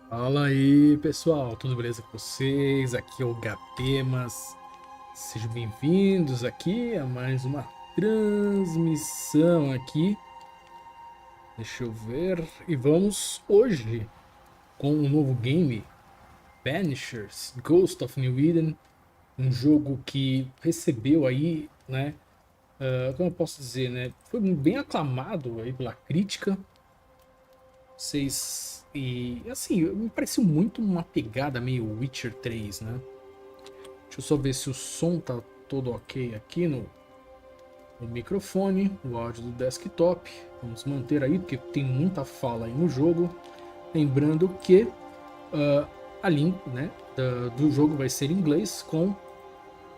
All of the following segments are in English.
Fala aí, pessoal, tudo beleza com vocês? Aqui é o Gabemas. Sejam bem-vindos aqui a mais uma transmissão aqui. Deixa eu ver. E vamos hoje com um novo game, Banishers, Ghost of New Eden, um jogo que recebeu aí, né? Como eu posso dizer, né? Foi bem aclamado aí pela crítica. Vocês. E assim, me pareceu muito uma pegada meio Witcher 3, né? Deixa eu só ver se o som tá todo ok aqui no microfone, o áudio do desktop. Vamos manter aí, porque tem muita fala aí no jogo. Lembrando que a língua, né, do jogo vai ser em inglês com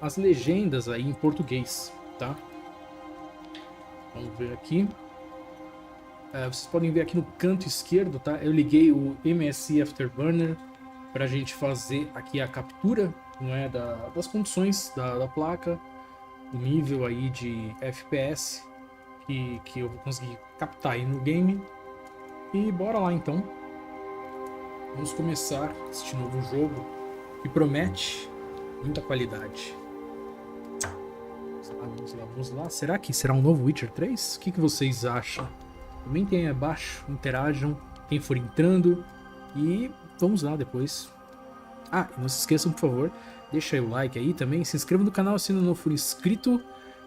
as legendas aí em português, tá? Vamos ver aqui. Vocês podem ver aqui no canto esquerdo, tá? Eu liguei o MSI Afterburner para a gente fazer aqui a captura, não é, das condições da placa, o nível aí de FPS que eu vou conseguir captar aí no game. E bora lá então. Vamos começar este novo jogo que promete muita qualidade. Vamos lá, vamos lá. Será que será um novo Witcher 3? O que vocês acham? Comentem aí abaixo, interajam, quem for entrando e vamos lá depois. Ah, e não se esqueçam, por favor, deixa aí o like aí também, se inscreva no canal se ainda não for inscrito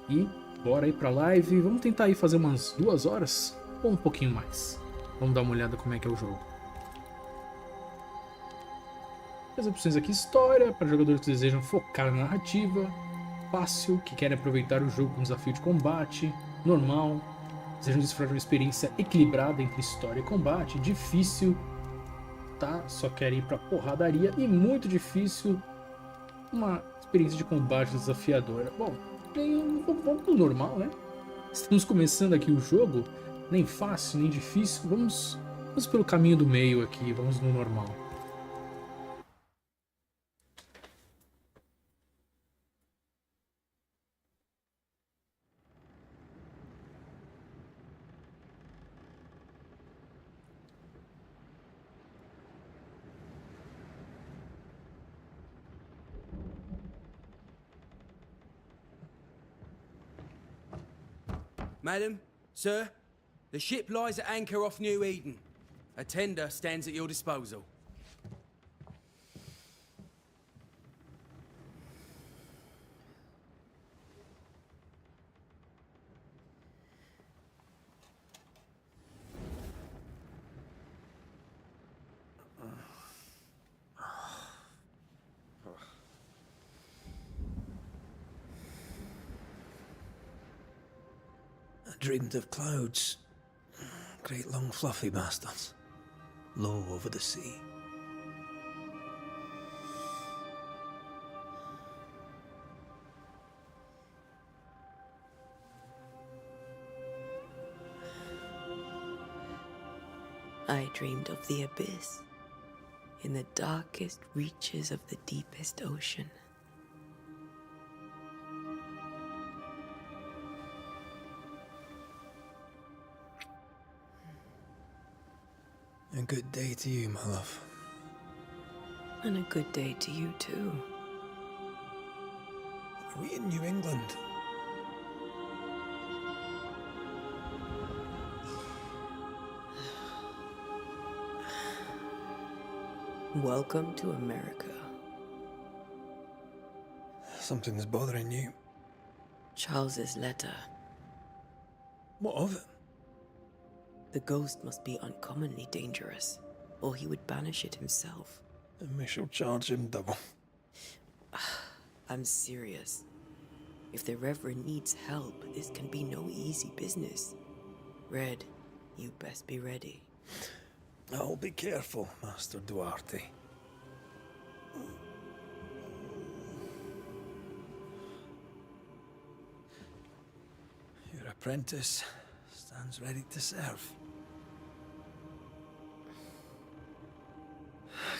e bora aí pra live. Vamos tentar aí fazer umas 2 horas ou um pouquinho mais. Vamos dar uma olhada como é que é o jogo. As opções aqui: história, para jogadores que desejam focar na narrativa; fácil, que querem aproveitar o jogo com desafio de combate; normal, desejam desfrutar de uma experiência equilibrada entre história e combate; difícil, tá? Só querem ir pra porradaria; e muito difícil, uma experiência de combate desafiadora. Bom, vamos pro normal, né? Estamos começando aqui o jogo, nem fácil, nem difícil. Vamos pelo caminho do meio aqui, vamos no normal. Madam, sir, the ship lies at anchor off New Eden. A tender stands at your disposal. I dreamed of clouds. Great long fluffy bastards. Low over the sea. I dreamed of the abyss, in the darkest reaches of the deepest ocean. A good day to you, my love. And a good day to you too. Are we in New England? Welcome to America. Something's bothering you. Charles's letter. What of it? The ghost must be uncommonly dangerous, or he would banish it himself. And we shall charge him double. I'm serious. If the Reverend needs help, this can be no easy business. Red, you best be ready. I'll be careful, Master Duarte. Your apprentice stands ready to serve.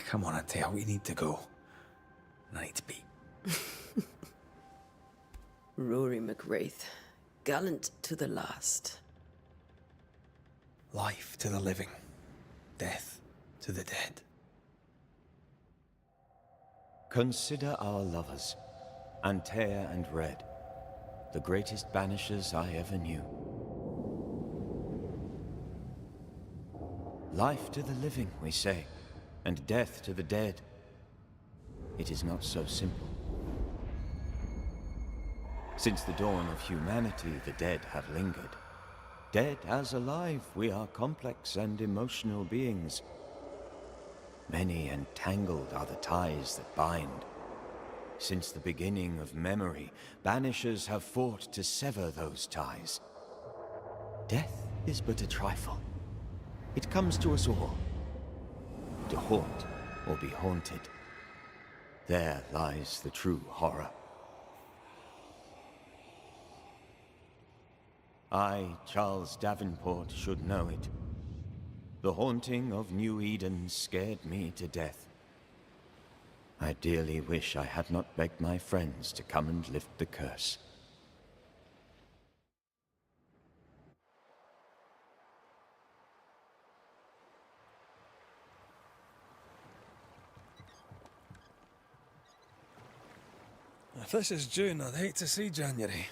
Come on, Atea, we need to go. I need to pee. Rory McWraith, gallant to the last. Life to the living, death to the dead. Consider our lovers, Antea and Red, the greatest banishers I ever knew. Life to the living, we say, and death to the dead. It is not so simple. Since the dawn of humanity, the dead have lingered. Dead as alive, we are complex and emotional beings. Many and tangled are the ties that bind. Since the beginning of memory, banishers have fought to sever those ties. Death is but a trifle. It comes to us all. To haunt or be haunted. There lies the true horror. I, Charles Davenport, should know it. The haunting of New Eden scared me to death. I dearly wish I had not begged my friends to come and lift the curse. If this is June, I'd hate to see January.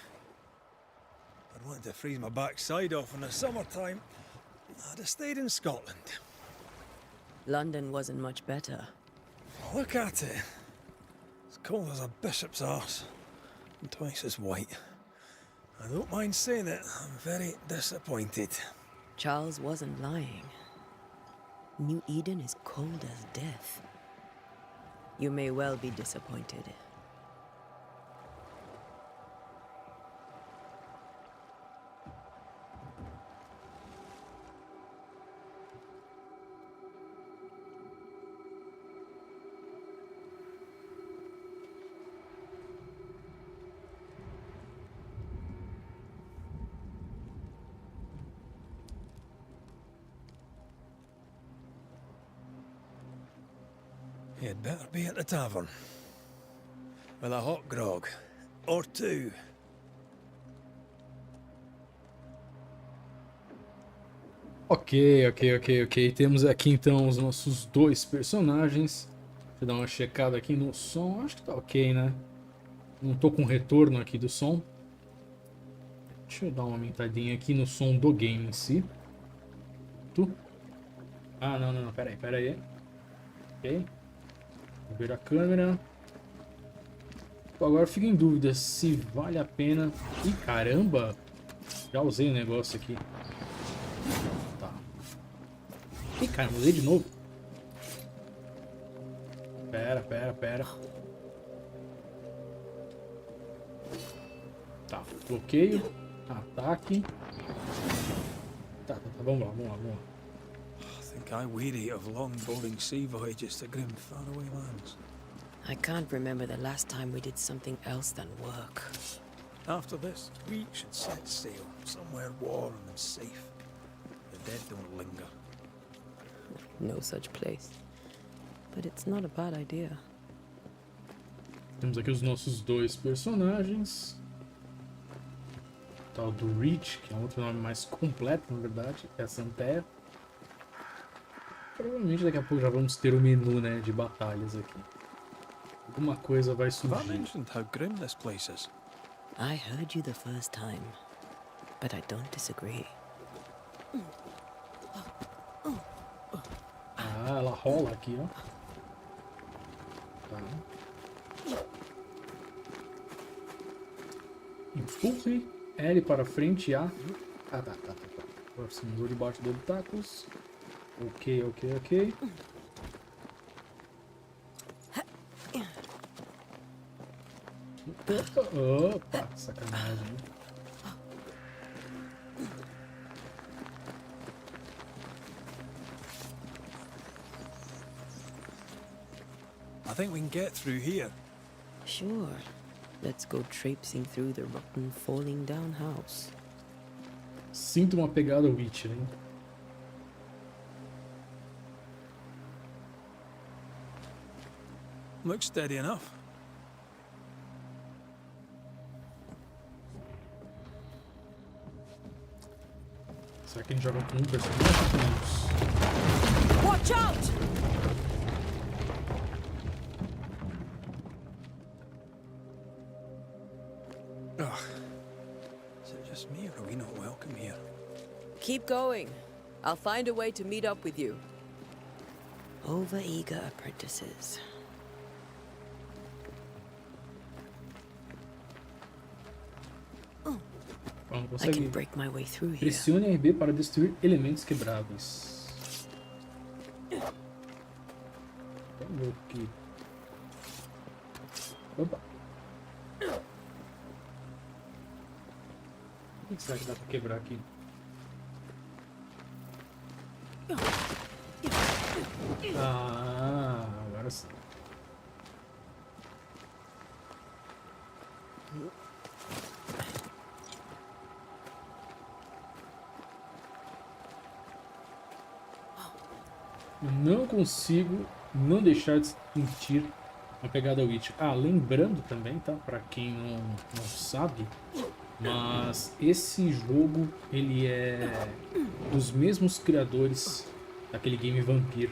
I'd want to freeze my backside off in the summertime. I'd have stayed in Scotland. London wasn't much better. Look at it. As cold as a bishop's arse. And twice as white. I don't mind saying it, I'm very disappointed. Charles wasn't lying. New Eden is cold as death. You may well be disappointed. You'd better be at the tavern. With a hot grog. Or two. Ok. Temos aqui então os nossos dois personagens. Deixa eu dar uma checada aqui no som. Acho que tá ok, né? Não tô com retorno aqui do som. Deixa eu dar uma aumentadinha aqui no som do game em si. Ah, não, pera aí. Ok. Vou ver a câmera. Agora eu fico em dúvida se vale a pena. Ih, caramba! Já usei o negócio aqui. Tá. Ih, caramba, usei de novo. Pera. Tá, bloqueio. Ataque. Tá, vamos lá. I think I weary of long, boring sea voyages to grim, faraway lands. I can't remember the last time we did something else than work. After this, we should set sail somewhere warm and safe. The dead don't linger. No such place. But it's not a bad idea. Temos aqui os nossos dois personagens. O tal do Rich, que é um outro nome mais completo, na verdade, é a Santerre. Provavelmente daqui a pouco já vamos ter o menu, né, de batalhas aqui. Alguma coisa vai Have I surgir. mentioned how grim this place is? I heard you the first time, but I don't disagree. Ah, ela rola aqui, ó. Tá. Empurre L para frente e A. Ah, tá. Aproximou debaixo do obstáculos. Ok. Opa, sacanagem. I think we can get through here. Sure. Let's go traipsing through the rotten, falling down house. Sinto uma pegada Witcher, hein? Looks steady enough. Será que a gente joga com um personagem ou com Watch out! here? Are we not welcome here? Keep going. I'll find a way to meet up with you. Overeager apprentices. Bom, I can consegue. break my way through here. Pressione RB para destruir elementos quebráveis. Vamos aqui. Opa. O que será que dá pra quebrar aqui? Ah, agora sim. Não consigo não deixar de sentir a pegada Witcher. Ah, lembrando também, tá? Pra quem não sabe, mas esse jogo, ele é dos mesmos criadores daquele game Vampir.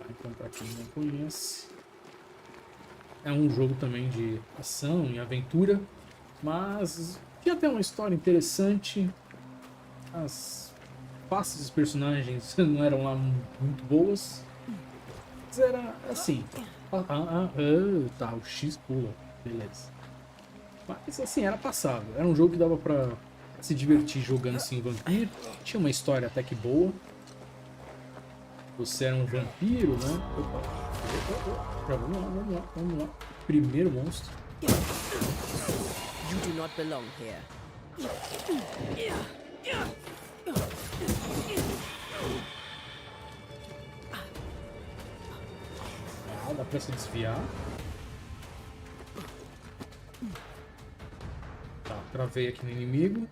Então, pra quem não conhece, é um jogo também de ação e aventura, mas tinha até uma história interessante. As faces dos personagens não eram lá muito boas, mas era assim. Tá, o X pula, beleza. Mas assim, era passável. Era um jogo que dava pra se divertir jogando assim Vampiro. Tinha uma história até que boa. Você era um vampiro, né? Opa. Vamos lá. Primeiro monstro. You do not belong here. Ah, dá pra se desviar. Tá, travei aqui no inimigo.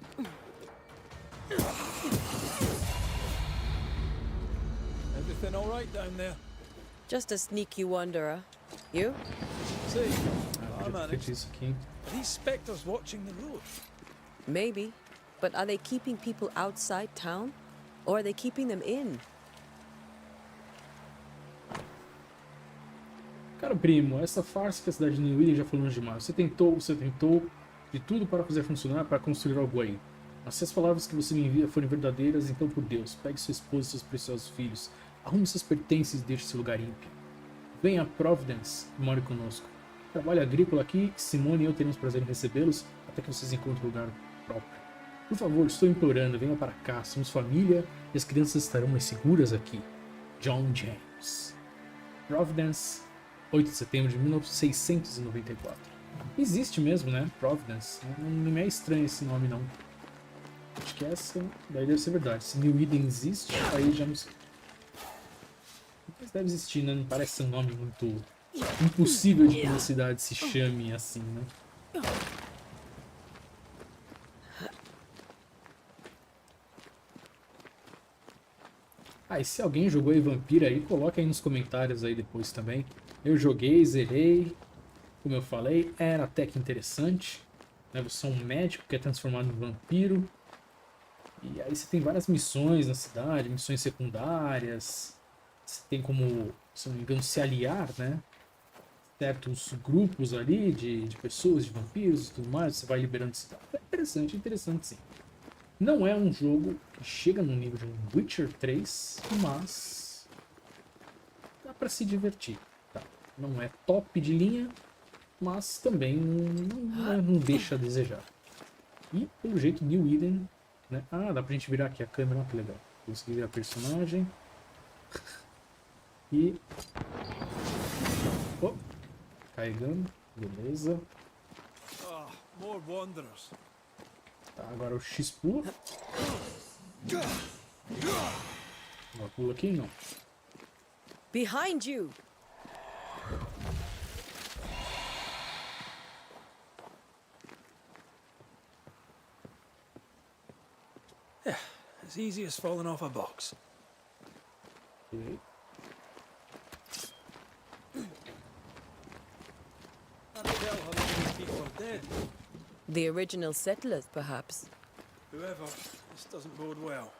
Everything all right down there? Just a sneaky wanderer. You? See, Ah, I podia ter managed. feito isso aqui. Are these spectres watching the road? Maybe. But are they keeping people outside town? Or are they keeping them in? Cara, primo, essa farsa que a cidade de New Eden já foi longe demais. Você tentou de tudo para fazer funcionar, para construir algo aí. Mas se as palavras que você me envia forem verdadeiras, então por Deus, pegue sua esposa e seus preciosos filhos, arrume seus pertences e deixe seu lugar ímpio. Venha a Providence e more conosco. Trabalho agrícola aqui, Simone e eu teremos prazer em recebê-los até que vocês encontrem um lugar próprio. Por favor, estou implorando, venha para cá, somos família e as crianças estarão mais seguras aqui. John James. Providence, 8 de setembro de 1694. Existe mesmo, né? Providence. Não me é estranho esse nome, não. Acho que essa daí deve ser verdade. Se New Eden existe, aí já não sei. Mas deve existir, né? Não parece ser um nome muito impossível de que uma cidade se chame assim, né? Ah, e se alguém jogou aí Vampira aí, coloca aí nos comentários aí depois também. Eu joguei, zerei, como eu falei, era até que interessante. Né? Você é um médico que é transformado em vampiro. E aí você tem várias missões na cidade, missões secundárias. Você tem como, se não me engano, se aliar, né? Certos grupos ali de pessoas, de vampiros e tudo mais. Você vai liberando cidade. É interessante sim. Não é um jogo que chega no nível de um Witcher 3, mas dá pra se divertir. Tá? Não é top de linha, mas também não deixa a desejar. E pelo jeito New Eden, né? Ah, dá pra gente virar aqui a câmera, que legal. Consegui virar personagem. E... Oh, carregando, beleza. Ah, more wanderers. Tá, agora o X pula. Agora pula aqui, não. Behind you! As easy as falling off a box. Ok. Can't tell how many of these people are dead. The original settlers, perhaps. Whoever, this doesn't bode well.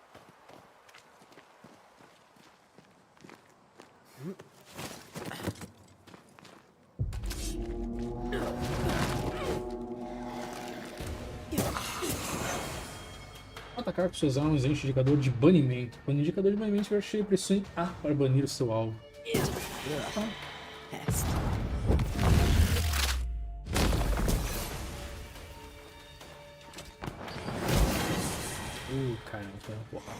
Atacar com suas armas enche o indicador de banimento. Quando o indicador de banimento estiver cheio, pressione A para banir o seu alvo. Este. Caramba, foi uma porrada.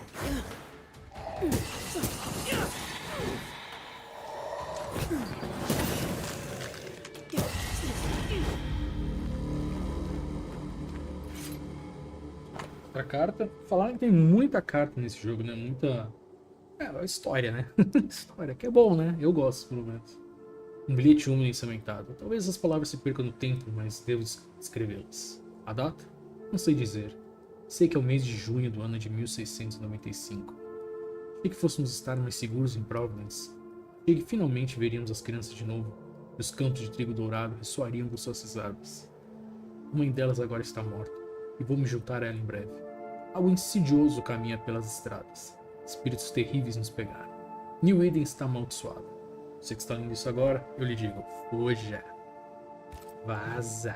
Outra carta. Falaram que tem muita carta nesse jogo, né? Muita. É, história, né? História, que é bom, né? Eu gosto, pelo menos. Um bilhete úmido ensanguentado. Talvez as palavras se percam no tempo, mas devo escrevê-las. A data? Não sei dizer. Sei que é o mês de junho do ano de 1695. Achei que fôssemos estar mais seguros em Providence. Achei que finalmente veríamos as crianças de novo, e os campos de trigo dourado ressoariam com suas risadas. A mãe delas agora está morta, e vou me juntar a ela em breve. Algo insidioso caminha pelas estradas. Espíritos terríveis nos pegaram. New Eden está amaldiçoado. Você que está lendo isso agora, eu lhe digo, fuja. Vaza.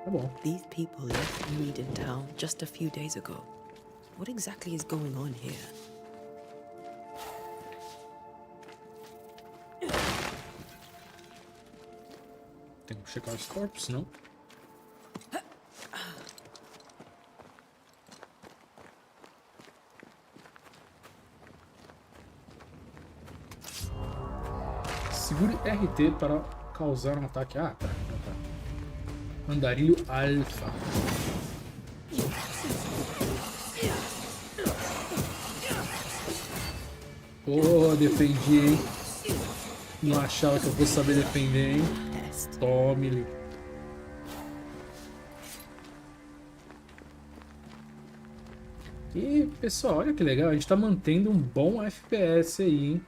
Tá bom. These people left New Eden town just a few days ago. What exactly is going on here? Tem que checar os corpos, não? Segure RT para causar um ataque. Ah, tá. Andarilho Alpha. Pô, defendi, hein? Não achava que eu fosse saber defender, hein? Tome-lhe. E, pessoal, olha que legal. A gente tá mantendo um bom FPS aí, hein?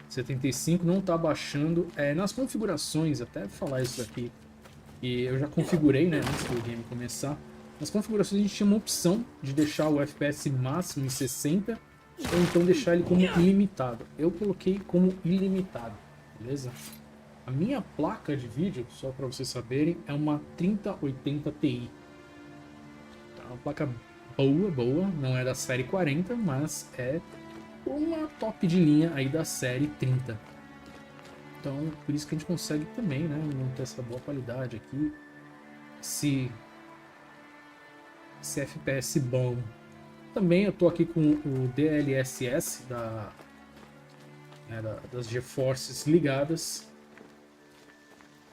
75 não tá baixando. Nas configurações, até falar isso aqui. E eu já configurei, né, antes do game começar. Nas configurações a gente tinha uma opção de deixar o FPS máximo em 60 ou então deixar ele como ilimitado. Eu coloquei como ilimitado, beleza? A minha placa de vídeo, só para vocês saberem, é uma 3080 Ti. Então, é uma placa boa, não é da série 40, mas é uma top de linha aí da série 30. Então, por isso que a gente consegue também, né, manter essa boa qualidade aqui. Esse FPS bom. Também eu tô aqui com o DLSS das GeForces ligadas.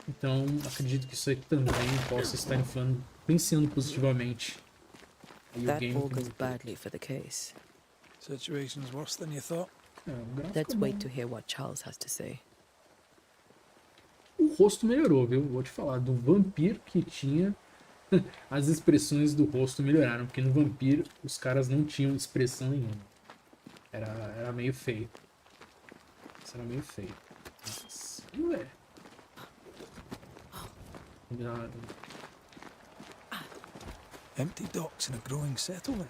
Então, acredito que isso aí também possa estar influenciando positivamente. Aí That augurs badly for the case. Situation's worse than you thought. Let's wait to hear what Charles has to say. O rosto melhorou, viu? Vou te falar, do vampiro que tinha, as expressões do rosto melhoraram, porque no vampiro os caras não tinham expressão nenhuma. Era meio feio. Isso era meio feio. Mas, ué. Empty docks in a growing settlement.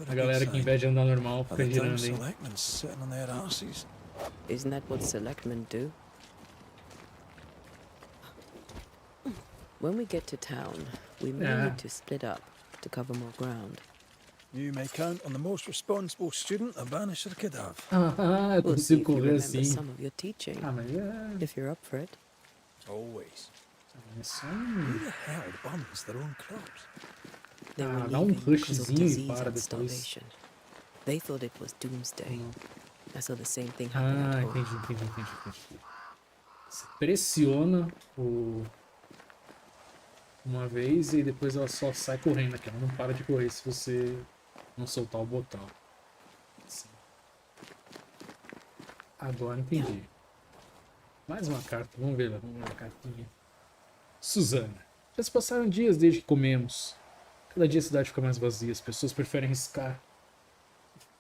A galera que em vez de andar normal fica Other town girando, hein? selectmen sitting on their asses. Isn't that what selectmen do? When we get to town, we may need to split up to cover more ground. You may count on the most responsible student a Banisher could have. Ah, eu We'll see consigo if you correr remember assim. some of your teaching, Ah, mas é... if you're up for it. Always. é só Who the hell bums their own crops? They were dá um leaving because of rushzinho e disease para and depois. starvation. They thought it was doomsday. I saw the same thing happen Ah, at home. entendi. Você pressiona uma vez e depois ela só sai correndo aqui. Ela não para de correr se você não soltar o botão. Assim. Agora entendi. Mais uma carta. Vamos ver a cartinha. Susana. Já se passaram dias desde que comemos. Cada dia a cidade fica mais vazia. As pessoas preferem arriscar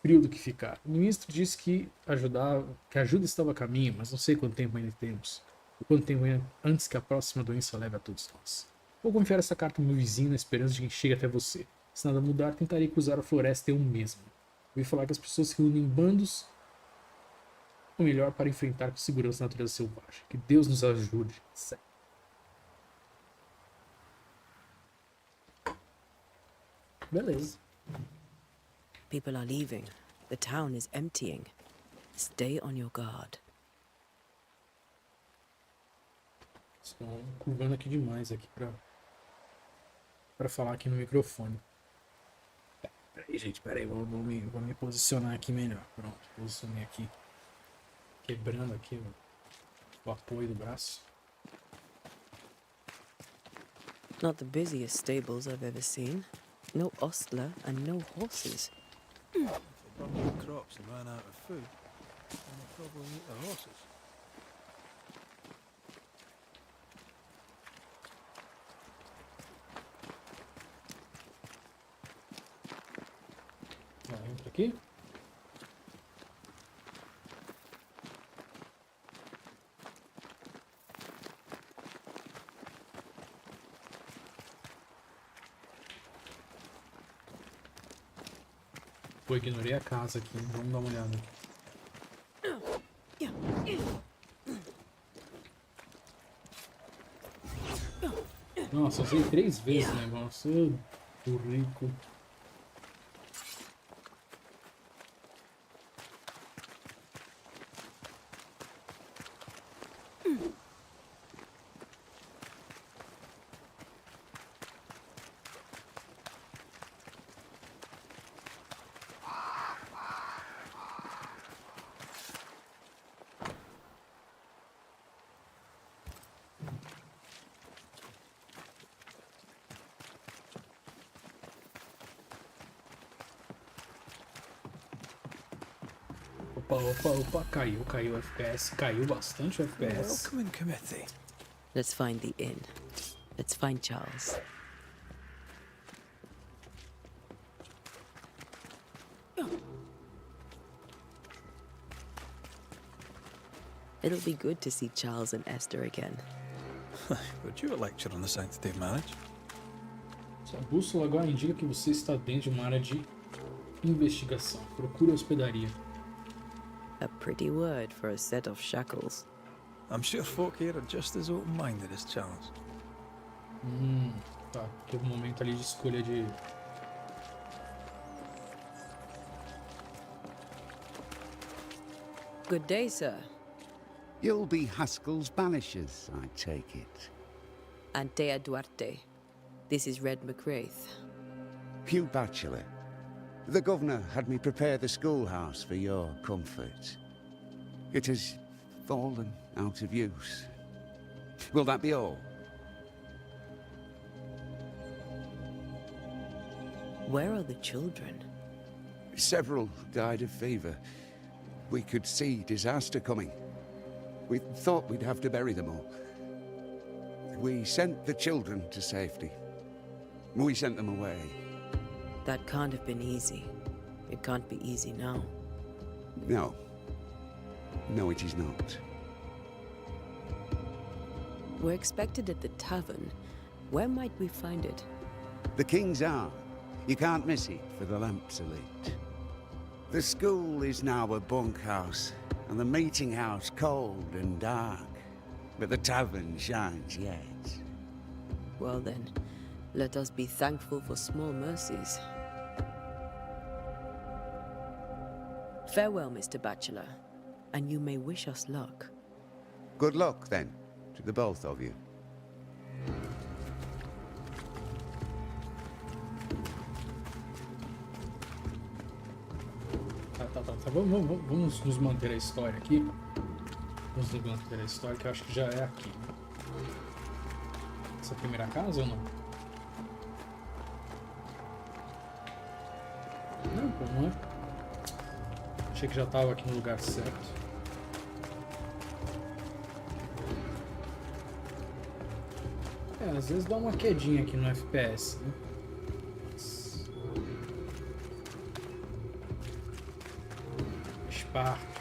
frio do que ficar. O ministro disse que a ajuda estava a caminho, mas não sei quanto tempo ainda temos. Ou quanto tempo antes que a próxima doença leve a todos nós. Vou confiar essa carta ao meu vizinho na esperança de que chegue até você. Se nada mudar, tentarei cruzar a floresta eu mesmo. Ouvi falar que as pessoas se reúnem em bandos o melhor para enfrentar com segurança a natureza selvagem. Que Deus nos ajude. Beleza. People are leaving. The town is emptying. Stay on your guard. Estou curvando aqui demais aqui pra falar aqui no microfone. Peraí, gente, peraí. Vou me posicionar aqui melhor. Pronto, posicionei aqui. Quebrando aqui o apoio do braço. Not the busiest stables I've ever seen. No ostler and no horses. If they run out of crops and ran out of food, then they'll probably eat the horses. Entra aqui. Pô, ignorei a casa aqui. Vamos dar uma olhada aqui. Nossa, usei 3 vezes o negócio. Ô, rico. Opa, caiu o FPS, caiu bastante o FPS. Welcoming committee. Let's find the inn. Let's find Charles. It'll be good to see Charles and Esther again. Would you a lecture on the sanctity of marriage? Sua bússola agora indica que você está dentro de uma área de investigação. Procure a hospedaria. A pretty word for a set of shackles. I'm sure folk here are just as open-minded as Charles. Tá, teve um momento ali de escolha de... Good day, sir. You'll be Haskell's Banishers, I take it. Antea Duarte. This is Red McWraith. Hugh Bachelor. The governor had me prepare the schoolhouse for your comfort. It has fallen out of use. Will that be all? Where are the children? Several died of fever. We could see disaster coming. We thought we'd have to bury them all. We sent the children to safety. We sent them away. That can't have been easy. It can't be easy now. No. No, it is not. We're expected at the tavern. Where might we find it? The King's Hour. You can't miss it, for the lamps are lit. The school is now a bunkhouse, and the meeting house cold and dark. But the tavern shines yet. Well then, let us be thankful for small mercies. Farewell, Mr. Bachelor, and you may wish us luck. Good luck, then, to the both of you. Tá. Vamos nos manter a história aqui. Vamos nos manter a história, que eu acho que já é aqui. Essa é a primeira casa ou não? Não, pô, não é. Achei que já tava aqui no lugar certo. Às vezes dá uma quedinha aqui no FPS, né?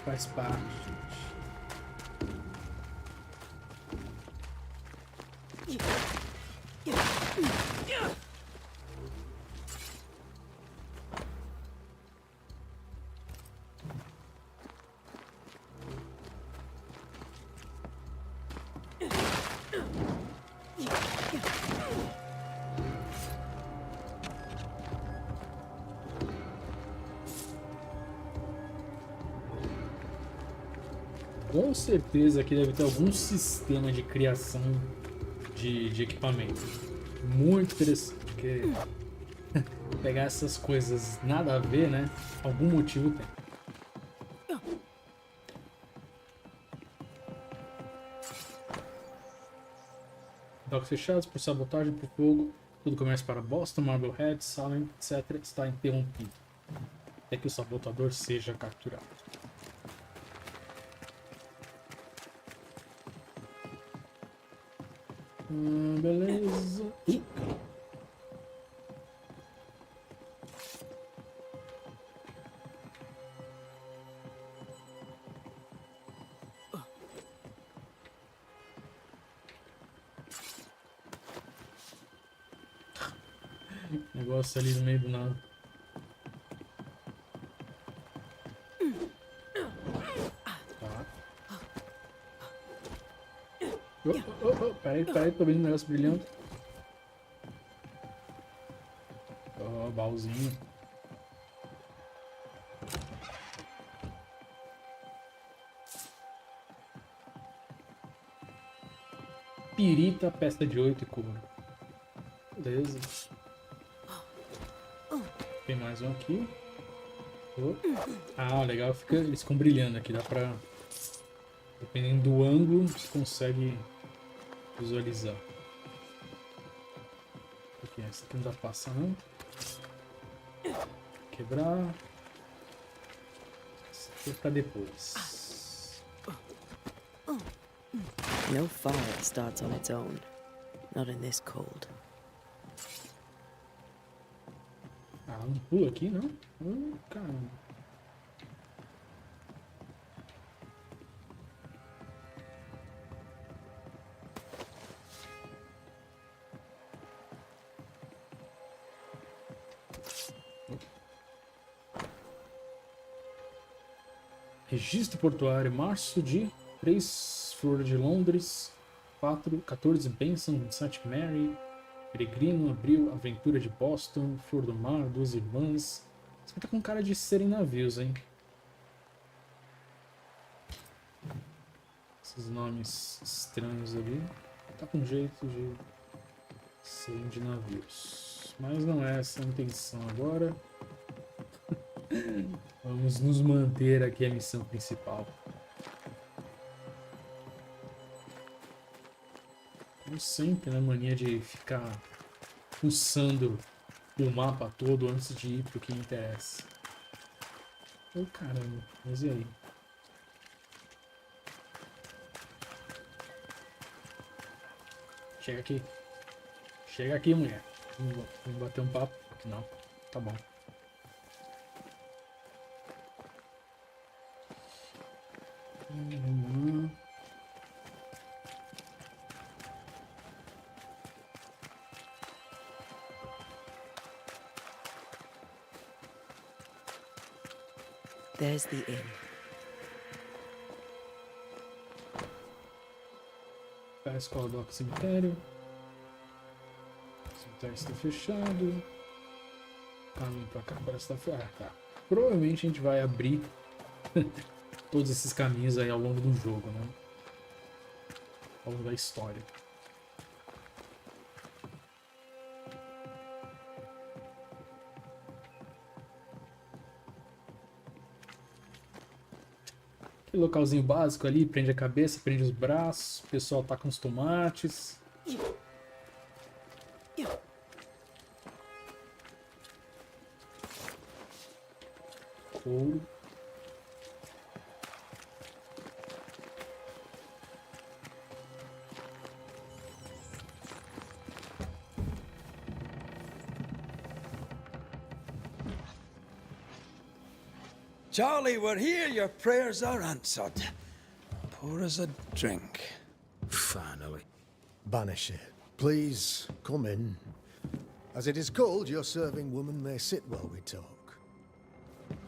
Faz parte, gente. Com certeza aqui deve ter algum sistema de criação de equipamento. Muito interessante, porque pegar essas coisas nada a ver, né? Algum motivo tem. Docks fechados por sabotagem, por fogo. Tudo começa para Boston, Marblehead, Salem, etc. Está interrompido. Até que o sabotador seja capturado. Beleza. Negócio ali no meio do nada. Tá. Peraí, tô vendo um negócio brilhando. Ó, baúzinho. Pirita, peça de 8 e couro. Beleza. Tem mais um aqui. Ah, legal, eles ficam brilhando aqui, dá pra... Dependendo do ângulo, você consegue visualizar. Aqui, esse aqui não dá pra passar, não. Quebrar. Esse aqui é pra depois. No fire starts on its own. Not in this cold. Ah, não pula aqui, não? Caramba. Registro portuário, março de 3, Flor de Londres, 4, 14, Benson, St. Mary, Peregrino, Abril, Aventura de Boston, Flor do Mar, Duas Irmãs. Isso aqui tá com cara de serem navios, hein? Esses nomes estranhos ali. Tá com jeito de serem de navios. Mas não é essa a intenção agora. Vamos nos manter aqui a missão principal. Como sempre, né? Mania de ficar fuçando o mapa todo antes de ir pro que interessa. Oh, caramba, mas e aí? Chega aqui. Chega aqui, mulher. Vamos bater um papo? Não, tá bom. There's the inn. A escola do cemitério. O cemitério está fechado. Caminho pra cá parece estar fechado. Ah, tá. Provavelmente a gente vai abrir todos esses caminhos aí ao longo do jogo, né? Ao longo da história. Aquele localzinho básico ali, prende a cabeça, prende os braços, o pessoal tá com os tomates. Ouro. Charlie, we're here. Your prayers are answered. Pour us a drink. Finally. Banisher, please come in. As it is cold, your serving woman may sit while we talk.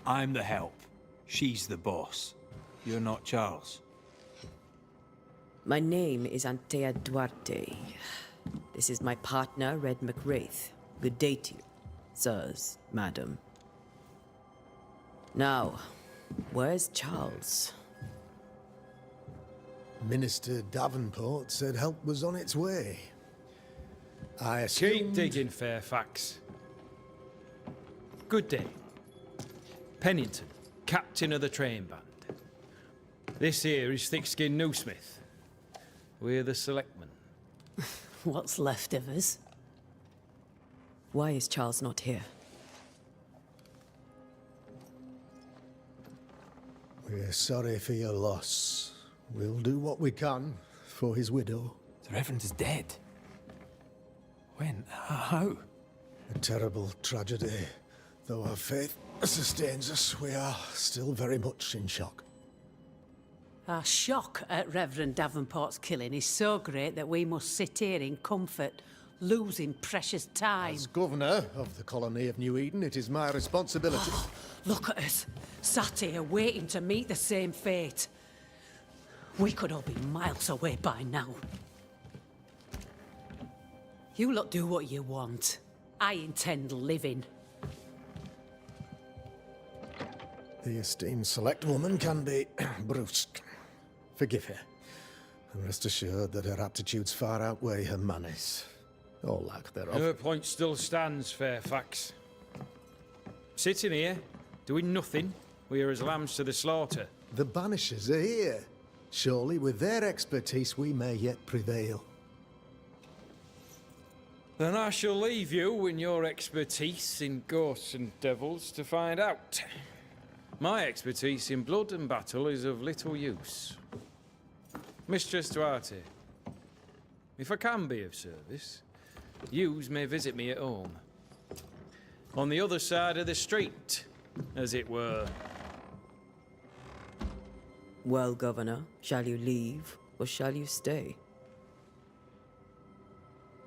I'm the help. She's the boss. You're not Charles. My name is Antea Duarte. This is my partner, Red McWraith. Good day to you, sirs, madam. Now, where's Charles? Minister Davenport said help was on its way. I assumed... Keep digging, Fairfax. Good day. Pennington, captain of the train band. This here is Thick-Skinned Newsmith. We're the selectmen. What's left of us? Why is Charles not here? We're sorry for your loss. We'll do what we can for his widow. The Reverend is dead. When? How? A terrible tragedy. Though our faith sustains us, we are still very much in shock. Our shock at Reverend Davenport's killing is so great that we must sit here in comfort, losing precious time. As governor of the colony of New Eden, it is my responsibility. Look at us, sat here waiting to meet the same fate. We could all be miles away by now. You lot do what you want. I intend living. The esteemed select woman can be brusque. Forgive her, and rest assured that her aptitudes far outweigh her manners, or lack thereof. Her point still stands, Fairfax. Sitting here, doing nothing, we're as lambs to the slaughter. The Banishers are here. Surely, with their expertise, we may yet prevail. Then I shall leave you and your expertise in ghosts and devils to find out. My expertise in blood and battle is of little use. Mistress Duarte, if I can be of service, yous may visit me at home. On the other side of the street, as it were. Well, Governor, shall you leave or shall you stay?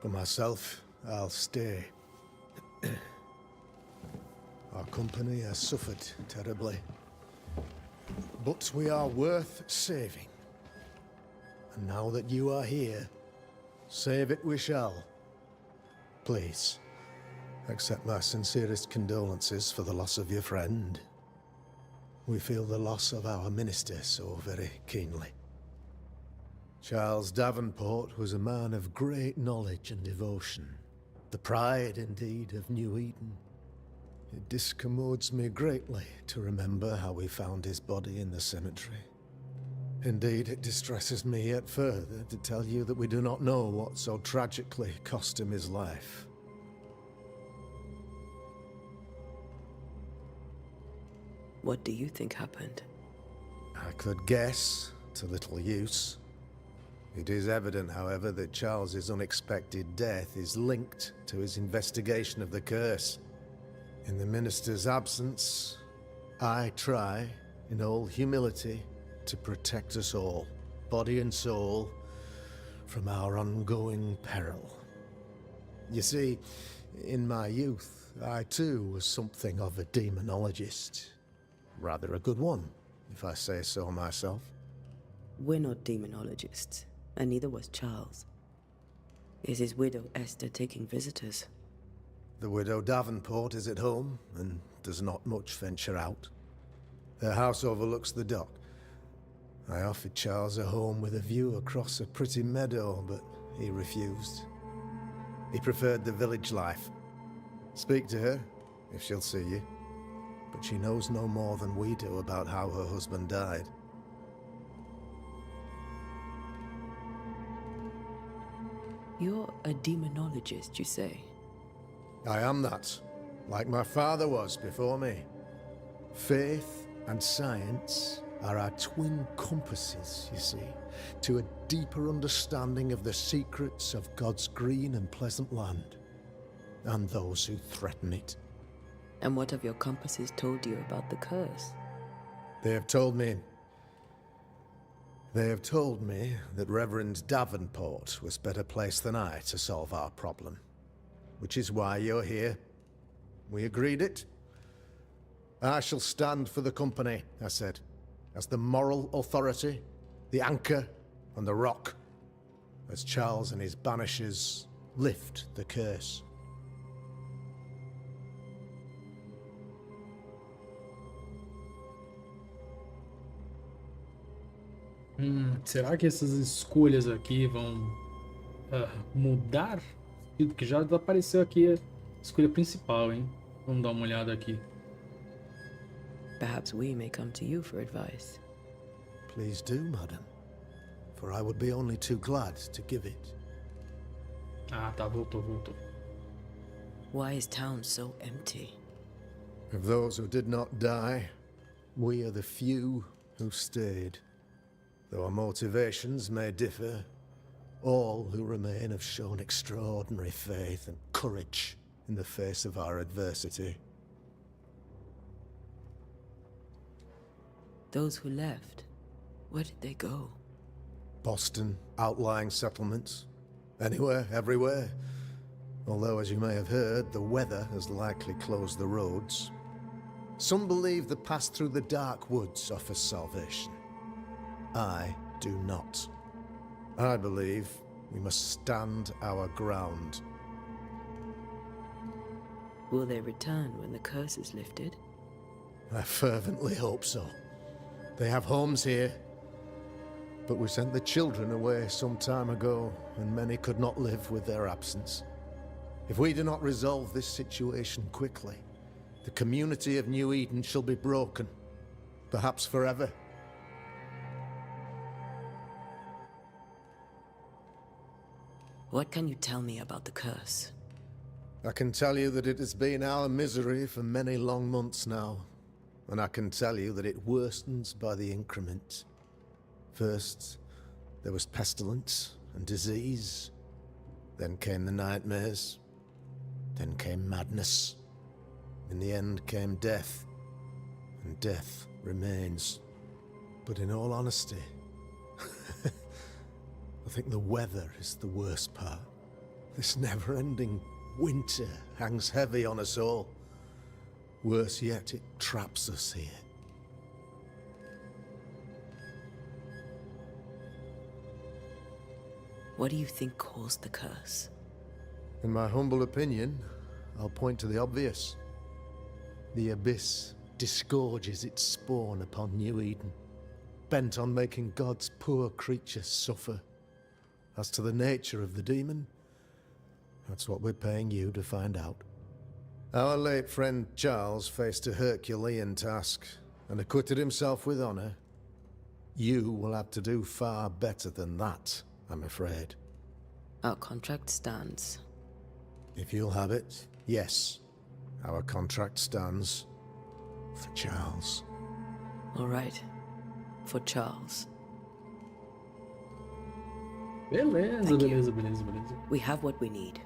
For myself, I'll stay. Our company has suffered terribly. But we are worth saving. And now that you are here, save it we shall. Please, accept my sincerest condolences for the loss of your friend. We feel the loss of our minister so very keenly. Charles Davenport was a man of great knowledge and devotion. The pride, indeed, of New Eden. It discommodes me greatly to remember how we found his body in the cemetery. Indeed, it distresses me yet further to tell you that we do not know what so tragically cost him his life. What do you think happened? I could guess, to little use. It is evident, however, that Charles's unexpected death is linked to his investigation of the curse. In the minister's absence, I try, in all humility, to protect us all, body and soul, from our ongoing peril. You see, in my youth, I too was something of a demonologist. Rather a good one, if I say so myself. We're not demonologists, and neither was Charles. Is his widow Esther taking visitors? The widow Davenport is at home, and does not much venture out. Her house overlooks the dock. I offered Charles a home with a view across a pretty meadow, but he refused. He preferred the village life. Speak to her, if she'll see you. But she knows no more than we do about how her husband died. You're a demonologist, you say? I am that, like my father was before me. Faith and science are our twin compasses, you see, to a deeper understanding of the secrets of God's green and pleasant land, and those who threaten it. And what have your compasses told you about the curse? They have told me that Reverend Davenport was better placed than I to solve our problem. Which is why you're here. We agreed it. I shall stand for the company, I said, as the moral authority, the anchor, and the rock, as Charles and his banishers lift the curse. Será que essas escolhas aqui vão mudar? Porque já apareceu aqui a escolha principal, hein? Vamos dar uma olhada aqui. Perhaps we may come to you for advice. Please do, madam. For I would be only too glad to give it. Ah, tá, voltou. Why is town so empty? Of those who did not die, we are the few who stayed. Though our motivations may differ, all who remain have shown extraordinary faith and courage in the face of our adversity. Those who left, where did they go? Boston, outlying settlements. Anywhere, everywhere. Although, as you may have heard, the weather has likely closed the roads. Some believe the path through the dark woods offers salvation. I do not. I believe we must stand our ground. Will they return when the curse is lifted? I fervently hope so. They have homes here. But we sent the children away some time ago, and many could not live with their absence. If we do not resolve this situation quickly, the community of New Eden shall be broken, perhaps forever. What can you tell me about the curse? I can tell you that it has been our misery for many long months now, and I can tell you that it worstens by the increment. First, there was pestilence and disease. Then came the nightmares. Then came madness. In the end came death. And death remains. But in all honesty, I think the weather is the worst part. This never-ending winter hangs heavy on us all. Worse yet, it traps us here. What do you think caused the curse? In my humble opinion, I'll point to the obvious. The abyss disgorges its spawn upon New Eden, bent on making God's poor creatures suffer. As to the nature of the demon, that's what we're paying you to find out. Our late friend Charles faced a Herculean task and acquitted himself with honor. You will have to do far better than that, I'm afraid. Our contract stands. If you'll have it, yes. Our contract stands for Charles. All right. For Charles. Beleza. We have what we need.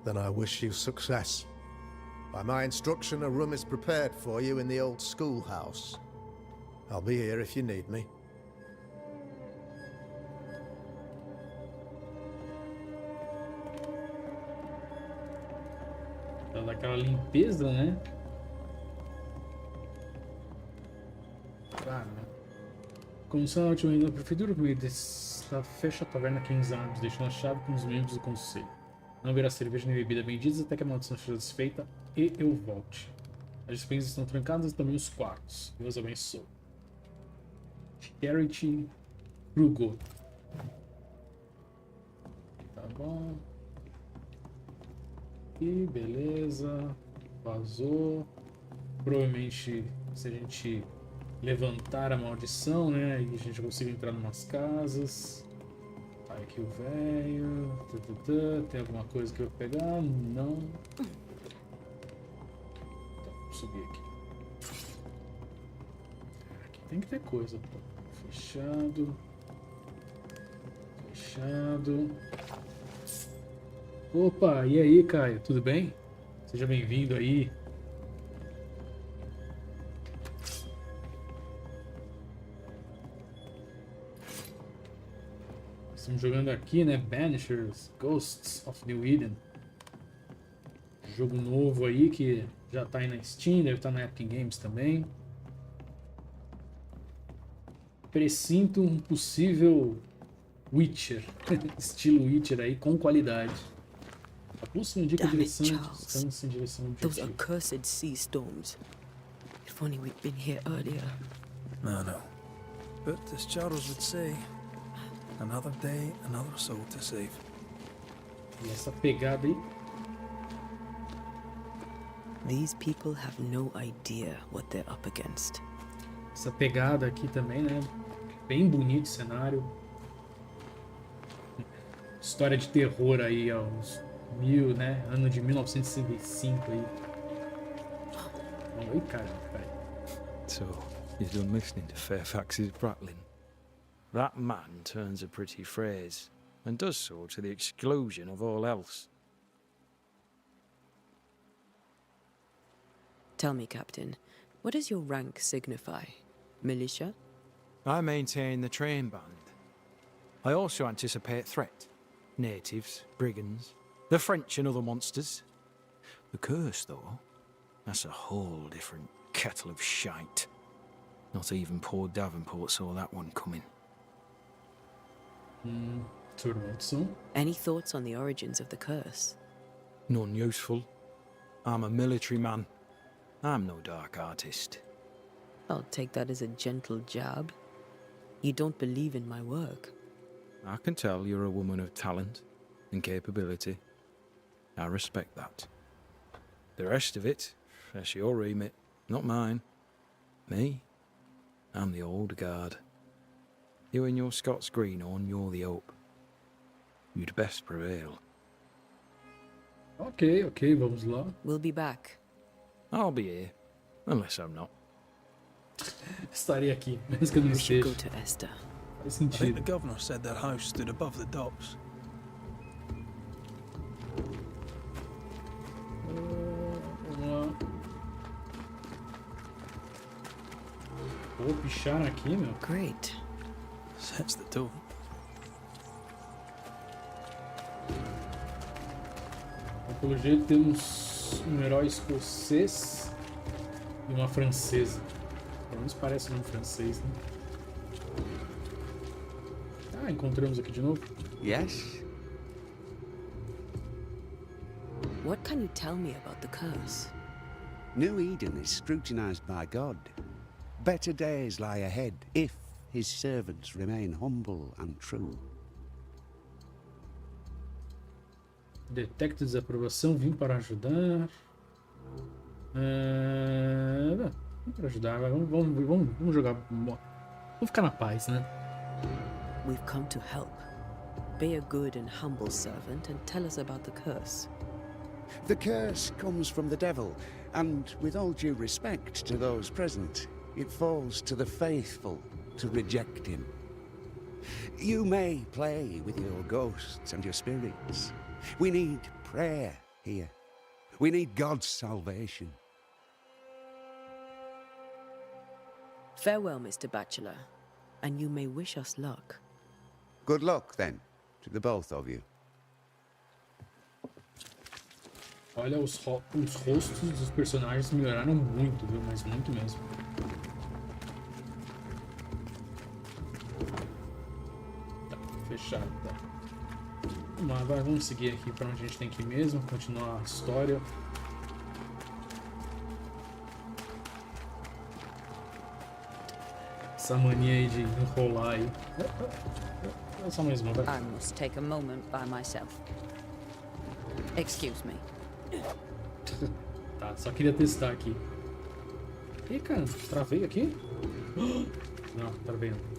Then I wish you success. By my instruction, a room is prepared for you in the old schoolhouse. I'll be here if you need me. Pra dar aquela limpeza, né? Claro, né? Comissão última da prefeitura, por meio dessa fecha a taverna King's Arms, deixando a chave com os membros do conselho. Não haverá cerveja nem bebida vendidas até que a maldição seja desfeita e eu volte. As despensas estão trancadas e também os quartos. Deus abençoe. Charity Krugo. Tá bom. E beleza. Vazou. Provavelmente se a gente levantar a maldição, né? E a gente consegue entrar em umas casas. Aí aqui o velho. Tem alguma coisa que eu vou pegar? Não. Então, vou subir aqui. Aqui tem que ter coisa. Fechado. Fechado. Opa, e aí, Caio? Tudo bem? Seja bem-vindo aí. Estamos jogando aqui, né? Banishers, Ghosts of New Eden. Jogo novo aí que já tá aí na Steam, deve estar na Epic Games também. Presinto um possível Witcher, estilo Witcher aí, com qualidade. A pulso indica a direção de distância em direção ao Those objetivo. accursed sea storms. If only we'd been here earlier. No. But as Charles would say, another day, another soul to save. E essa pegada aí. These people have no idea what they're up against. Essa pegada aqui também, né? Bem bonito o cenário. História de terror aí, aos ano de 1965 aí. Oi, cara. So, you're done listening to Fairfax's prattling. That man turns a pretty phrase, and does so to the exclusion of all else. Tell me, Captain, what does your rank signify? Militia? I maintain the train band. I also anticipate threat. Natives, brigands, the French and other monsters. The curse, though, that's a whole different kettle of shite. Not even poor Davenport saw that one coming. Any thoughts on the origins of the curse? None useful. I'm a military man. I'm no dark artist. I'll take that as a gentle jab. You don't believe in my work. I can tell you're a woman of talent and capability. I respect that. The rest of it, that's your remit, not mine. Me? I'm the old guard. You and your Scots greenhorn, you're the hope. You'd best prevail. Ok, vamos lá. We'll be back. I'll be here, unless I'm not. Estarei aqui, mesmo que eu não We should esteja. go to Este. Faz I think the sentido. governor said their house stood above the docks. Vamos lá. Pô, picharam aqui, meu. Great. Sets the tone. Então, pelo jeito temos um herói escocês e uma francesa. Pelo menos parece um nome francês, né? Ah, encontramos aqui de novo. Yes? What can you tell me about the curse? New Eden is scrutinized by God. Better days lie ahead if his servants remain humble and true. Detecta desaprovação, vim para ajudar. Vim para ajudar, vamos jogar. Vamos ficar na paz, né? We've come to help. Be a good and humble servant and tell us about the curse. The curse comes from the devil, and with all due respect to those present, it falls to the faithful to reject him. You may play with your ghosts and your spirits. We need prayer here. We need God's salvation. Farewell, Mr. Bachelor, and you may wish us luck. Good luck, then, to the both of you. Olha, os rostos dos personagens melhoraram muito, viu? Mas muito mesmo. Tá, fechado, tá. Vamos lá, agora vamos seguir aqui pra onde a gente tem que ir mesmo, continuar a história. Essa mania aí de enrolar aí. Só mais uma, vai. I must take a moment by myself. Excuse me. Tá, só queria testar aqui. Ih, cara, travei aqui? Não, travei não.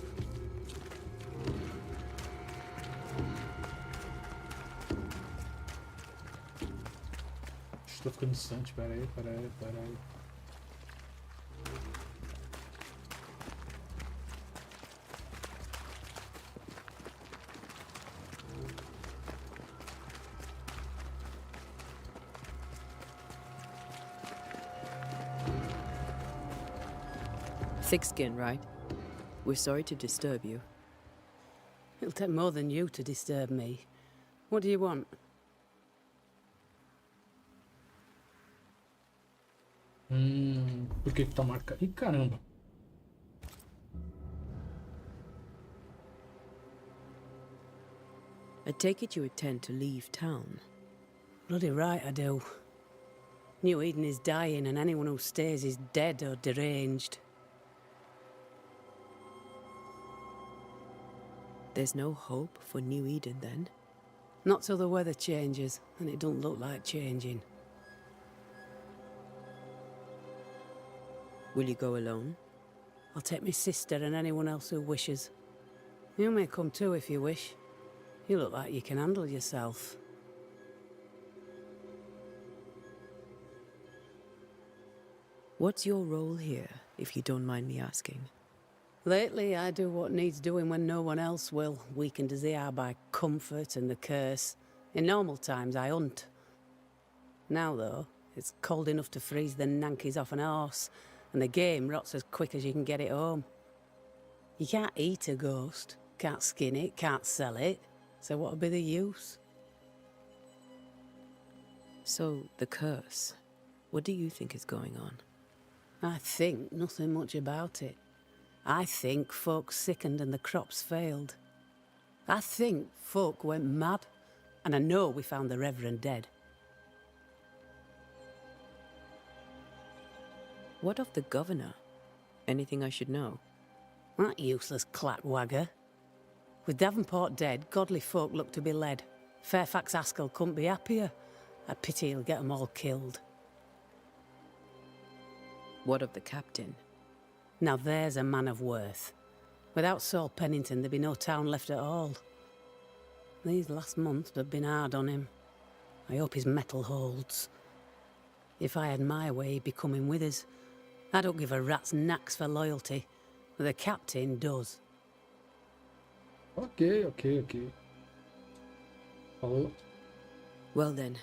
Estou ficando distante, peraí. Thick skin, right? We're sorry to disturb you. It'll take more than you to disturb me. What do you want? Por que tá marcado? Ih, caramba. I take it you intend to leave town. Bloody right I do. New Eden is dying and anyone who stays is dead or deranged. There's no hope for New Eden then? Not till the weather changes, and it don't look like changing. Will you go alone? I'll take my sister and anyone else who wishes. You may come too if you wish. You look like you can handle yourself. What's your role here, if you don't mind me asking? Lately, I do what needs doing when no one else will, weakened as they are by comfort and the curse. In normal times, I hunt. Now, though, it's cold enough to freeze the nankies off an horse, and the game rots as quick as you can get it home. You can't eat a ghost, can't skin it, can't sell it, so what'll be the use? So, the curse. What do you think is going on? I think nothing much about it. I think folk sickened and the crops failed. I think folk went mad, and I know we found the Reverend dead. What of the governor? Anything I should know? That useless clackwagger. With Davenport dead, godly folk look to be led. Fairfax Askell couldn't be happier. I pity he'll get 'em all killed. What of the captain? Now there's a man of worth. Without Saul Pennington, there'd be no town left at all. These last months have been hard on him. I hope his mettle holds. If I had my way, he'd be coming with us. I don't give a rat's knacks for loyalty, but the captain does. Ok. Falou. Well then,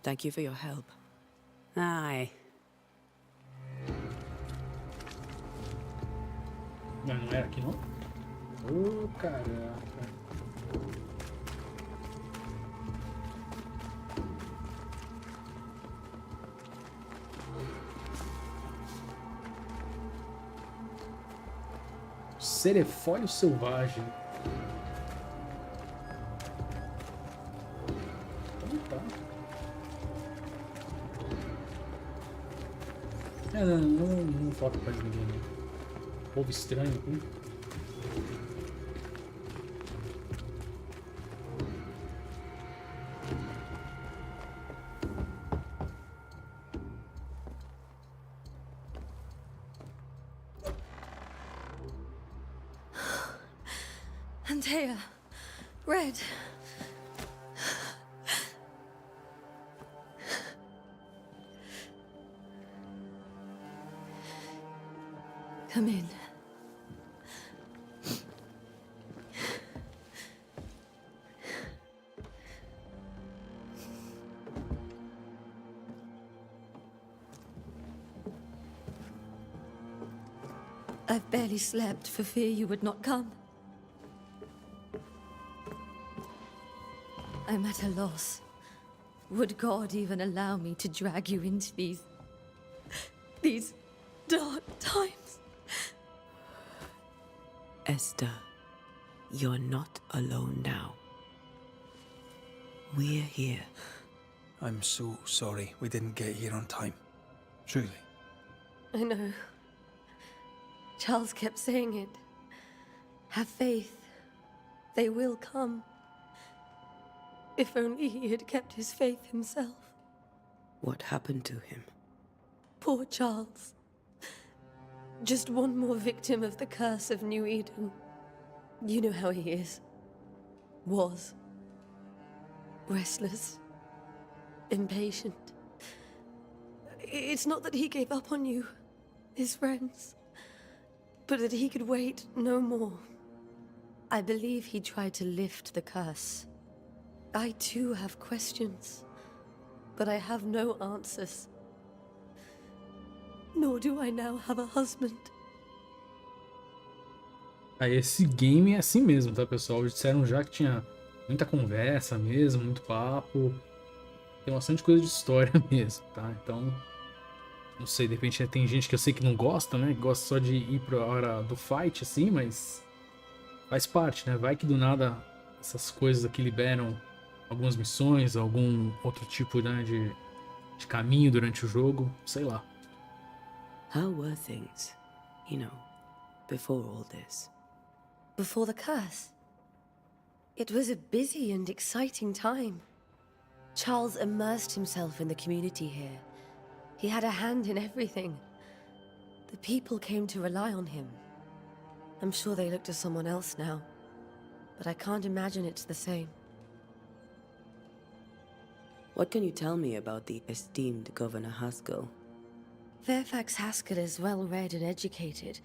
thank you for your help. Aye. Não, não era aqui não? Ô, caraca. Serefólio selvagem. Tá. Não falta pra ninguém, né? Povo estranho aqui. Antea, Red. Come in. I've barely slept for fear you would not come. I'm at a loss. Would God even allow me to drag you into these dark times? Esther, you're not alone now. We're here. I'm so sorry we didn't get here on time. Truly. I know. Charles kept saying it. Have faith. They will come. If only he had kept his faith himself. What happened to him? Poor Charles. Just one more victim of the curse of New Eden. You know how he is. Was. Restless. Impatient. It's not that he gave up on you, his friends, but that he could wait no more. I believe he tried to lift the curse. I too have questions, but I have no answers. Nor do I now have a husband. Aí esse game é assim mesmo, tá, pessoal? Eles disseram já que tinha muita conversa mesmo, muito papo. Tem bastante coisa de história mesmo, tá? Então, não sei, de repente tem gente que eu sei que não gosta, né? Que gosta só de ir pra hora do fight, assim, mas faz parte, né? Vai que do nada essas coisas aqui liberam algumas missões, algum outro tipo, né, de caminho durante o jogo, sei lá. How were things, before all this? Before the curse? It was a busy and exciting time. Charles immersed himself in the community here. He had a hand in everything. The people came to rely on him. I'm sure they look to someone else now, but I can't imagine it's the same. What can you tell me about the esteemed Governor Haskell? Fairfax Haskell is well read and educated,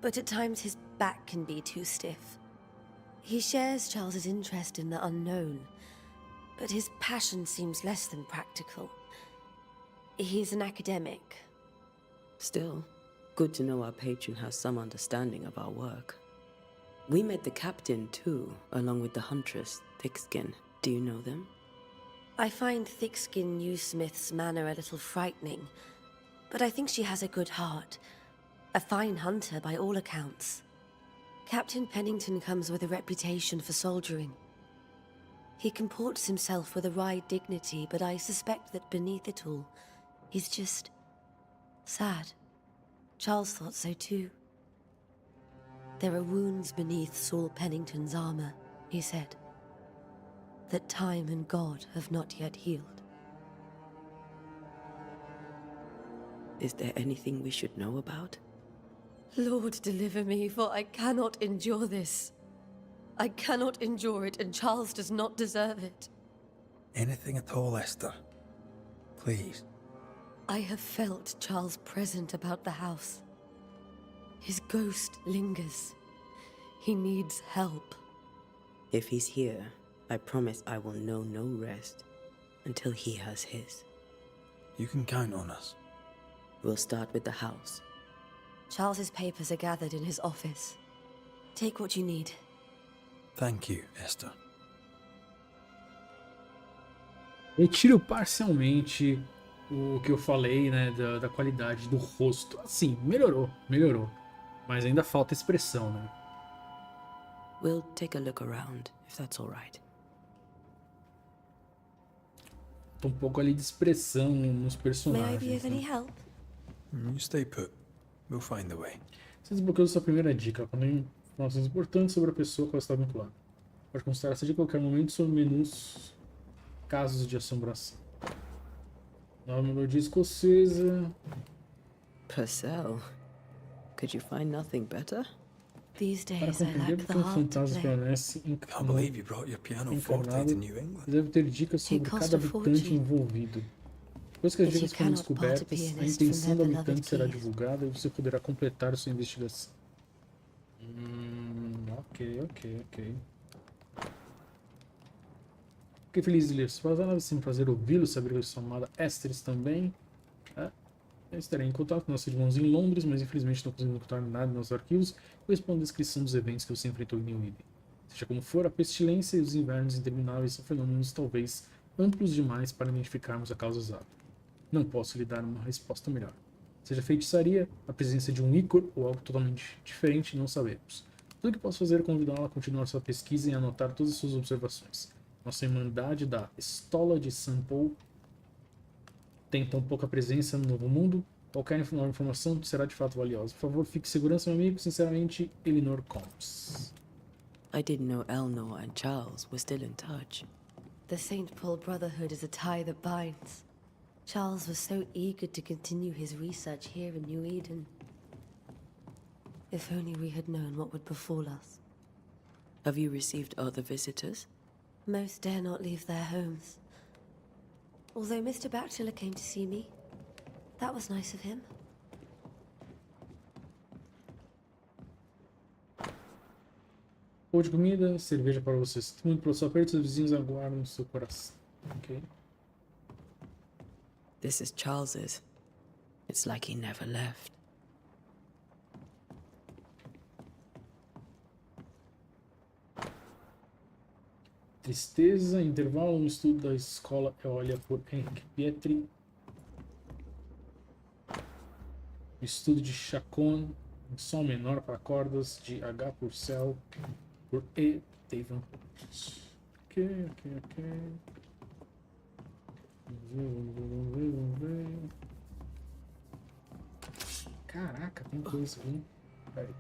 but at times his back can be too stiff. He shares Charles's interest in the unknown, but his passion seems less than practical. He's an academic. Still, good to know our patron has some understanding of our work. We met the captain too, along with the huntress, Thickskin. Do you know them? I find Thickskin Newsmith's manner a little frightening, but I think she has a good heart. A fine hunter by all accounts. Captain Pennington comes with a reputation for soldiering. He comports himself with a wry dignity, but I suspect that beneath it all, he's just sad. Charles thought so too. There are wounds beneath Saul Pennington's armor, he said, that time and God have not yet healed. Is there anything we should know about? Lord, deliver me, for I cannot endure this. I cannot endure it, and Charles does not deserve it. Anything at all, Esther. Please. I have felt Charles present about the house. His ghost lingers. He needs help. If he's here, I promise I will know no rest until he has his. You can count on us. We'll start with the house. Charles's papers are gathered in his office. Take what you need. Thank you, Esther. Retiro parcialmente o que eu falei, né, da qualidade do rosto. Assim, melhorou. Mas ainda falta expressão, né? We'll take a look around, if that's all right. Tô um pouco ali de expressão nos May I be personagens. of any Né? help? You stay put. We'll find the way. Você desbloqueou sua primeira dica, quando informações importantes sobre a pessoa que ela está vinculada. Pode consultar essa dica a qualquer momento sobre menus, casos de assombração. Nova melodia escocesa. Purcell, could you find nothing better? These Para days I compreender lack porque the um heart to fantasma play. permanece Can't believe you brought your piano forte encarnado, to New England. deve ter dicas sobre It cost cada a habitante fortune. envolvido. Depois que as But you dicas forem cannot part a descobertas, a pianist intenção from do their beloved habitante será keys. divulgada e você poderá completar sua investigação. Ok. Fiquei feliz de ler. Se faz nada sem prazer ouvi-lo, saber que sua amada Este também. Eu estarei em contato com nossos irmãos em Londres, mas infelizmente não consigo encontrar nada nos nossos arquivos que corresponde à descrição dos eventos que você enfrentou em New Eden. Seja como for, a pestilência e os invernos intermináveis são fenômenos talvez amplos demais para identificarmos a causa exata. Não posso lhe dar uma resposta melhor. Seja feitiçaria, a presença de um ícor ou algo totalmente diferente, não sabemos. Tudo que posso fazer é convidá-la a continuar sua pesquisa e anotar todas as suas observações. Nossa irmandade da Estola de St. Paul tem tão pouca presença no Novo Mundo. Qualquer nova informação será de fato valiosa. Por favor, fique segurança, meu amigo. Sinceramente, Elinor Combs. I didn't know Eleanor and Charles were still in touch. The St. Paul Brotherhood is a tie that binds. Charles was so eager to continue his research here in New Eden. If only we had known what would befall us. Have you received other visitors? Most dare not leave their homes. Although Mr. Bachelor came to see me. That was nice of him. Pão de comida, cerveja para vocês. Muito pelo seu aperto, seus vizinhos aguardam seu coração. Ok. This is Charles's. It's like he never left. Tristeza, intervalo, um estudo da escola olha por Henrique Pietri. Estudo de Chacon, em sol menor para cordas, de H. Purcell, por E. David. Ok. Vamos ver. Caraca, tem coisa aqui. Peraí.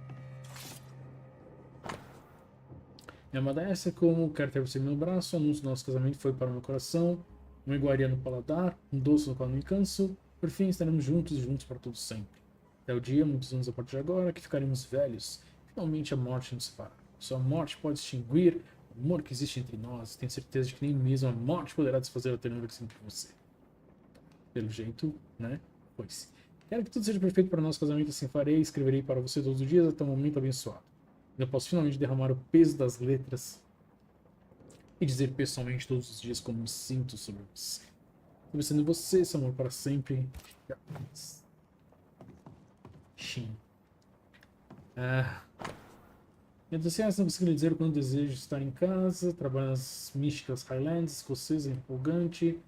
Minha amada essa, como quero ter você no meu braço, o anúncio do nosso casamento foi para o meu coração, uma iguaria no paladar, um doce no qual não me canso, por fim estaremos juntos e juntos para todo sempre. Até o dia, muitos anos a partir de agora, que ficaremos velhos, finalmente a morte nos separar. Só a morte pode extinguir o amor que existe entre nós, tenho certeza de que nem mesmo a morte poderá desfazer a ternura que sinto por você. Pelo jeito, né? Pois. Quero que tudo seja perfeito para o nosso casamento, assim farei, escreverei para você todos os dias até o momento abençoado. Eu posso finalmente derramar o peso das letras e dizer pessoalmente todos os dias como me sinto sobre você. Estou sendo você, seu amor para sempre. Shin. Me entusiasmo, não consigo lhe dizer o quanto desejo estar em casa, trabalhar nas místicas Highlands, escocesa, empolgante.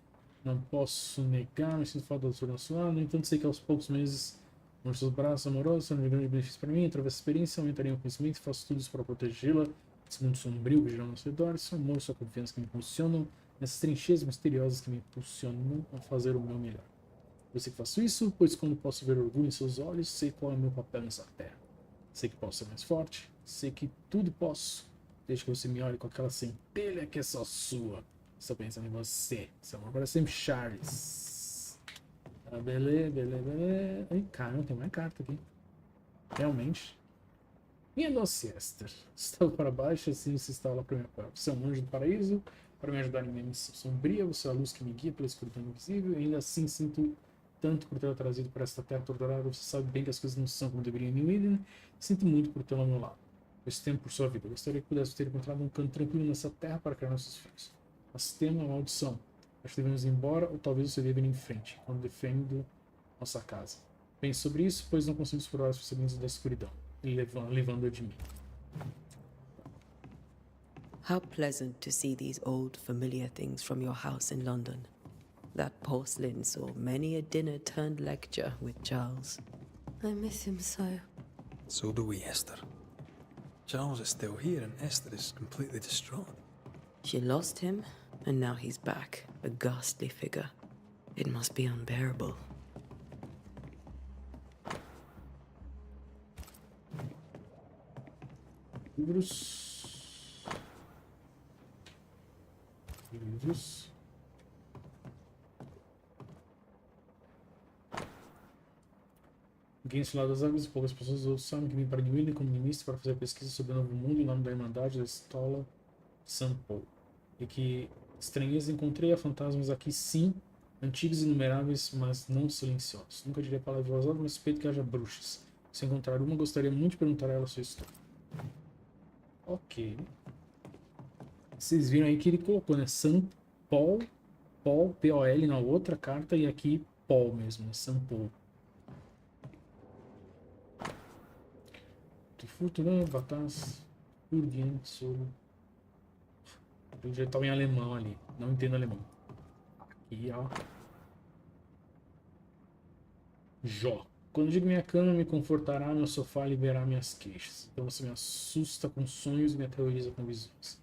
Não posso negar, me sinto falta da sua nacional. No entanto, sei que aos poucos meses, com seus braços amorosos são de grande benefício para mim. Através dessa experiência, aumentarei o conhecimento e faço tudo isso para protegê-la. Esse mundo sombrio que gira ao nosso redor, seu amor, sua confiança que me impulsionam, nessas trincheiras misteriosas que me impulsionam a fazer o meu melhor. Eu sei que faço isso, pois quando posso ver orgulho em seus olhos, sei qual é o meu papel nessa terra. Sei que posso ser mais forte, sei que tudo posso, desde que você me olhe com aquela centelha que é só sua. Estou pensando em você. Seu amor para sempre, Charles. Beleza. Ai, cara, não tem mais carta aqui. Realmente. Minha doce Esther. Estava para baixo, assim você está lá para me apoiar. Você é um anjo do paraíso, para me ajudar em minha missão sombria. Você é a luz que me guia pela escuridão invisível. E ainda assim sinto tanto por tê-la trazido para esta terra torturada. Você sabe bem que as coisas não são como deveriam em New Eden. Sinto muito por tê-la ao meu lado. Esse tempo por sua vida. Eu gostaria que pudesse ter encontrado um canto tranquilo nessa terra para criar nossos filhos. Mas temo a maldição. Acho que devemos ir embora, ou talvez você deva ir em frente, quando defendo nossa casa. Pense sobre isso, pois não consigo explorar os procedimentos da escuridão, levando-a de mim. How pleasant to see these old familiar things from your house in London. That porcelain saw many a dinner-turned-lecture with Charles. I miss him so. So do we, Esther. Charles is still here and Esther is completely distraught. She lost him, and now he's back, a ghastly figure. It must be unbearable. Livros. Ninguém se lá das águas e poucas pessoas sabem que vim para New Eden como ministro para fazer pesquisa sobre o novo mundo em nome da Irmandade da Estola Sampo. E que estranheza encontrei a fantasmas aqui sim, antigos e inumeráveis, mas não silenciosos. Nunca diria a palavra de voz alta, mas suspeito que haja bruxas. Se encontrar uma, gostaria muito de perguntar a ela a sua história. Ok. Vocês viram aí que ele colocou, né? San Paul, P-O-L na outra carta e aqui Paul mesmo, né? San Paul. Futura, Batas, Urgen, Solo. Eu já estava em alemão ali. Não entendo alemão. Aqui, ó. Jó. Quando digo minha cama me confortará, meu sofá liberará minhas queixas. Então você me assusta com sonhos e me aterroriza com visões.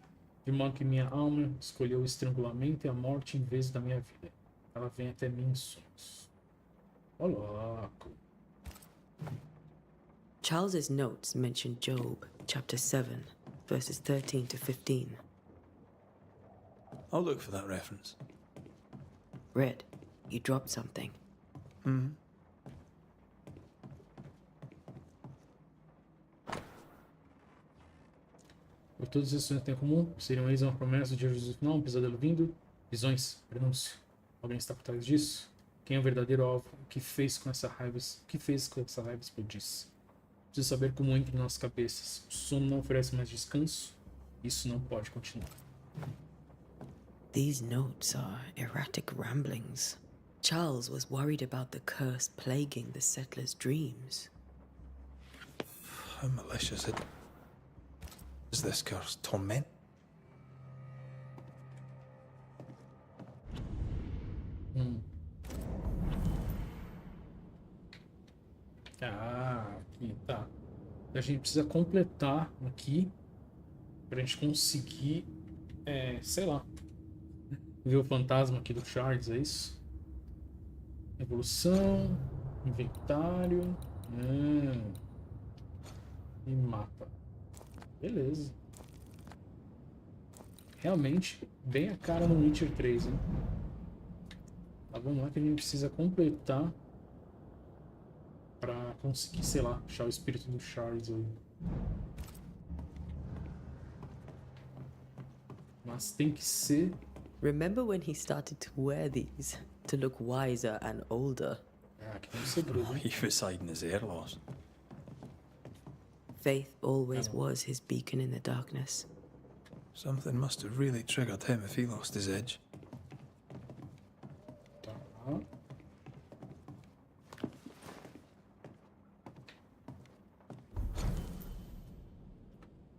De modo que minha alma escolheu o estrangulamento e a morte em vez da minha vida. Ela vem até mim em sonhos. Ó louco. Charles's notes mention Job, chapter 7, verses 13 to 15. I'll look for that reference. Red, you dropped something. Por todos esses sonhos que tem em comum, seriam eles uma promessa de Jesus final, um pesadelo vindo? Visões, prenúncio. Alguém está por trás disso? Quem é o verdadeiro alvo? O que fez com essa raiva? O que fez com essa raiva explodisse? Preciso saber como entra em nossas cabeças. O sono não oferece mais descanso. Isso não pode continuar. These notes are erratic ramblings. Charles was worried about the curse plaguing the settlers' dreams. How malicious is this curse? Torment? Ah, aqui, tá. A gente precisa completar aqui pra gente conseguir, sei lá, ver o fantasma aqui do Charles, é isso? Evolução, inventário, e mapa. Beleza. realmente bem a cara no Witcher 3, hein? Tá, vamos lá que a gente precisa completar pra conseguir, sei lá, achar o espírito do Charles aí. Mas tem que ser... Remember when he started to wear these to look wiser and older? Ah, que tem um segredo, hein? He was hiding his hair loss. Faith always was his beacon in the darkness. Something must have really triggered him if he lost his edge. Tá.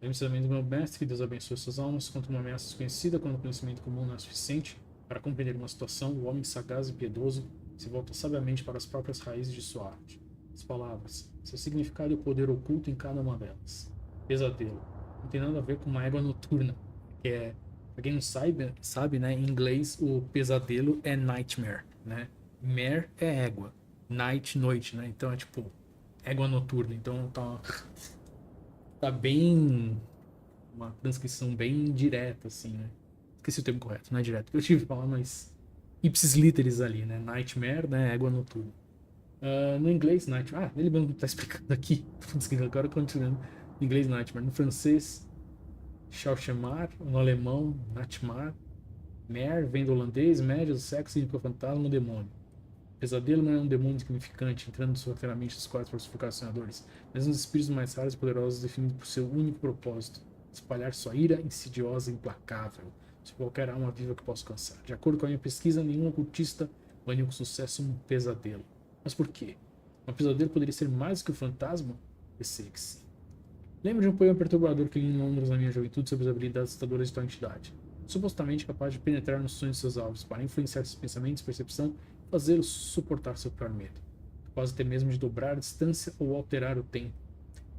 Lembre-se também do meu mestre, que Deus abençoe suas almas contra uma ameaça desconhecida. Quando o conhecimento comum não é suficiente para compreender uma situação, o homem sagaz e piedoso se volta sabiamente para as próprias raízes de sua arte. As palavras, seu significado e o poder oculto em cada uma delas. Pesadelo. Não tem nada a ver com uma égua noturna, que é, pra quem não sabe, né, em inglês o pesadelo é nightmare, né? Mare é égua, night, noite, né? Então é tipo égua noturna. Então tá bem, uma transcrição bem direta, assim, né? Esqueci o termo correto, não é direto, eu tive que falar, mas ipsis literis ali, né? Nightmare, né? Égua noturna. No inglês, nightmare. Ah, ele mesmo tá explicando aqui. Agora continuando. No inglês, nightmare. No francês, cauchemar. No alemão, natmar. Mer vem do holandês, média do sexo, significa fantasma, demônio. Pesadelo não é um demônio insignificante, entrando sorrateiramente nos quadros falsificados sonhadores, mas um dos espíritos mais raros e poderosos definido por seu único propósito: espalhar sua ira insidiosa e implacável sobre qualquer alma viva que possa alcançar. De acordo com a minha pesquisa, nenhum ocultista baniu com sucesso um pesadelo. Mas por quê? Um pesadelo poderia ser mais do que um fantasma? Pensei que sim. Lembro de um poema perturbador que li em Londres na minha juventude sobre as habilidades assustadoras de tal entidade. Supostamente capaz de penetrar nos sonhos de seus alvos, para influenciar seus pensamentos e percepção e fazê-los suportar seu pior medo. Capaz até mesmo de dobrar a distância ou alterar o tempo,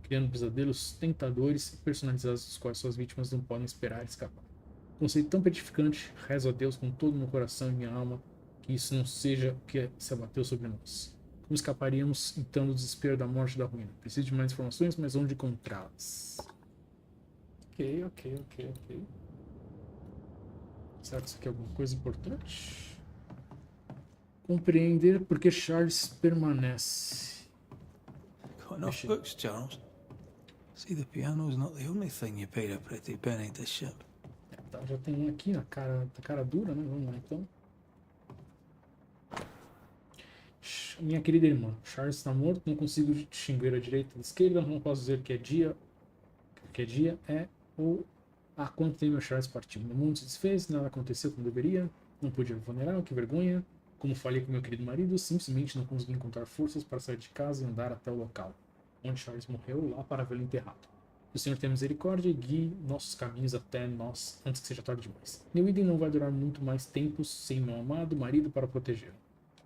criando pesadelos tentadores e personalizados dos quais suas vítimas não podem esperar escapar. Conceito tão petificante, rezo a Deus com todo o meu coração e minha alma que isso não seja o que se abateu sobre nós. Como escaparíamos então do desespero da morte e da ruína? Preciso de mais informações, mas onde encontrá-las? Ok. Será que isso aqui é alguma coisa importante? Compreender por que Charles permanece. Got enough books, Charles? See, the piano's not the only thing you paid a pretty penny to ship. Tá, já tem um aqui na cara dura, né? Vamos lá então. Minha querida irmã, Charles está morto, não consigo distinguir a direita da esquerda, não posso dizer que é dia ou há quanto tempo meu Charles partiu. Meu mundo se desfez, nada aconteceu como deveria, não pude funeral, que vergonha. Como falei com meu querido marido, simplesmente não consegui encontrar forças para sair de casa e andar até o local onde Charles morreu, lá para vê-lo enterrado. Que o Senhor tenha misericórdia e guie nossos caminhos até nós antes que seja tarde demais. Meu Eden não vai durar muito mais tempo sem meu amado marido para protegê-lo.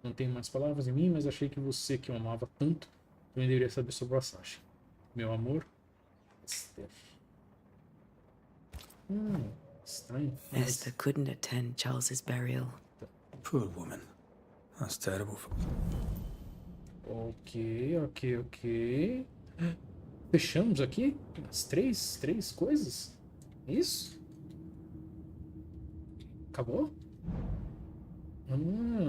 Não tenho mais palavras em mim, mas achei que você, que o amava tanto, também deveria saber sobre a Sasha. Meu amor, Esther. Estranho. Nesta couldn't attend Charles's burial. Poor woman. That's terrible. Ok. Fechamos aqui as três coisas? Isso? Acabou?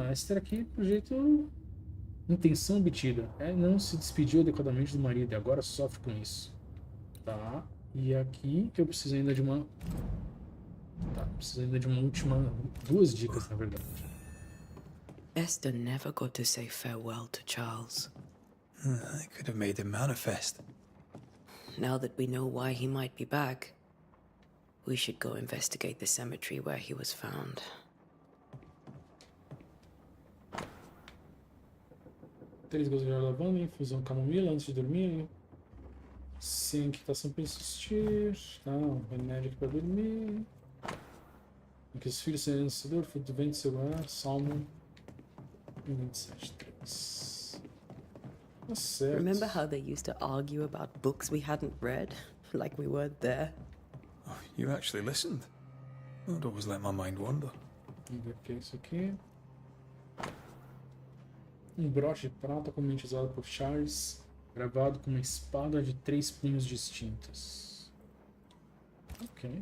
A Esther aqui, por jeito, intenção obtida. Não se despediu adequadamente do marido e agora sofre com isso. Tá. E aqui eu preciso ainda de uma... Tá, preciso ainda de uma última... Duas dicas, na verdade. Esther never got to say farewell to Charles. I could have made him manifest. Now that we know why he might be back, we should go investigate the cemetery where he was found. 3 gotas de lavanda, infusão camomila antes de dormir. Sem inquietação para insistir. Remédio aqui para dormir. Em que os filhos serão vencedor, fruto do vento celular, Salmo 27:3. Tá certo. Remember how they used to argue about books we hadn't read? Like we weren't there? Oh, you actually listened. I'd always let my mind wander. Vamos ver o que é isso aqui. Um broche de prata comumente usado por Charles, gravado com uma espada de 3 punhos distintas. Ok.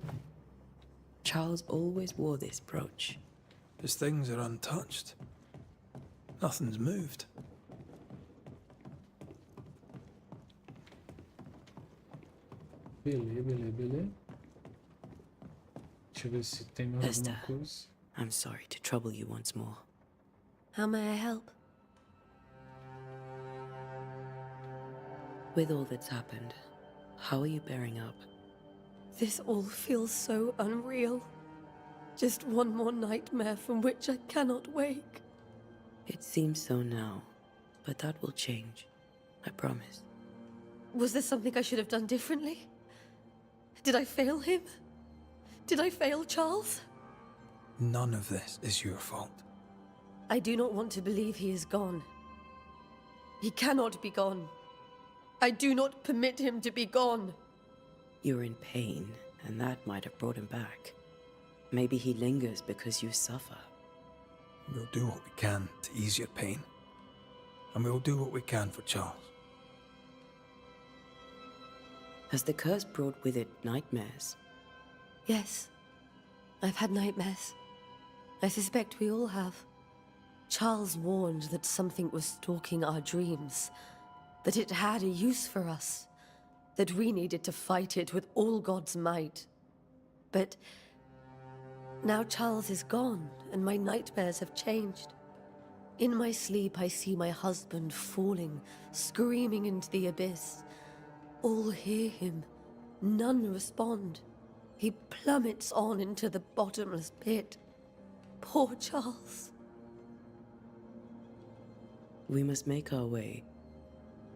Charles always wore this brooch. His things are untouched. Nothing's moved. Beleza. Deixa eu ver se tem mais Nesta, alguma coisa. I'm sorry to trouble you once more. How may I help? With all that's happened, how are you bearing up? This all feels so unreal. Just one more nightmare from which I cannot wake. It seems so now, but that will change. I promise. Was there something I should have done differently? Did I fail him? Did I fail Charles? None of this is your fault. I do not want to believe he is gone. He cannot be gone. I do not permit him to be gone. You're in pain, and that might have brought him back. Maybe he lingers because you suffer. We'll do what we can to ease your pain. And we'll do what we can for Charles. Has the curse brought with it nightmares? Yes. I've had nightmares. I suspect we all have. Charles warned that something was stalking our dreams. That it had a use for us. That we needed to fight it with all God's might. But now Charles is gone, and my nightmares have changed. In my sleep, I see my husband falling, screaming into the abyss. All hear him. None respond. He plummets on into the bottomless pit. Poor Charles. We must make our way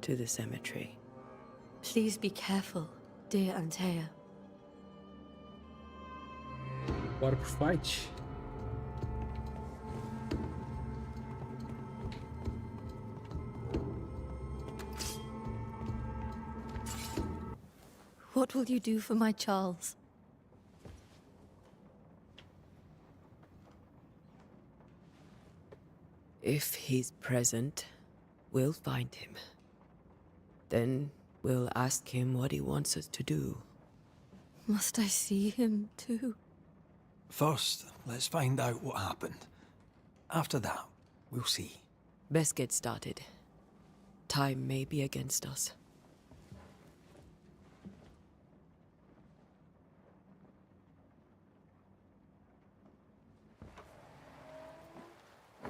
to the cemetery. Please be careful, dear Antea. Bora pro fight? What will you do for my Charles? If he's present, we'll find him. Then we'll ask him what he wants us to do. Must I see him too? First, let's find out what happened. After that, we'll see. Best get started. Time may be against us.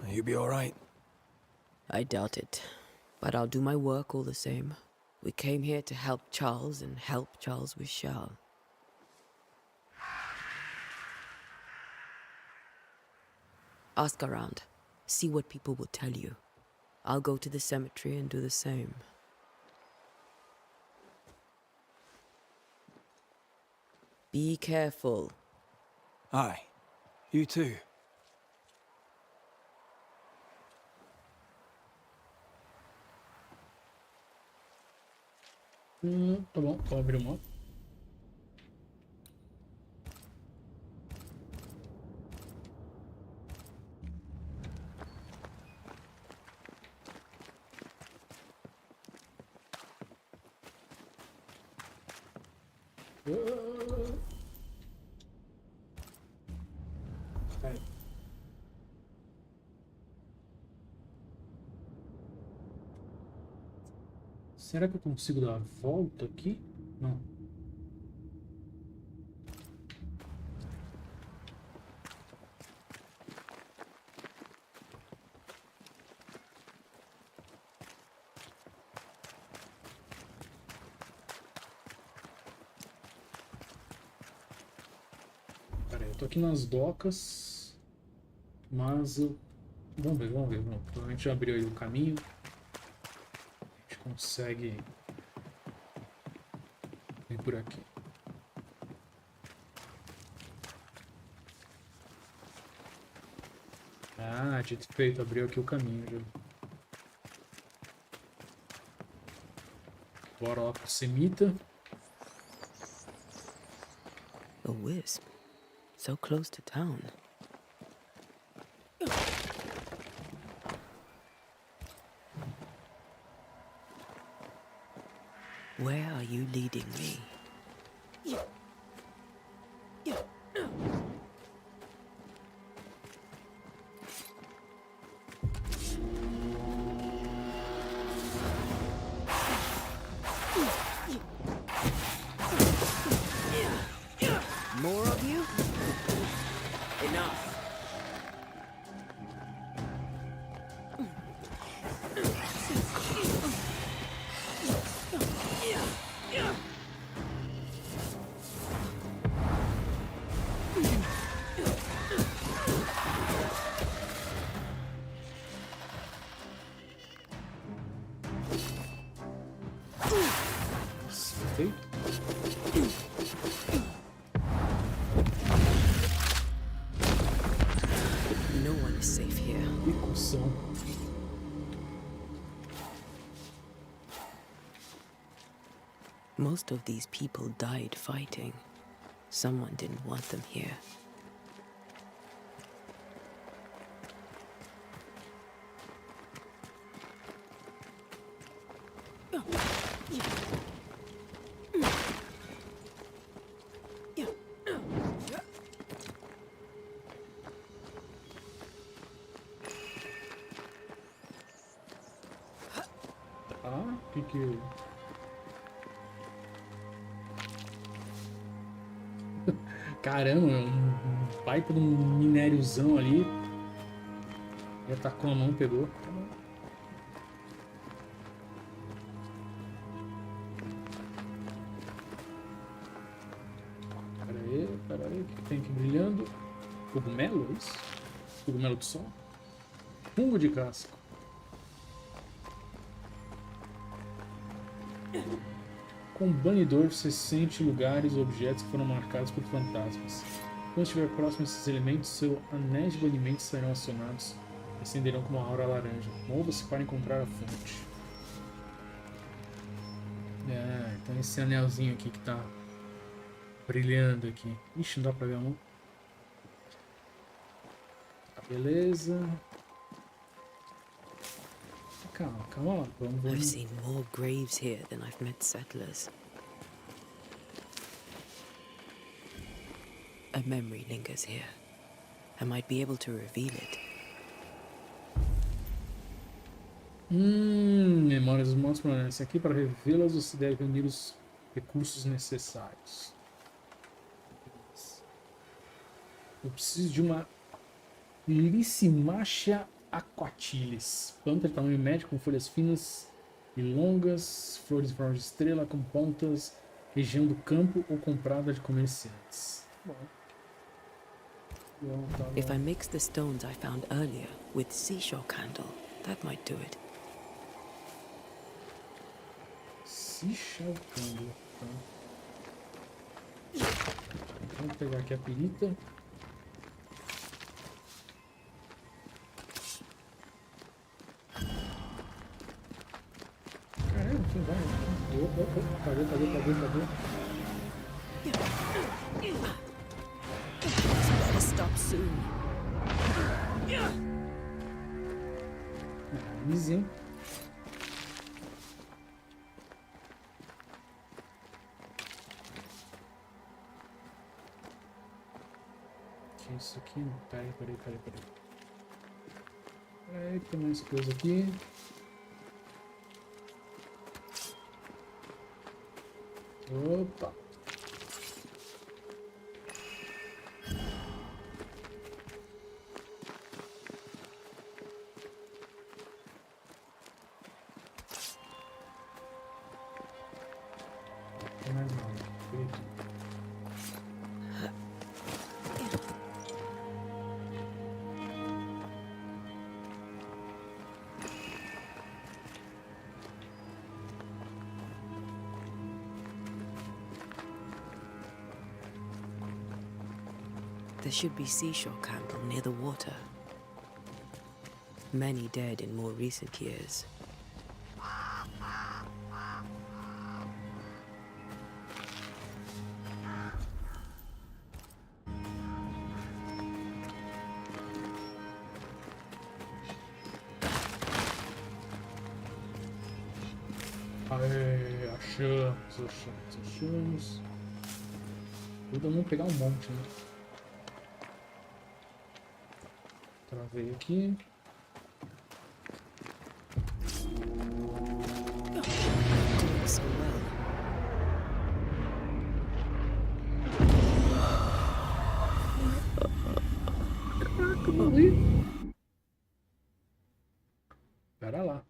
You be all right? I doubt it, but I'll do my work all the same. We came here to help Charles, and help Charles we shall. Ask around. See what people will tell you. I'll go to the cemetery and do the same. Be careful. Aye. You too. Tá bom, vou abrir o mapa. Será que eu consigo dar a volta aqui? Não. Pera aí, eu tô aqui nas docas, mas eu... Vamos ver. Vamos. Provavelmente já abriu aí o caminho. Consegue vir por aqui. Ah, dito e feito, abriu aqui o caminho já. Bora lá pro Semita. A wisp. So close to town. Where are you leading me? Perfeito. No one is safe here. Que cuzão. Most of these people died fighting. Someone didn't want them here. Ah, que... Caramba, um baita de um minériozão ali. E atacou a mão, pegou. Pera aí, o que tem aqui brilhando? Cogumelo, é isso? Cogumelo do sol? Fungo de casco. Com o banidor você sente lugares ou objetos que foram marcados por fantasmas. Quando estiver próximo a esses elementos, seus anéis de banimento serão acionados e acenderão como uma aura laranja. Mova-se para encontrar a fonte. Então esse anelzinho aqui que tá brilhando aqui. Ixi, não dá pra ver a mão. Tá, beleza. Calma lá. I've Vamos. seen more graves here than I've met settlers. A memory lingers here. I might be able to reveal it. Memórias dos mortos permanecem aqui. Para revê-las, você deve unir os recursos necessários. Eu preciso de uma Lysimachia aquatilis. Planta de tamanho médio com folhas finas e longas, flores em forma de estrela com pontas, região do campo ou comprada de comerciantes. Bom. If I mix the stones I found earlier with seashore candle, that might do it. Seashore candle. Vamos pegar aqui a perita. Caramba, quem vai? Cadê? Better stop soon. Easy, hein? Que é isso aqui? Peraí. Tem mais coisa aqui. Opa! Tem mais nada aqui. There should be seashore candle near the water. Many dead in more recent years. Aê, achamos. Todo mundo pegar um monte, né? Travei aqui. Doing so well. Caraca, morri. Pera lá.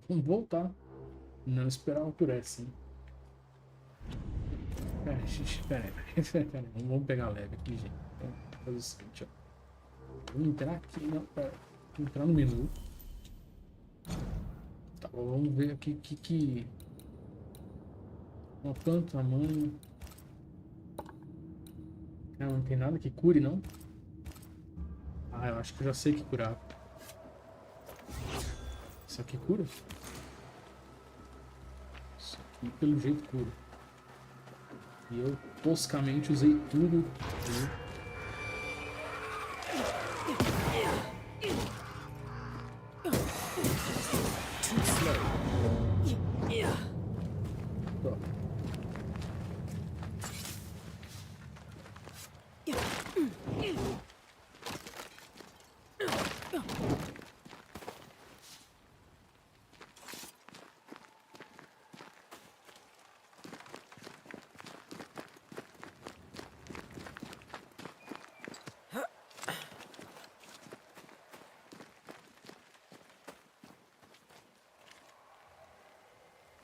Vamos voltar. Não esperava por essa, hein? Pera aí. Vamos pegar leve aqui, gente. Vamos fazer o seguinte, ó. Vou entrar aqui, não, pera. Vou entrar no menu. Tá, vamos ver aqui que Uma planta, tamanho. Ah, não tem nada que cure, não? Ah, eu acho que eu já sei que curar. Isso aqui cura? Isso aqui pelo jeito cura. E eu toscamente usei tudo.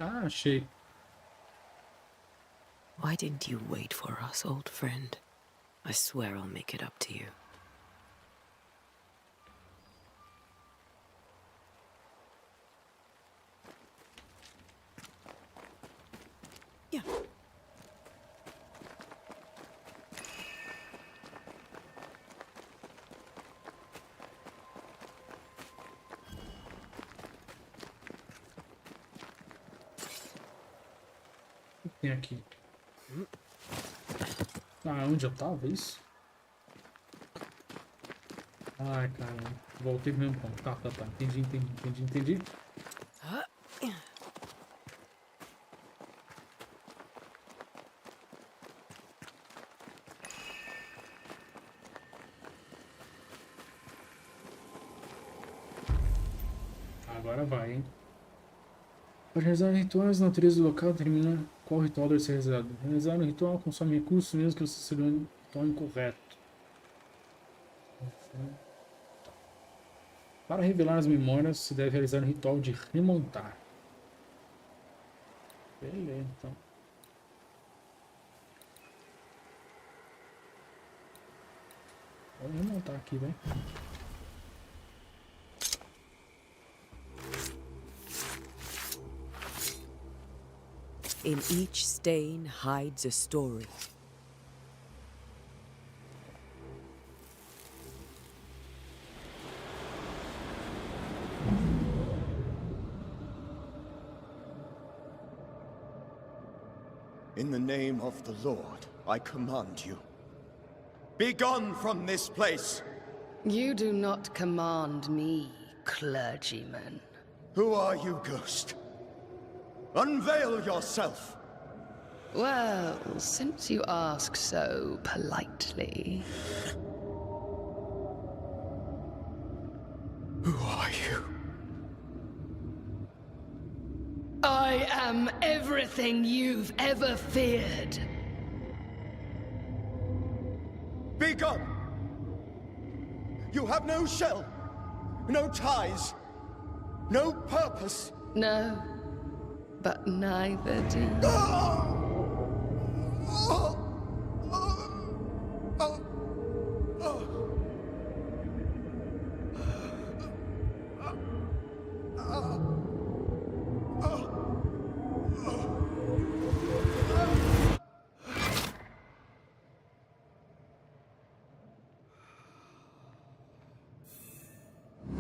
Ah, achei. Why didn't you wait for us, old friend? I swear I'll make it up to you. Yeah. O que tem aqui? Ah, onde eu tava? Isso? Ai, caramba. Voltei pro mesmo ponto. Tá. Entendi. Agora vai, hein? Para realizar rituais, a natureza do local determina qual ritual deve ser realizado. Realizar um ritual consome recursos, mesmo que você seja um ritual incorreto. Para revelar as memórias, se deve realizar um ritual de remontar. Beleza, então. Vamos remontar aqui, né? In each stain hides a story. In the name of the Lord, I command you. Be gone from this place! You do not command me, clergyman. Who are you, ghost? Unveil yourself! Well, since you ask so politely... Who are you? I am everything you've ever feared. Be gone! You have no shell, no ties, no purpose. No, but neither do you.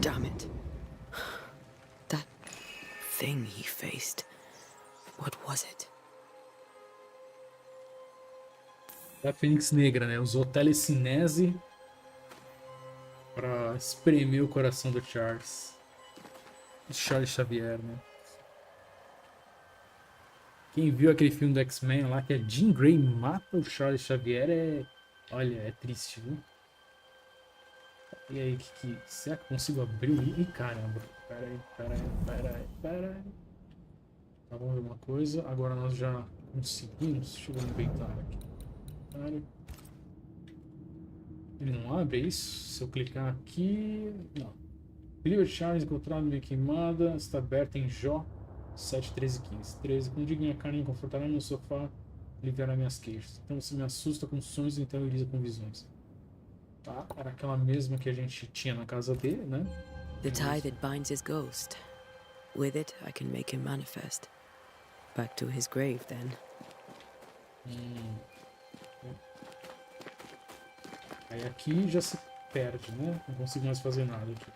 Damn it. That thing he faced. What was it? A Fênix Negra, né? Usou telecinese pra espremer o coração do Charles. De Charles Xavier, né? Quem viu aquele filme do X-Men lá que a Jean Grey mata o Charles Xavier é... Olha, é triste, viu? E aí, será que eu consigo abrir o... Ih, caramba. Pera aí. Tá, vamos ver uma coisa. Agora nós já conseguimos. Deixa eu ver no inventário aqui. Ele não abre, é isso? Se eu clicar aqui... Não. Livro de Charles encontrado meio queimada. Está aberta em Jó 7, 13 e 15. 13. Quando digo minha carne confortará no sofá, aliviará minhas queixas. Então você me assusta com sonhos e então irisa com visões. Tá, era aquela mesma que a gente tinha na casa dele, né? The tie that binds his ghost. With it, I can make him manifest. Back to his grave, then. Aí aqui já se perde, né? Não consigo mais fazer nada aqui.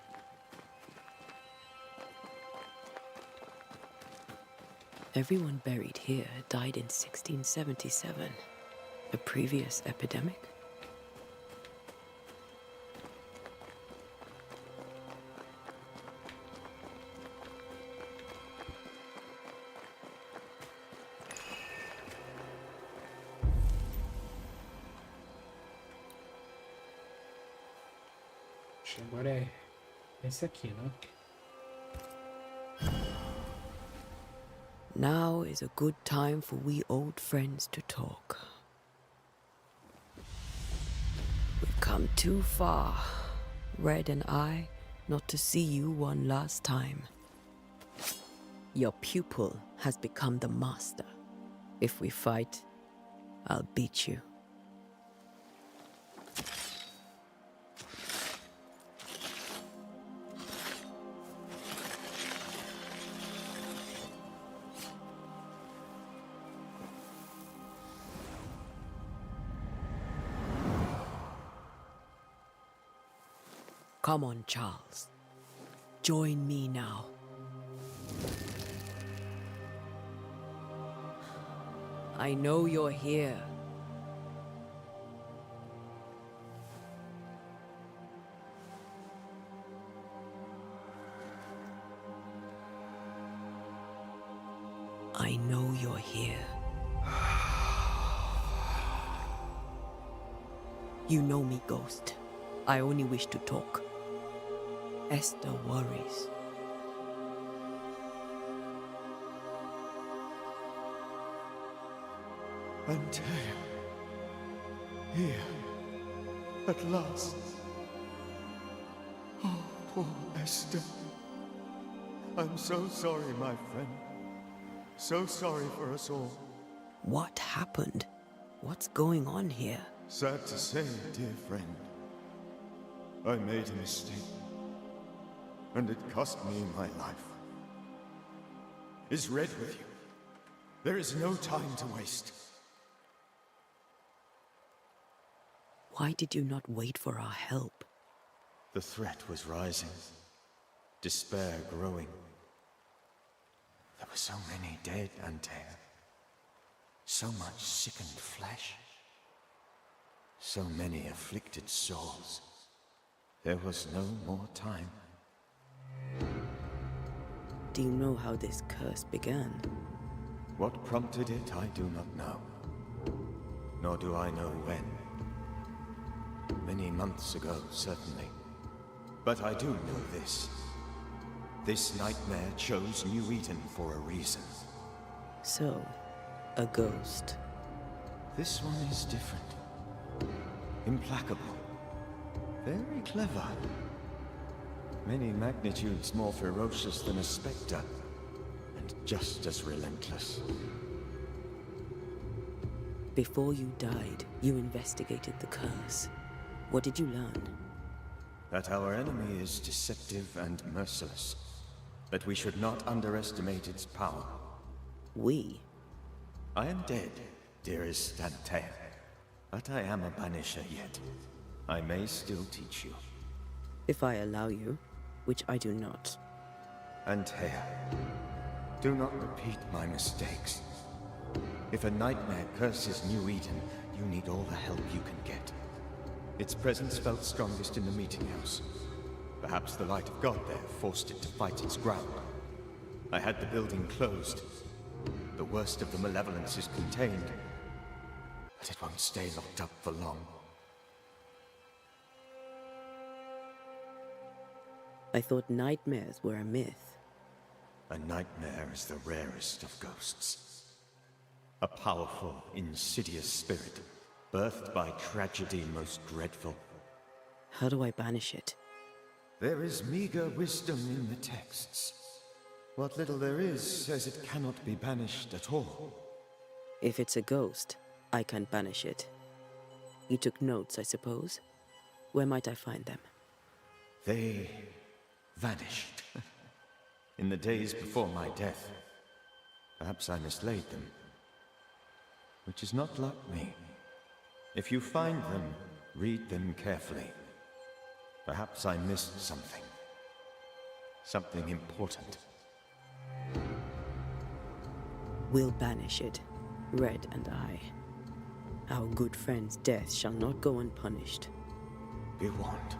Everyone buried here died in 1677. A previous epidemic? Agora é esse aqui, né? Now is a good time for we old friends to talk. We've come too far, Red and I, not to see you one last time. Your pupil has become the master. If we fight, I'll beat you. Come on, Charles. Join me now. I know you're here. I know you're here. You know me, Ghost. I only wish to talk. Esther worries. Antea, here, at last. Oh, poor Este. I'm so sorry, my friend. So sorry for us all. What happened? What's going on here? Sad to say, dear friend, I made a mistake, and it cost me my life. Is Red with you? There is no time to waste. Why did you not wait for our help? The threat was rising, despair growing. There were so many dead, Antea. So much sickened flesh. So many afflicted souls. There was no more time. Do you know how this curse began? What prompted it, I do not know. Nor do I know when. Many months ago, certainly. But I do know this. This nightmare chose New Eden for a reason. So, a ghost. This one is different. Implacable. Very clever. Many magnitudes more ferocious than a spectre. And just as relentless. Before you died, you investigated the curse. What did you learn? That our enemy is deceptive and merciless. That we should not underestimate its power. We? I am dead, dearest Antea. But I am a Banisher yet. I may still teach you. If I allow you, which I do not. Antea, do not repeat my mistakes. If a nightmare curses New Eden, you need all the help you can get. Its presence felt strongest in the meeting house. Perhaps the light of God there forced it to fight its ground. I had the building closed. The worst of the malevolence is contained. But it won't stay locked up for long. I thought nightmares were a myth. A nightmare is the rarest of ghosts. A powerful, insidious spirit, birthed by tragedy most dreadful. How do I banish it? There is meager wisdom in the texts. What little there is says it cannot be banished at all. If it's a ghost, I can't banish it. You took notes, I suppose? Where might I find them? They vanished. In the days before my death. Perhaps I mislaid them. which is not like me. If you find them, read them carefully. Perhaps I missed something. Something important. We'll banish it, Red and I. Our good friend's death shall not go unpunished. Be warned.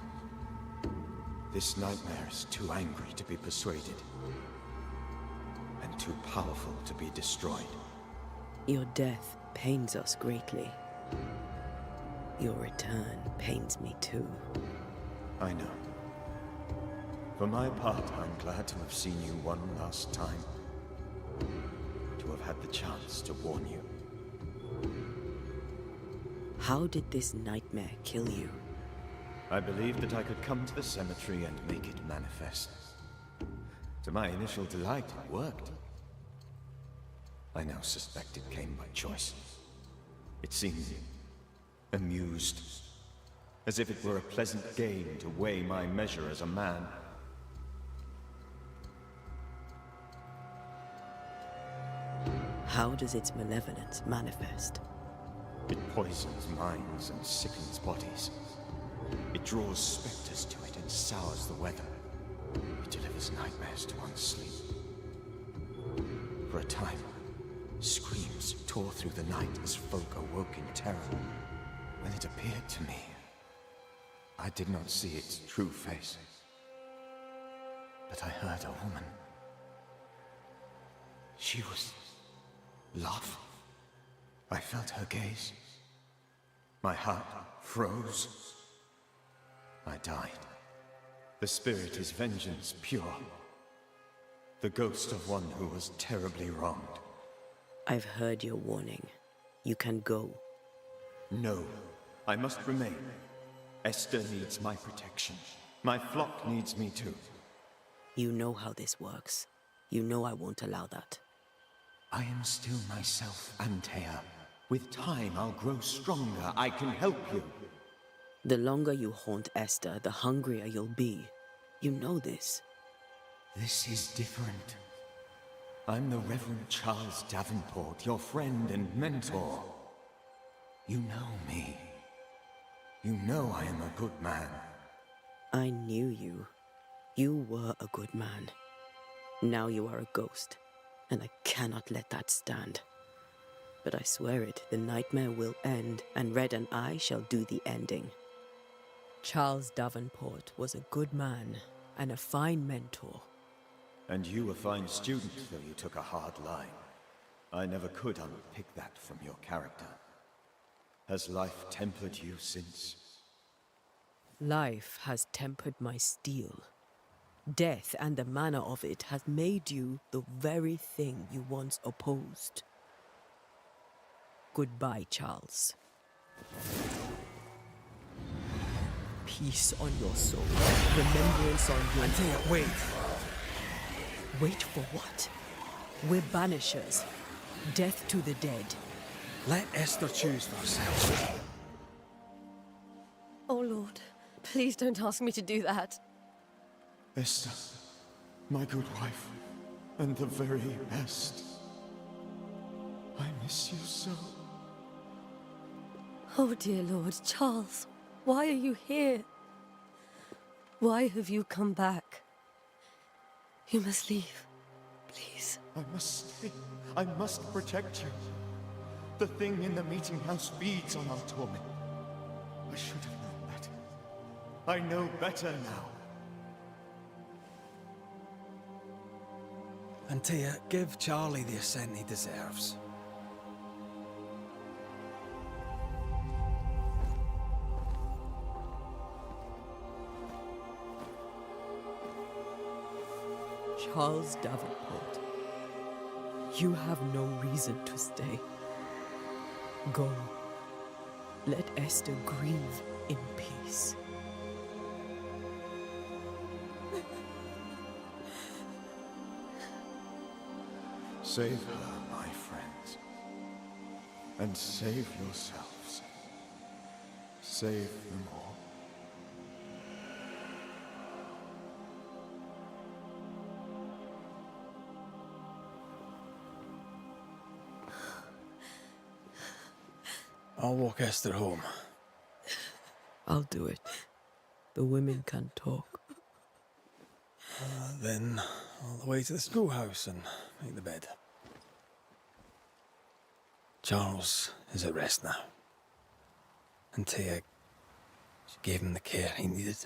This nightmare is too angry to be persuaded, and too powerful to be destroyed. Your death pains us greatly. Your return pains me too. I know. For my part, I'm glad to have seen you one last time. To have had the chance to warn you. How did this nightmare kill you? I believed that I could come to the cemetery and make it manifest. To my initial delight, it worked. I now suspect it came by choice. It seemed amused, as if it were a pleasant game to weigh my measure as a man. How does its malevolence manifest? It poisons minds and sickens bodies. It draws specters to it and sours the weather. It delivers nightmares to one's sleep. For a time, screams tore through the night as folk awoke in terror. When it appeared to me, I did not see its true face. But I heard a woman. She was laughing. I felt her gaze. My heart froze. I died. The spirit is vengeance pure. The ghost of one who was terribly wronged. I've heard your warning. You can go. No, I must remain. Esther needs my protection. My flock needs me too. You know how this works. You know I won't allow that. I am still myself, Antea. With time, I'll grow stronger. I can help you. The longer you haunt Esther, the hungrier you'll be. You know this. This is different. I'm the Reverend Charles Davenport, your friend and mentor. You know me. You know I am a good man. I knew you. You were a good man. Now you are a ghost, and I cannot let that stand. But I swear it, the nightmare will end, and Red and I shall do the ending. Charles Davenport was a good man and a fine mentor. And you a fine student, though you took a hard line. I never could unpick that from your character. Has life tempered you since? Life has tempered my steel. Death and the manner of it has made you the very thing you once opposed. Goodbye, Charles. Peace on your soul. Remembrance on your... Antea, wait. Wait for what? We're banishers. Death to the dead. Let Esther choose for herself. Oh, Lord, please don't ask me to do that. Esther, my good wife, and the very best. I miss you so. Oh, dear Lord, Charles, why are you here? Why have you come back? You must leave, please. I must stay. I must protect you. The thing in the meeting house feeds on our torment. I should have known better. I know better now. Antea, give Charlie the ascent he deserves. Charles Davenport, you have no reason to stay. Go. Let Esther grieve in peace. Save her, my friends. And save yourselves. Save them all. I'll walk Esther home. I'll do it. The women can't talk. Then all the way to the schoolhouse and make the bed. Charles is at rest now. And Tia, she gave him the care he needed.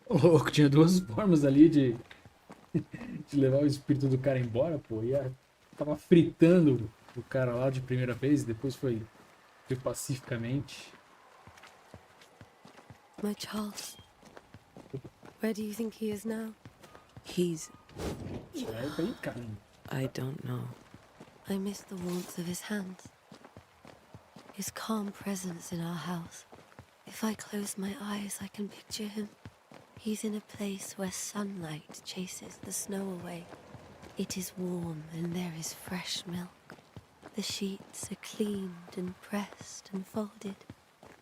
Ô, louco, tinha duas formas ali de levar o espírito do cara embora, pô. Tava fritando o cara lá de primeira vez e depois foi pacificamente. My Charles. Where do you think he is now? He's... É bem, cara. I don't know. I miss the warmth of his hands. His calm presence in our house. If I close my eyes, I can picture him. He's in a place where sunlight chases the snow away. It is warm and there is fresh milk. The sheets are cleaned and pressed and folded.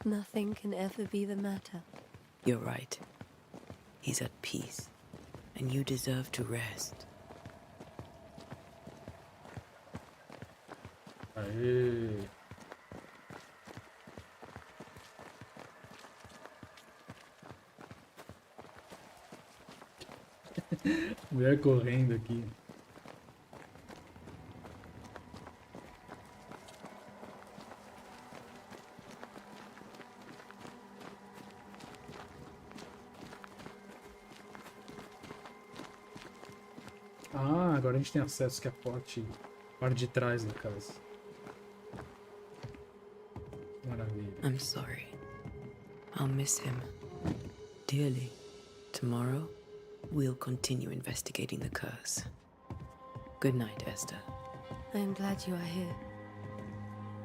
Nothing can ever be the matter. You're right. He's at peace. And you deserve to rest. Aê. Mulher correndo aqui. Ah, agora a gente tem acesso que a parte de trás da casa. Maravilha. I'm sorry. I'll miss him dearly. Tomorrow, we'll continue investigating the curse. Good night, Esther. I am glad you are here.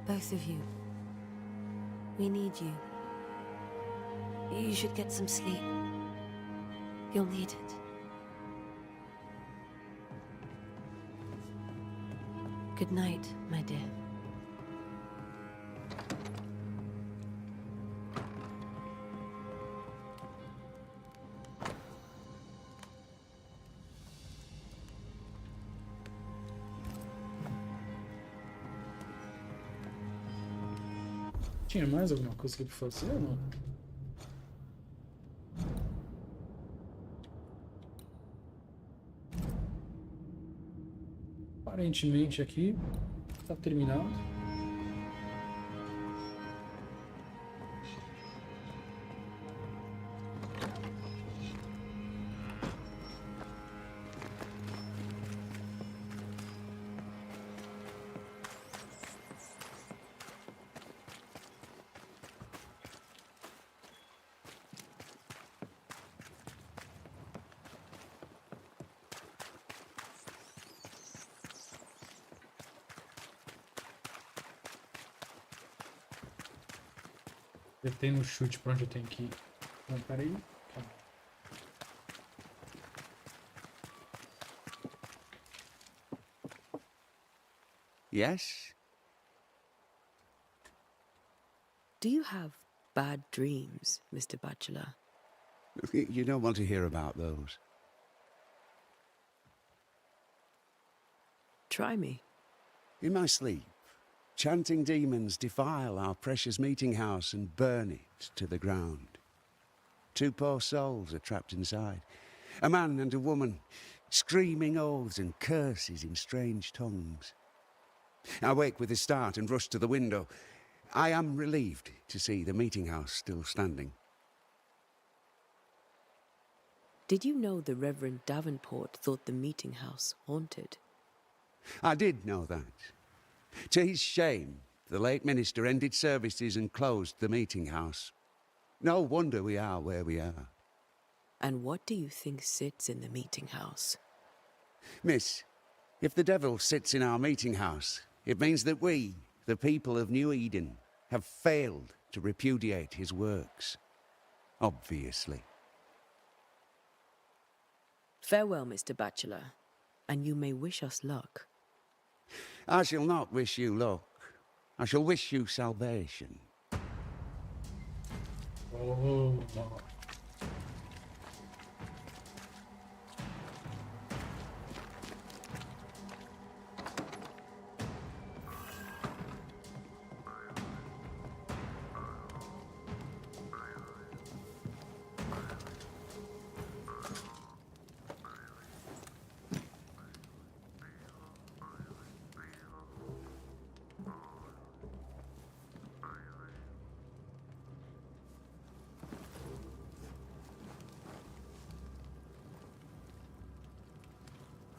Both of you. We need you. You should get some sleep. You'll need it. Good night, my dear. Tinha mais alguma coisa que eu fazer ou não? Aparentemente aqui tá terminado. Apertei no chute pra onde eu tenho que ir. Não, peraí. Calma. Yes? Do you have bad dreams, Mr. Bachelor? You don't want to hear about those. Try me. In my sleep, chanting demons defile our precious meeting house and burn it to the ground. 2 poor souls are trapped inside. A man and a woman, screaming oaths and curses in strange tongues. I wake with a start and rush to the window. I am relieved to see the meeting house still standing. Did you know the Reverend Davenport thought the meeting house haunted? I did know that. To his shame, the late minister ended services and closed the meeting house. No wonder we are where we are. And what do you think sits in the meeting house? Miss, if the devil sits in our meeting house, it means that we, the people of New Eden, have failed to repudiate his works. Obviously. Farewell, Mr. Bachelor, and you may wish us luck. I shall not wish you luck. I shall wish you salvation. Oh,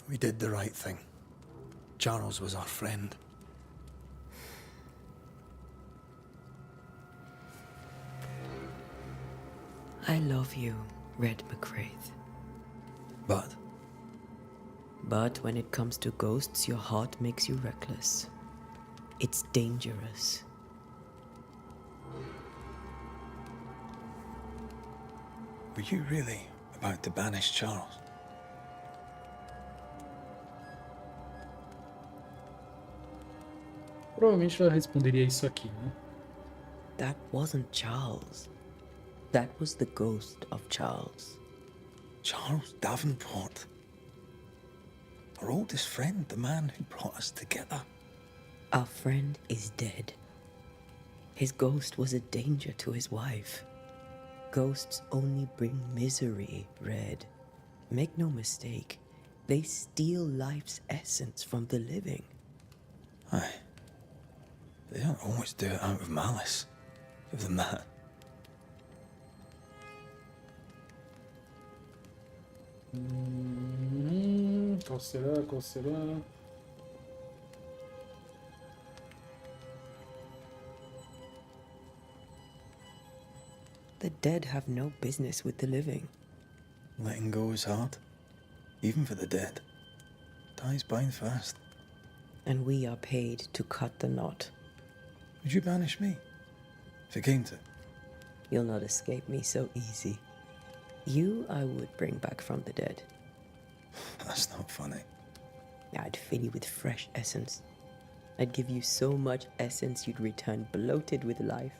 We did the right thing. Charles was our friend. I love you, Red McCraith. But But when it comes to ghosts, your heart makes you reckless. It's dangerous. were you really about to banish Charles? provavelmente ela responderia isso aqui, né? That wasn't Charles. That was the ghost of Charles. Charles Davenport. Our oldest friend, the man who brought us together. Our friend is dead. His ghost was a danger to his wife. Ghosts only bring misery, Red. Make no mistake, they steal life's essence from the living. Aye. They don't always do it out of malice. Give them that. Qual será? Qual será? The dead have no business with the living. Letting go is hard. Even for the dead. Ties bind fast. And we are paid to cut the knot. Would you banish me? If it came to... You'll not escape me so easy. You I would bring back from the dead. That's not funny. I'd fill you with fresh essence. I'd give you so much essence you'd return bloated with life.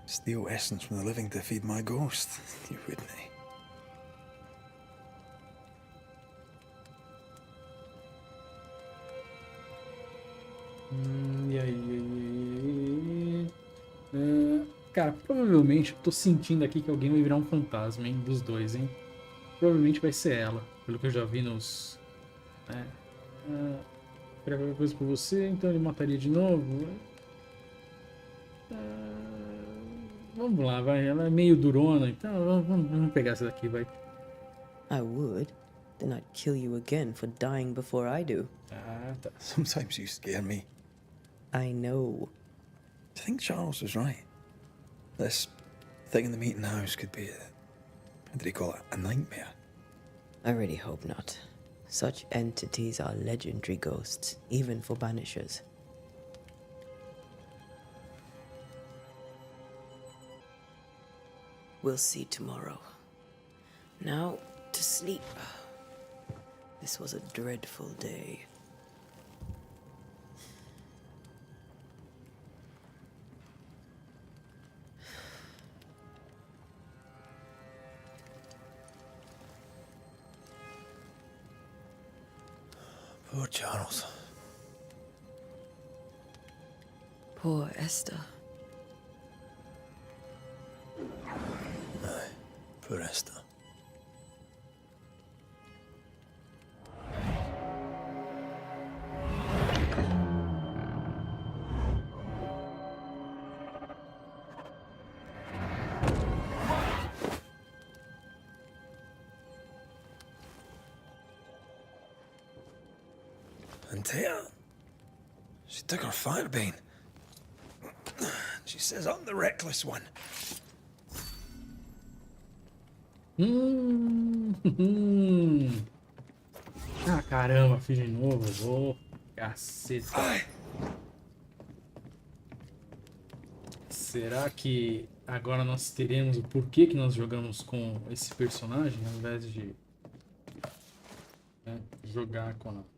Steal essence from the living to feed my ghost. You wouldn't, eh? E aí? Cara, provavelmente eu tô sentindo aqui que alguém vai virar um fantasma, hein? Dos dois, hein? Provavelmente vai ser ela, pelo que eu já vi nos. Esperar qualquer coisa por você, então ele mataria de novo. Vamos lá, vai. Ela é meio durona, então vamos pegar essa daqui, vai. I would. Then I'd kill you again for dying before I do. Ah, tá. Sometimes you scare me. I know. Do you think Charles was right? This thing in the meeting house could be how did he call it? A nightmare? I really hope not. Such entities are legendary ghosts, even for Banishers. We'll see tomorrow. Now, to sleep. This was a dreadful day. Poor Charles. Poor Esther. Aye, poor Esther. And Tia, she took her firebane. She says I'm the reckless one. Ah, caramba, fiz de novo. Oh, caceta. Será que agora nós teremos o porquê que nós jogamos com esse personagem, ao invés de jogar com a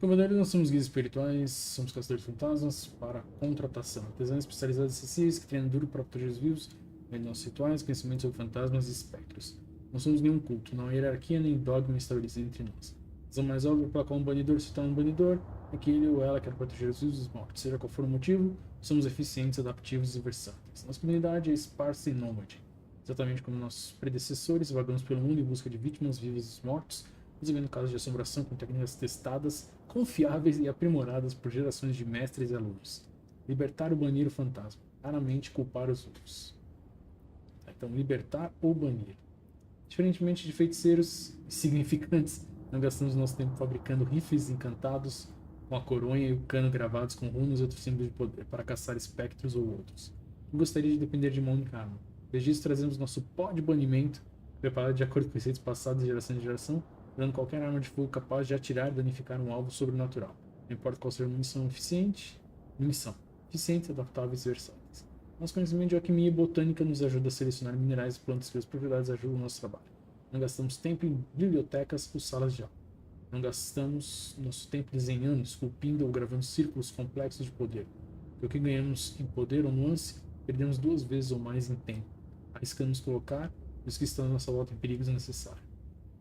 Como nós somos guias espirituais, somos caçadores de fantasmas para contratação. Artesãos especializados acessíveis que treinam duro para proteger os vivos, vendo nossos rituais, conhecimento sobre fantasmas e espectros. Não somos nenhum culto, não há hierarquia nem dogma estabelecido entre nós. A razão mais óbvia pela qual um banidor se torna um banidor é que ele ou ela quer proteger os vivos e os mortos. Seja qual for o motivo, somos eficientes, adaptivos e versáteis. Nossa comunidade é esparsa e nômade. Exatamente como nossos predecessores, vagamos pelo mundo em busca de vítimas vivas e mortos, resolvendo casos de assombração com técnicas testadas, confiáveis e aprimoradas por gerações de mestres e alunos. Libertar ou banir o fantasma. Raramente culpar os outros. Então, libertar ou banir. Diferentemente de feiticeiros insignificantes, não gastamos nosso tempo fabricando rifles encantados com a coronha e o cano gravados com runas e outros símbolos de poder para caçar espectros ou outros. Não gostaria de depender de uma única arma. Em vez disso, trazemos nosso pó de banimento, preparado de acordo com receitos passados de geração em geração, dando qualquer arma de fogo capaz de atirar e danificar um alvo sobrenatural. Não importa qual seja a munição eficientes, adaptáveis e versáteis. Nosso conhecimento de alquimia e botânica nos ajuda a selecionar minerais e plantas cujas propriedades ajudam o nosso trabalho. Não gastamos tempo em bibliotecas ou salas de aula. Não gastamos nosso tempo desenhando, esculpindo ou gravando círculos complexos de poder. Porque o que ganhamos em poder ou nuance, perdemos 2 vezes ou mais em tempo. Arriscamos colocar os que estão à nossa volta em perigos necessários.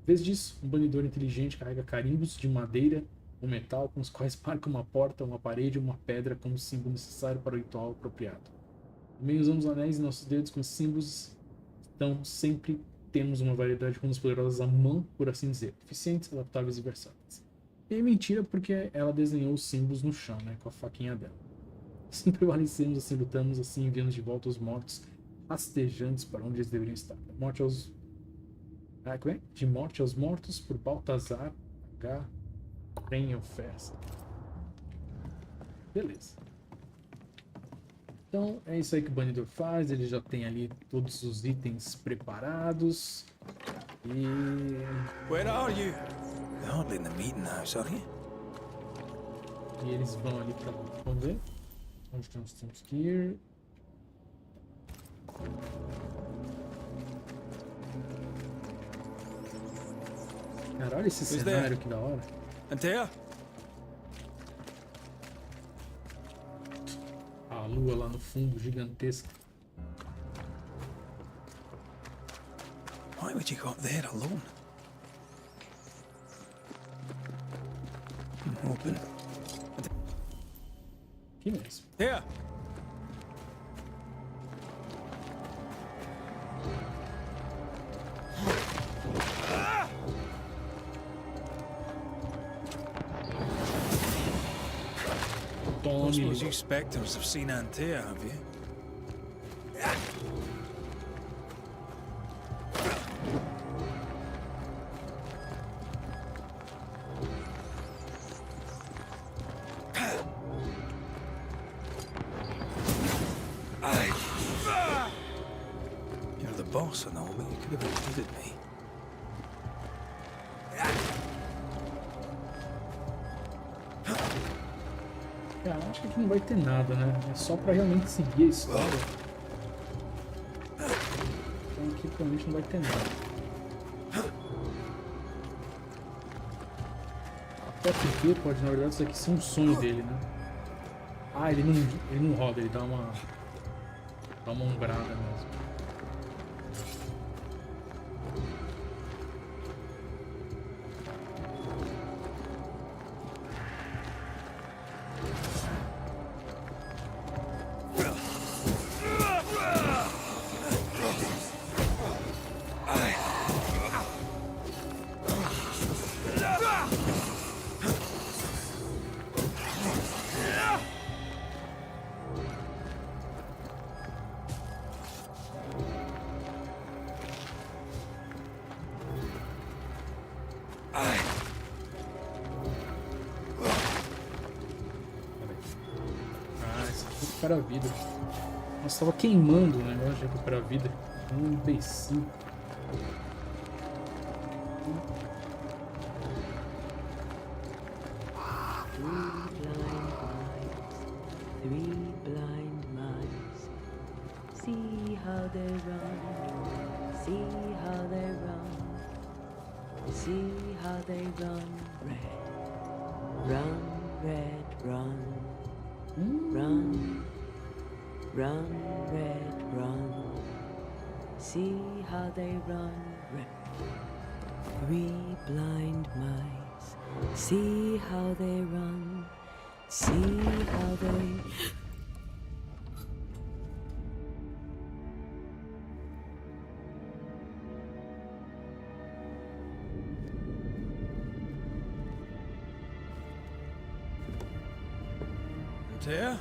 Em vez disso, um banidor inteligente carrega carimbos de madeira ou metal com os quais marca uma porta, uma parede ou uma pedra como símbolo necessário para o ritual apropriado. Também usamos anéis em nossos dedos com símbolos, então sempre temos uma variedade de runas poderosas à mão, por assim dizer, eficientes, adaptáveis e versáteis. E é mentira porque ela desenhou os símbolos no chão, né, com a faquinha dela. Assim prevalecemos, assim lutamos, assim enviamos de volta os mortos rastejantes para onde eles deveriam estar. De morte aos mortos por Baltazar H. Festa. Beleza. Então é isso aí que o banidor faz. Ele já tem ali todos os itens preparados. E... Where are you? You're hardly in the meeting house, are you? E eles vão ali pra... Vamos ver. Onde nós temos que ir? Caralho, esse cenário que da hora. Antea? A lua lá no fundo, gigantesca. Why would you go up there alone? I'm hoping. Aqui mesmo. Here! I suppose you spectres have seen Antea, have you? You're the boss and all, but you could have included me. Cara, acho que aqui não vai ter nada, né? É só pra realmente seguir a história. Então aqui provavelmente não vai ter nada. Até porque pode, na verdade, isso aqui ser um sonho dele, né? Ah, ele não roda, ele dá uma umbrada mesmo. Recuperar a vida. Nossa, tava queimando o negócio de recuperar a vida. Um imbecil. Three blind mice. See how they run. See how they run. See how they run. Red, Run, red, run. Run. Run, red, run. See how they run, red. 3 blind mice. See how they run. See how they... Antea?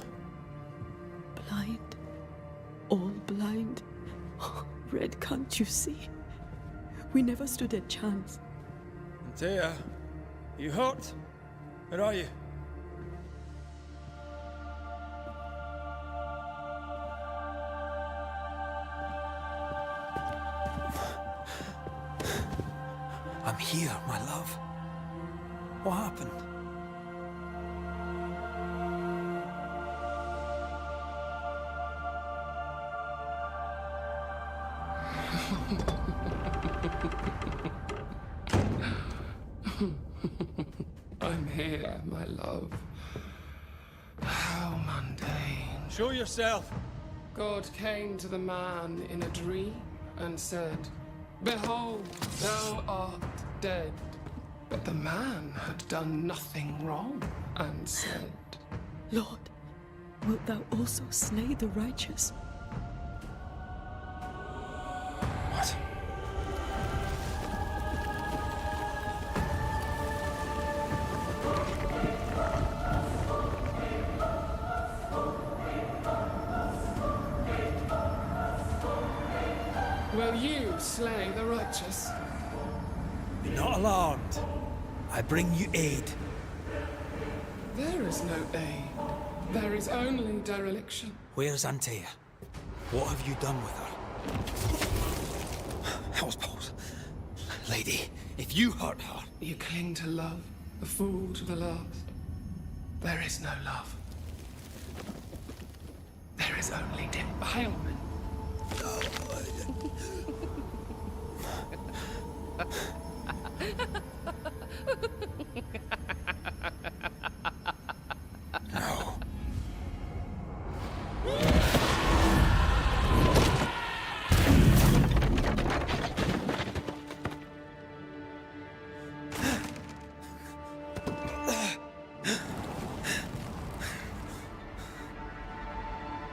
Blind. All blind. Red, can't you see? We never stood a chance. Antea, you hurt? Where are you? I'm here, my love. What happened? I'm here, my love. How mundane. Show yourself. God came to the man in a dream and said, "Behold, thou art dead." But the man had done nothing wrong and said, Lord, wilt thou also slay the righteous? What? "Will you slay the righteous?" Be not alarmed. I bring you aid. There is no aid. There is only dereliction. Where's Antea? What have you done with her? Hellsballs. Lady, if you hurt her... You cling to love, a fool to the last. There is no love. There is only defilement. No.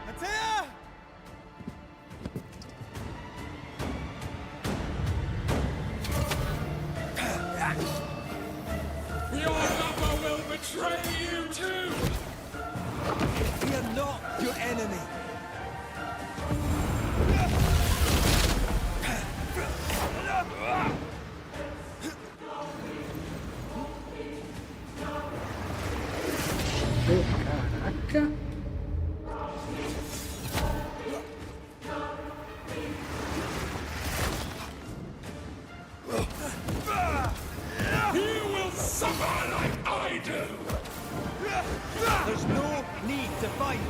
Antea! Your lover will betray you too! We are not your enemy. Caraca. You will suffer like I do! There's no need to fight.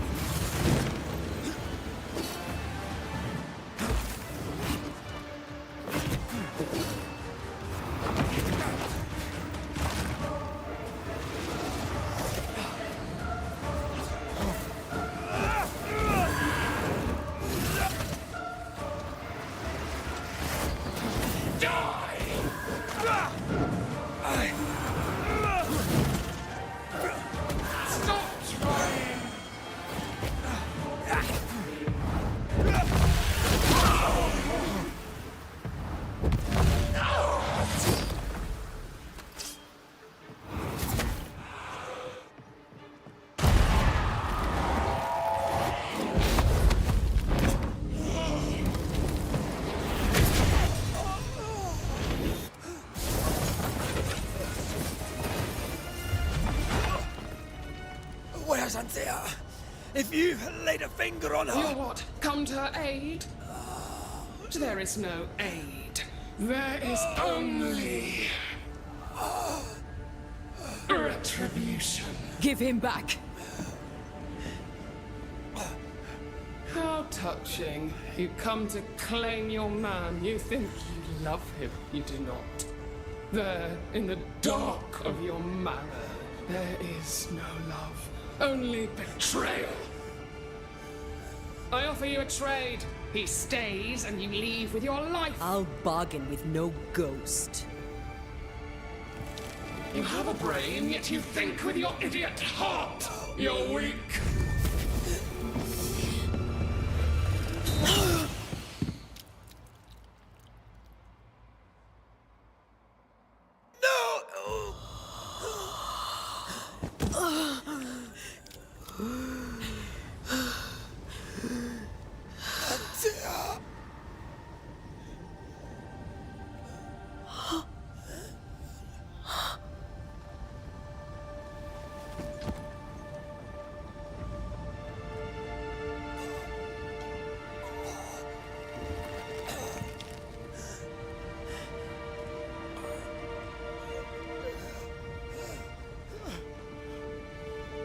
Stop trying! Where's Antea? If you laid a finger on her... You'll what? Come to her aid? There is no aid. There is only... retribution. Give him back. How touching. You come to claim your man. You think you love him. You do not. There, in the dark of your marrow, There is no love, only betrayal. I offer you a trade. He stays and you leave with your life. I'll bargain with no ghost. You have a brain, yet you think with your idiot heart. You're weak.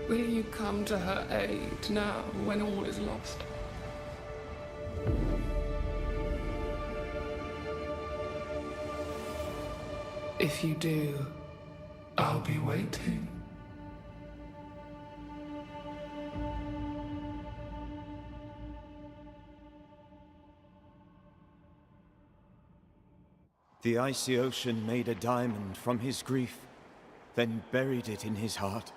Will you come to her aid now, when all is lost? If you do, I'll be waiting. The icy ocean made a diamond from his grief, then buried it in his heart.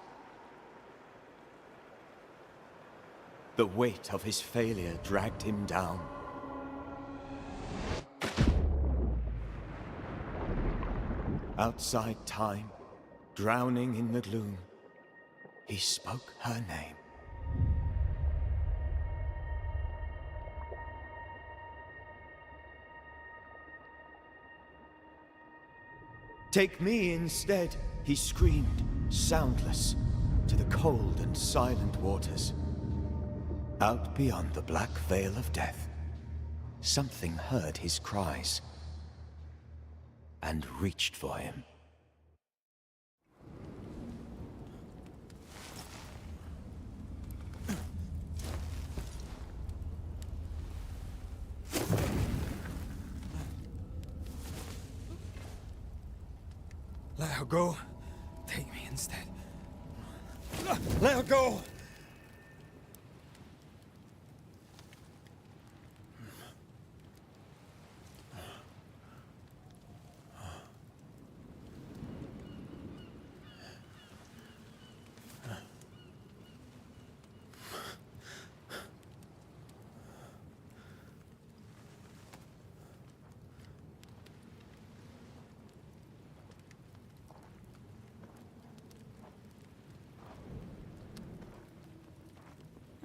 The weight of his failure dragged him down. Outside time, drowning in the gloom, he spoke her name. Take me instead, he screamed, soundless, to the cold and silent waters. Out beyond the black veil of death, something heard his cries and reached for him. Let her go. Take me instead. Let her go!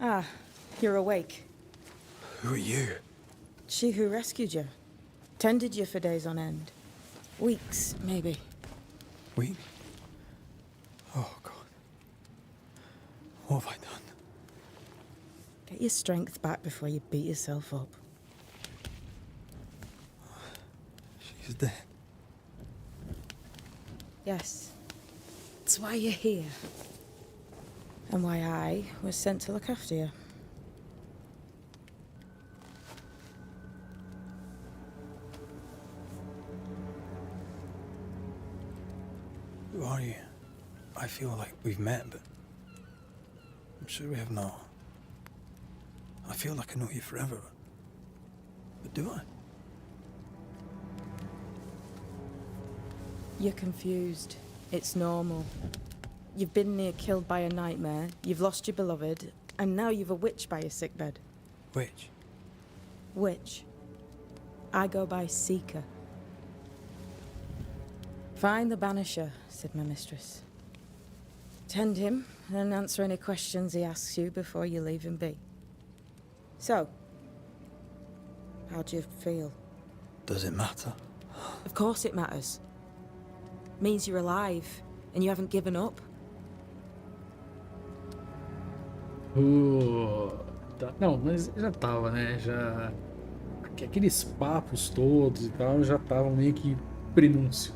Ah, you're awake. Who are you? She who rescued you. Tended you for days on end. Weeks, maybe. We? Oh, God. What have I done? Get your strength back before you beat yourself up. She's dead. Yes. That's why you're here. And why I was sent to look after you. Who are you? I feel like we've met, but I'm sure we have not. I feel like I know you forever, but do I? You're confused. It's normal. You've been near killed by a nightmare, you've lost your beloved, and now you've a witch by your sickbed. Which? Witch. I go by Seeker. Find the Banisher, said my mistress. Tend him, and answer any questions he asks you before you leave him be. So, how do you feel? Does it matter? Of course it matters. Means you're alive, and you haven't given up. Não, mas já tava, né? Já. Aqueles papos todos e tal já estavam meio que prenúncio.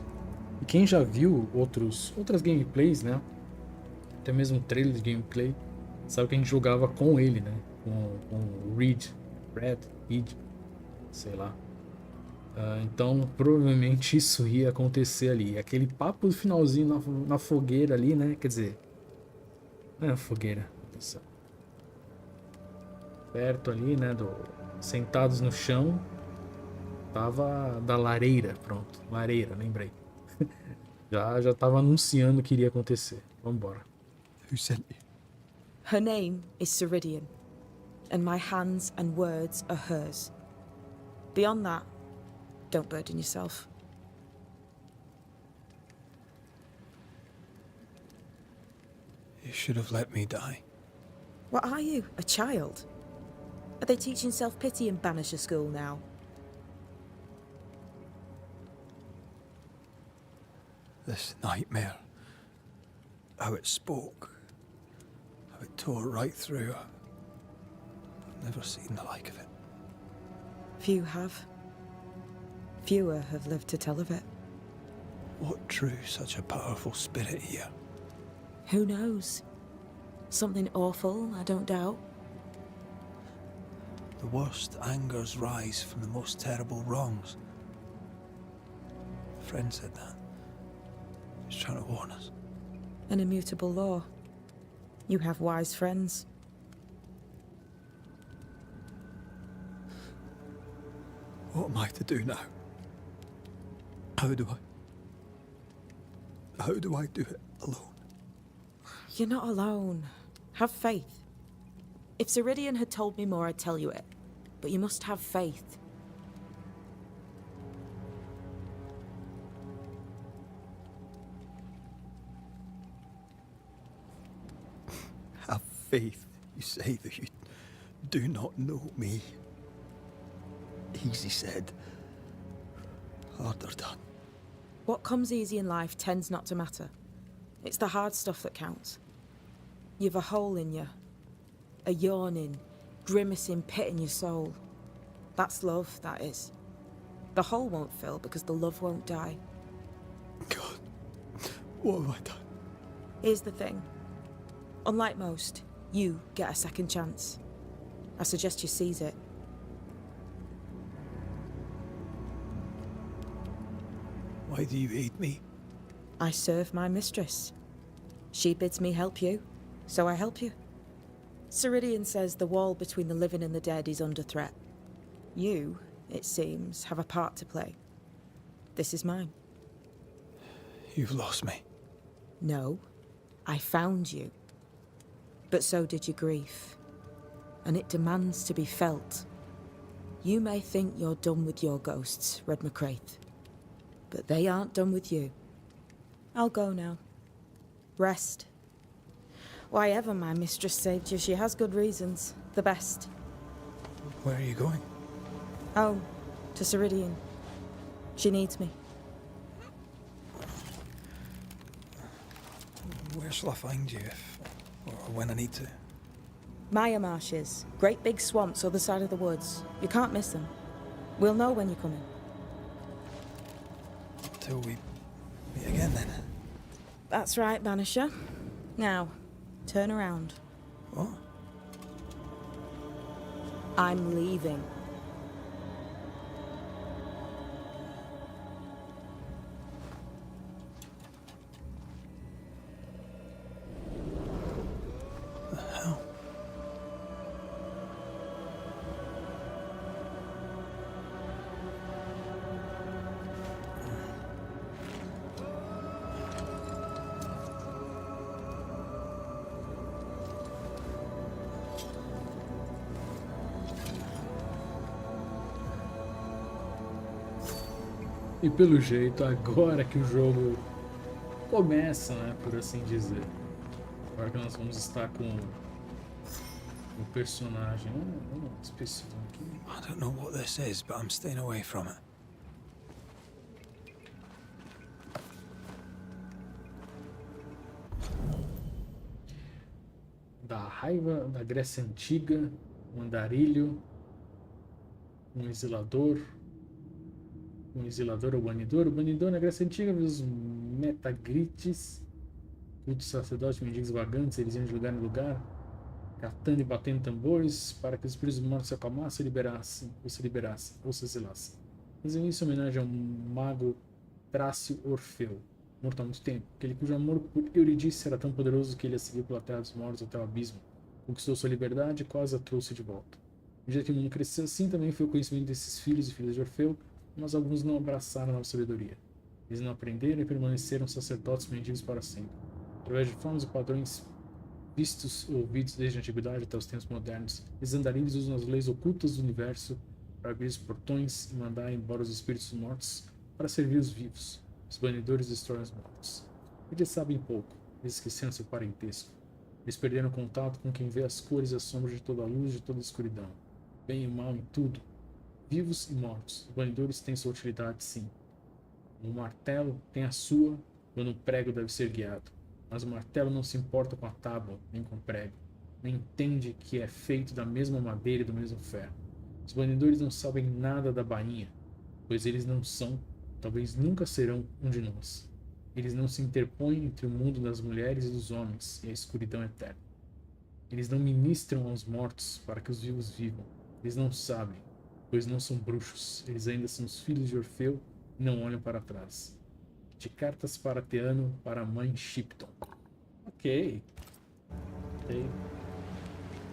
E quem já viu outras gameplays, né? Até mesmo trailer de gameplay, sabe que a gente jogava com ele, né? Com o Reed, sei lá. Então, provavelmente isso ia acontecer ali. Aquele papo do finalzinho na fogueira ali, né? Quer dizer, não é a fogueira. Perto ali, né? Sentados no chão. Tava da lareira, pronto. Lareira, lembrei. já tava anunciando que iria acontecer. Vambora. Who sent you? Her name is Ceridian, and my hands and words are hers. Beyond that, don't burden yourself. You should have let me die. What are you, a child? Are they teaching self-pity in Banisher school now? This nightmare, how it spoke, how it tore right through her. I've never seen the like of it. Few have. Fewer have lived to tell of it. What drew such a powerful spirit here? Who knows? Something awful, I don't doubt. The worst angers rise from the most terrible wrongs. A friend said that. He was trying to warn us. An immutable law. You have wise friends. What am I to do now? How do I do it alone? You're not alone. Have faith. If Ceridian had told me more, I'd tell you it. But you must have faith. Have faith, you say, that you do not know me. Easy said, harder done. What comes easy in life tends not to matter. It's the hard stuff that counts. You've a hole in you. A yawning, grimacing pit in your soul. That's love, that is. The hole won't fill because the love won't die. God, what have I done? Here's the thing. Unlike most, you get a second chance. I suggest you seize it. Why do you hate me? I serve my mistress. She bids me help you, so I help you. Ceridian says the wall between the living and the dead is under threat. You, it seems, have a part to play. This is mine. You've lost me. No, I found you. But so did your grief. And it demands to be felt. You may think you're done with your ghosts, Red McCraith. But they aren't done with you. I'll go now. Rest. Why ever my mistress saved you, she has good reasons. The best. Where are you going? Home. To Ceridian. She needs me. Where shall I find you if, or when I need to? Maya marshes. Great big swamps other side of the woods. You can't miss them. We'll know when you're coming. Till we meet again then. That's right, Banisher. Now, turn around. What? I'm leaving. The hell? E pelo jeito, agora que o jogo começa, né, por assim dizer. Agora que nós vamos estar com o personagem. Vamos especificar aqui. I don't know what this is, but I'm staying away from it. Da raiva da Grécia Antiga, um andarilho, um exilador ou banidor. O banidor na Grécia Antiga viu os metagrites, cultos sacerdotes, mendigos vagantes, eles iam de lugar em lugar, catando e batendo tambores para que os espíritos mortos se acalmassem ou se liberassem, ou se exilassem. Fazendo isso em homenagem ao mago Trácio Orfeu, morto há muito tempo. Aquele cujo amor por Eurídice era tão poderoso que ele a seguiu pela terra dos mortos até o abismo. Conquistou sua liberdade e quase a trouxe de volta. No dia que o mundo cresceu, assim também foi o conhecimento desses filhos e filhas de Orfeu, mas alguns não abraçaram a sabedoria. Eles não aprenderam e permaneceram sacerdotes mendigos para sempre. Através de formas e padrões vistos e ouvidos desde a antiguidade até os tempos modernos, esses andarilhos usam as leis ocultas do universo para abrir os portões e mandar embora os espíritos mortos para servir os vivos. Os banidores destroem os mortos. Eles sabem pouco, eles esqueceram seu parentesco. Eles perderam contato com quem vê as cores e as sombras de toda a luz e de toda a escuridão. Bem e mal em tudo. Vivos e mortos, os banidores têm sua utilidade, sim. Um martelo tem a sua quando um prego deve ser guiado. Mas o martelo não se importa com a tábua, nem com o prego. Nem entende que é feito da mesma madeira e do mesmo ferro. Os banidores não sabem nada da bainha, pois eles não são, talvez nunca serão um de nós. Eles não se interpõem entre o mundo das mulheres e dos homens e a escuridão eterna. Eles não ministram aos mortos para que os vivos vivam. Eles não sabem, pois não são bruxos. Eles ainda são os filhos de Orfeu e não olham para trás. De cartas para Teano, para a mãe Shipton. Ok.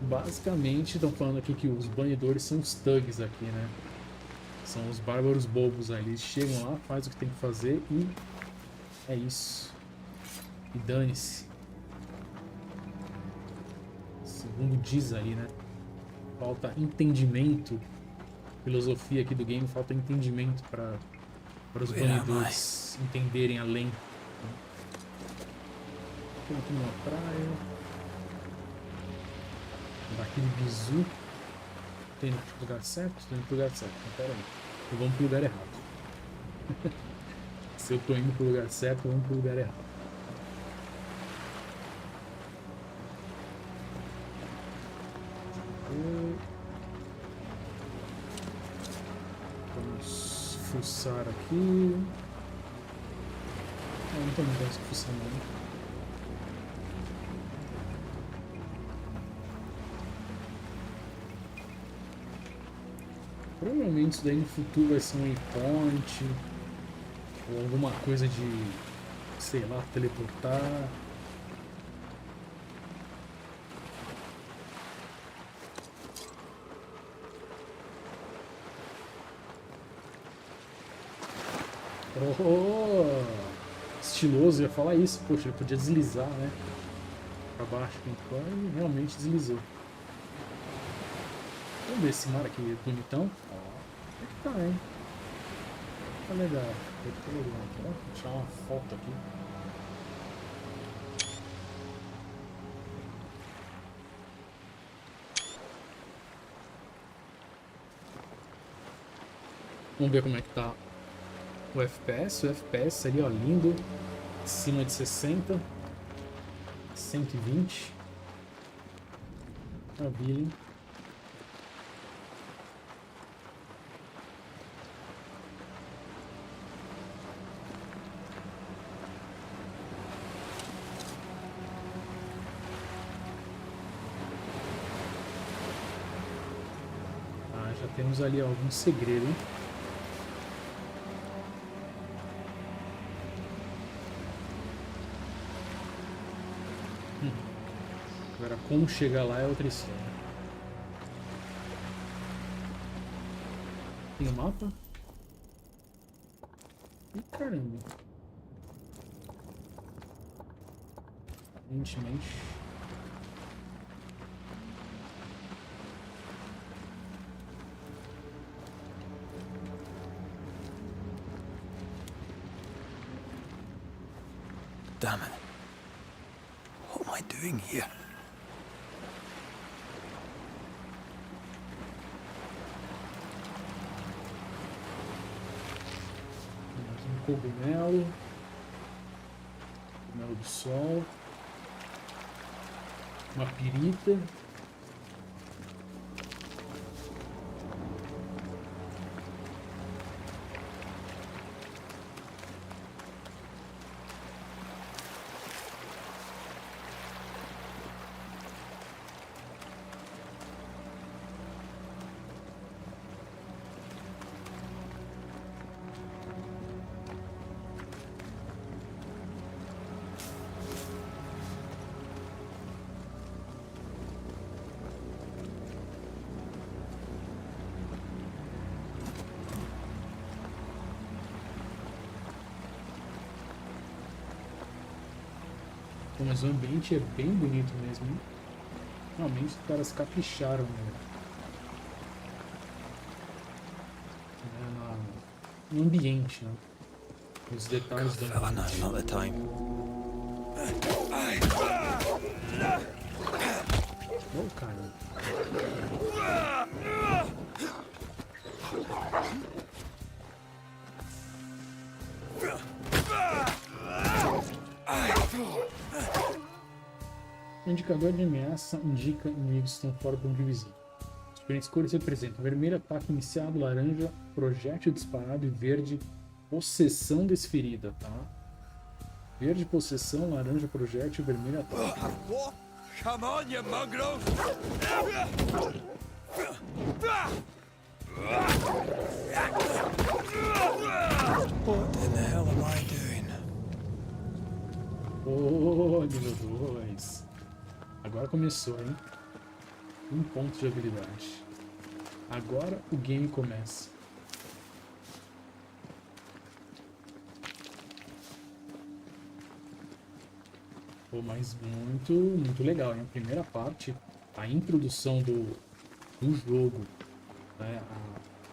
Basicamente estão falando aqui que os banidores são os thugs aqui, né? São os bárbaros bobos aí. Eles chegam lá, fazem o que tem que fazer e é isso. E dane-se. Segundo diz aí, né? Falta entendimento. Filosofia aqui do game, falta entendimento para os banidores entenderem além. Estou aqui numa praia. Daquele bizu. Tô indo pro lugar certo? Tô indo pro lugar certo. Então, pera aí. Então vamos pro lugar errado. Se eu tô indo pro lugar certo, vamos pro lugar errado. Vamos fuçar aqui. Não tem muita coisa que fuçar não. Provavelmente isso daí no futuro vai ser um waypoint ou alguma coisa de, sei lá, teleportar. Oh, estiloso, eu ia falar isso. Poxa, ele podia deslizar, né? Pra baixo, então ele realmente deslizou. Vamos ver esse mar aqui bonitão. Ó, tá, hein? Tá legal. Tá legal. Vou tirar uma foto aqui. Vamos ver como é que tá o FPS. O FPS ali, ó, lindo. Acima de 60. 120. Maravilha, hein? Já temos ali algum segredo, hein? Agora como chegar lá é outra história. Tem o mapa? Ih, caramba. Aparentemente. Damn it. What am I doing here? Mais um cogumelo. Cogumelo do sol. Uma pirita. Pô, mas o ambiente é bem bonito mesmo, hein? Realmente os caras capricharam, né? No ambiente, né? Os detalhes do Fella, no, ambiente. not the time. Oh, cara. O indicador de ameaça indica inimigos que estão fora do campo visível. As diferentes cores representam: vermelho, ataque iniciado; laranja, projétil disparado; e verde, possessão desferida, tá? Verde, possessão; laranja, projétil; vermelho, ataque. Come on, you mongrel! What in the hell am I doing? Oh, nível 2. Agora começou, hein? 1 ponto de habilidade. Agora o game começa. Pô, mas muito legal, hein? A primeira parte, a introdução do jogo, né?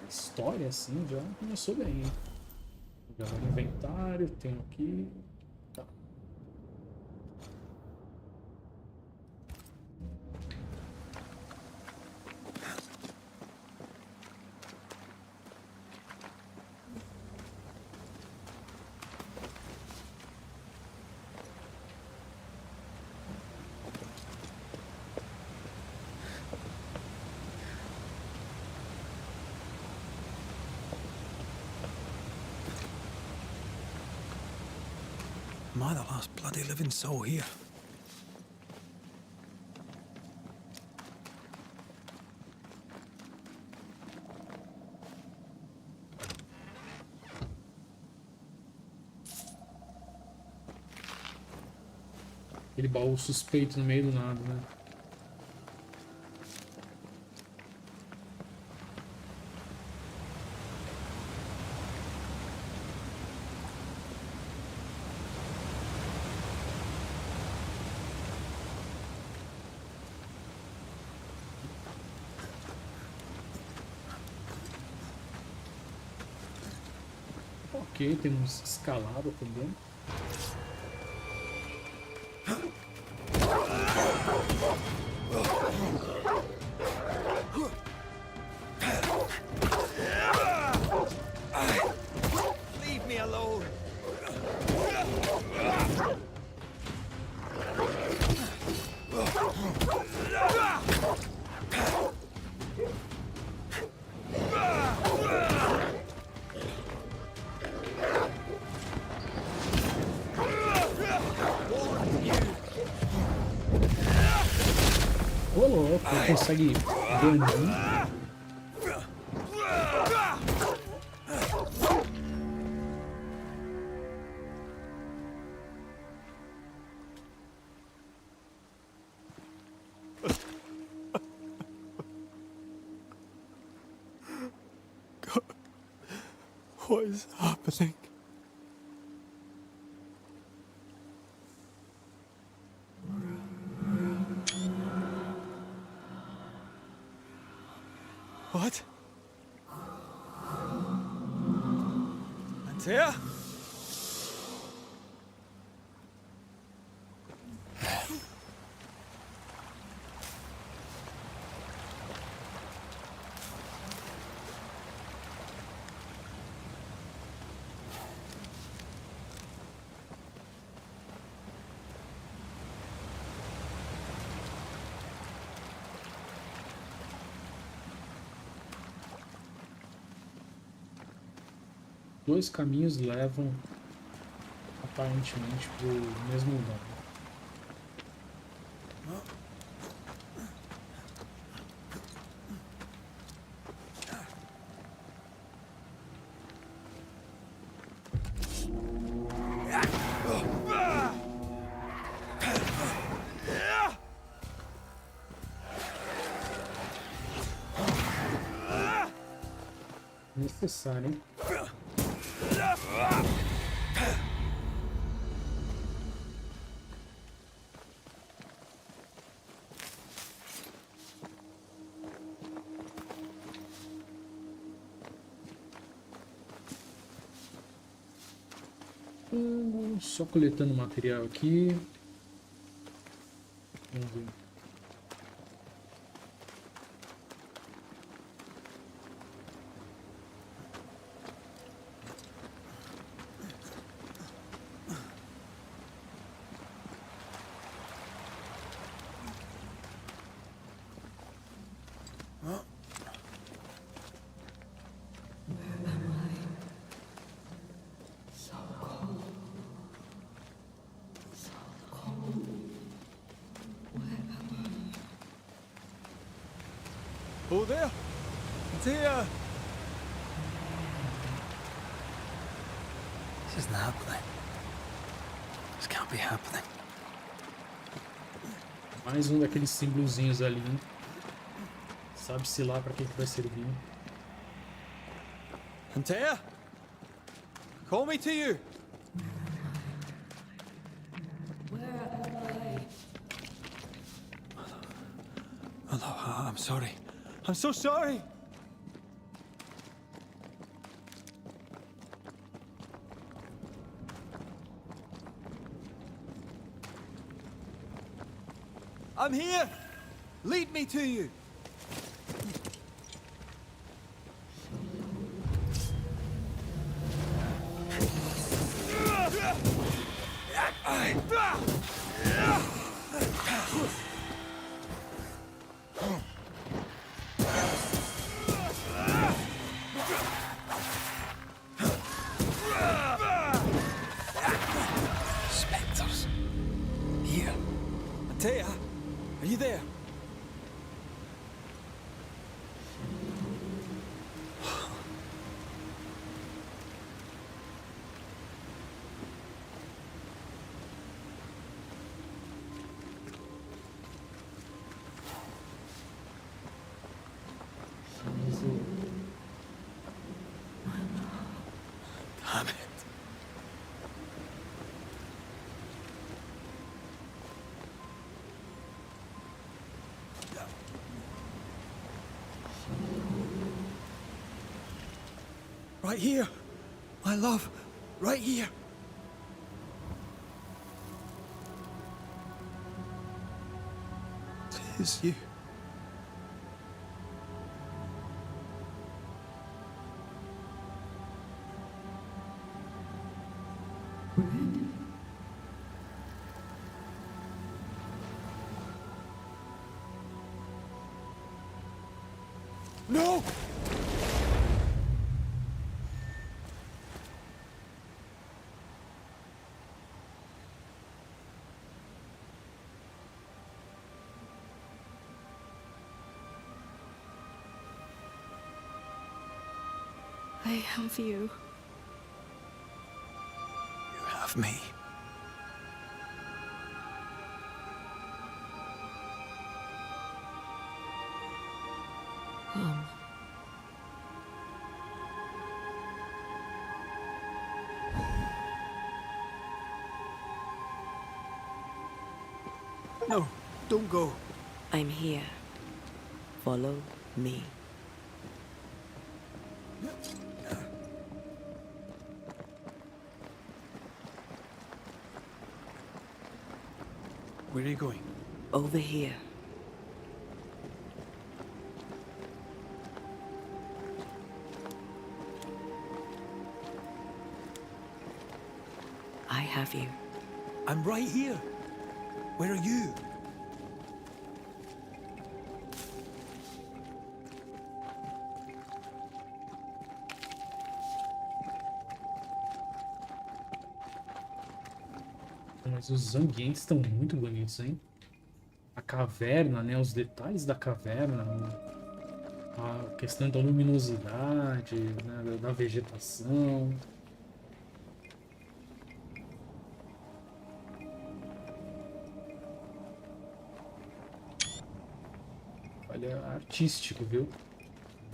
A história, assim, já começou bem, hein? Já no inventário, tenho aqui... Tá. Am I the last bloody living soul here? Aquele baú suspeito no meio do nada, né? Ok, temos escalada também. Leave me alone! Ô louco, consegue banir. What is happening? What? Antea? Dois caminhos levam aparentemente para o mesmo lugar. Necessário, hein? Só coletando material aqui. Vamos ver. Oh, there! There! This isn't happening. This can't be happening. Mais um daqueles símbolozinhos ali, hein? Sabe-se lá pra que vai servir. Antea! Call me to you! Hello, I'm sorry. I'm so sorry! I'm here! Lead me to you! Spectres. Here. Antea, are you there? Damn it. Right here, my love, right here. Tis you. No! I have you. You have me. Come. No, don't go. I'm here. Follow me. Where are you going? Over here. I have you. I'm right here. Where are you? Mas os ambientes estão muito bonitos, hein? A caverna, né? Os detalhes da caverna, a questão da luminosidade, né? Da vegetação. Olha, artístico, viu?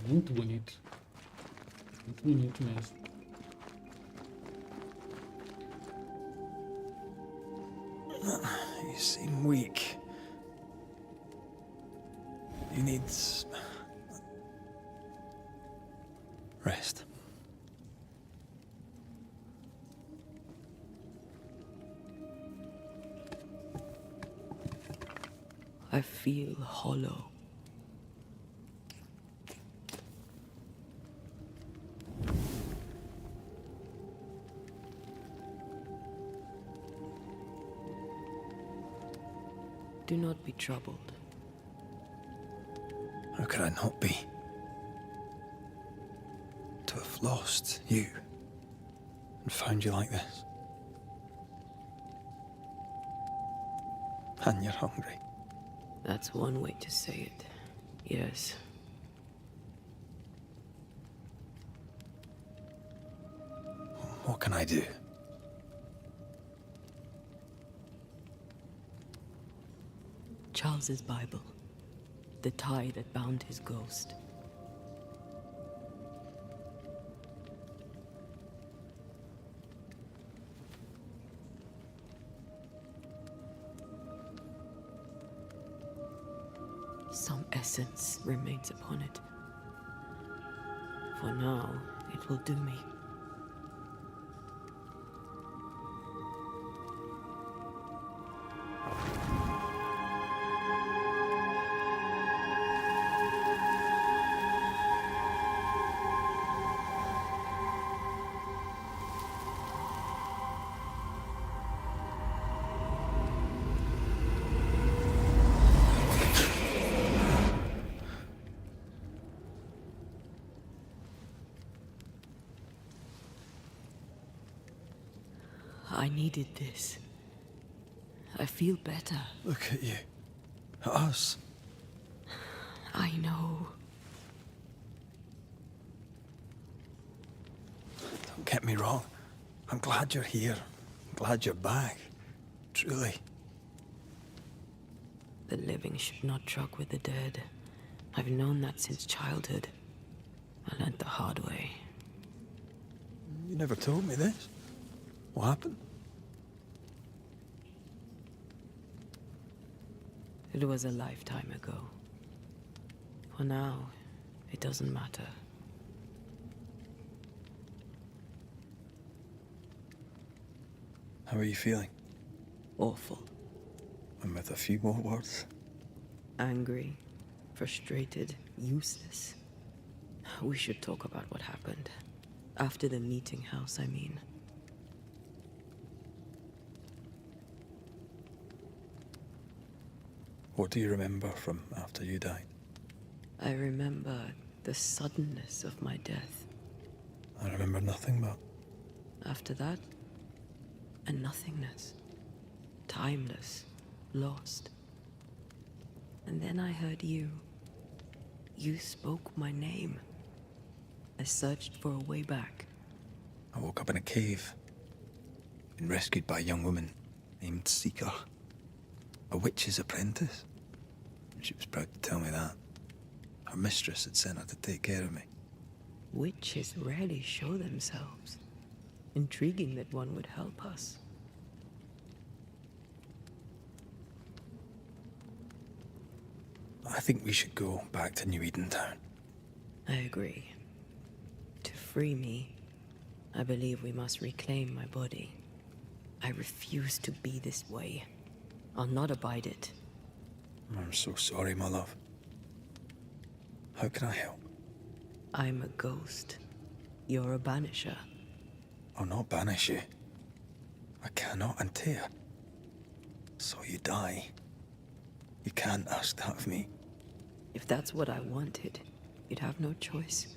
Muito bonito. Muito bonito mesmo. You seem weak. You need rest. I feel hollow. Do not be troubled. How could I not be? To have lost you and found you like this. And you're hungry. That's one way to say it. Yes. What can I do? Charles's Bible. The tie that bound his ghost. Some essence remains upon it. For now, it will do me. I needed this. I feel better. Look at you. At us. I know. Don't get me wrong. I'm glad you're here. I'm glad you're back. Truly. The living should not truck with the dead. I've known that since childhood. I learned the hard way. You never told me this. What happened? It was a lifetime ago. For now, it doesn't matter. How are you feeling? Awful. And with a few more words? Angry, frustrated, useless. We should talk about what happened. After the meeting house, I mean. What do you remember from after you died? I remember the suddenness of my death. I remember nothing but... After that, a nothingness. Timeless, lost. And then I heard you. You spoke my name. I searched for a way back. I woke up in a cave. Been rescued by a young woman named Seeker. A witch's apprentice. She was proud to tell me that. Her mistress had sent her to take care of me. Witches rarely show themselves. Intriguing that one would help us. I think we should go back to New Eden Town. I agree. To free me, I believe we must reclaim my body. I refuse to be this way. I'll not abide it. I'm so sorry, my love. How can I help? I'm a ghost. You're a banisher. I'll not banish you. I cannot untear. So you die. You can't ask that of me. If that's what I wanted, you'd have no choice.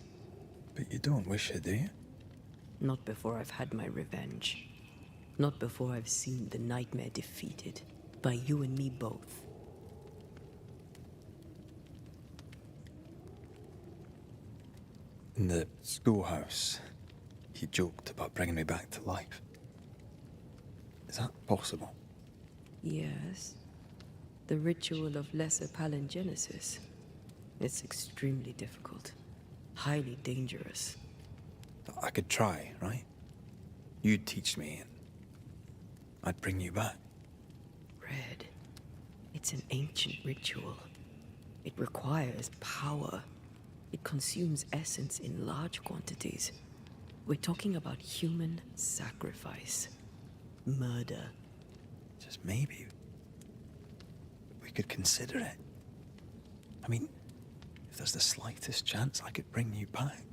But you don't wish it, do you? Not before I've had my revenge. Not before I've seen the nightmare defeated. By you and me both. In the schoolhouse, he joked about bringing me back to life. Is that possible? Yes. The ritual of lesser palingenesis. It's extremely difficult. Highly dangerous. I could try, right? You'd teach me and I'd bring you back. Red. It's an ancient ritual. It requires power. It consumes essence in large quantities. We're talking about human sacrifice. Murder. Just maybe could consider it. I mean, if there's the slightest chance I could bring you back,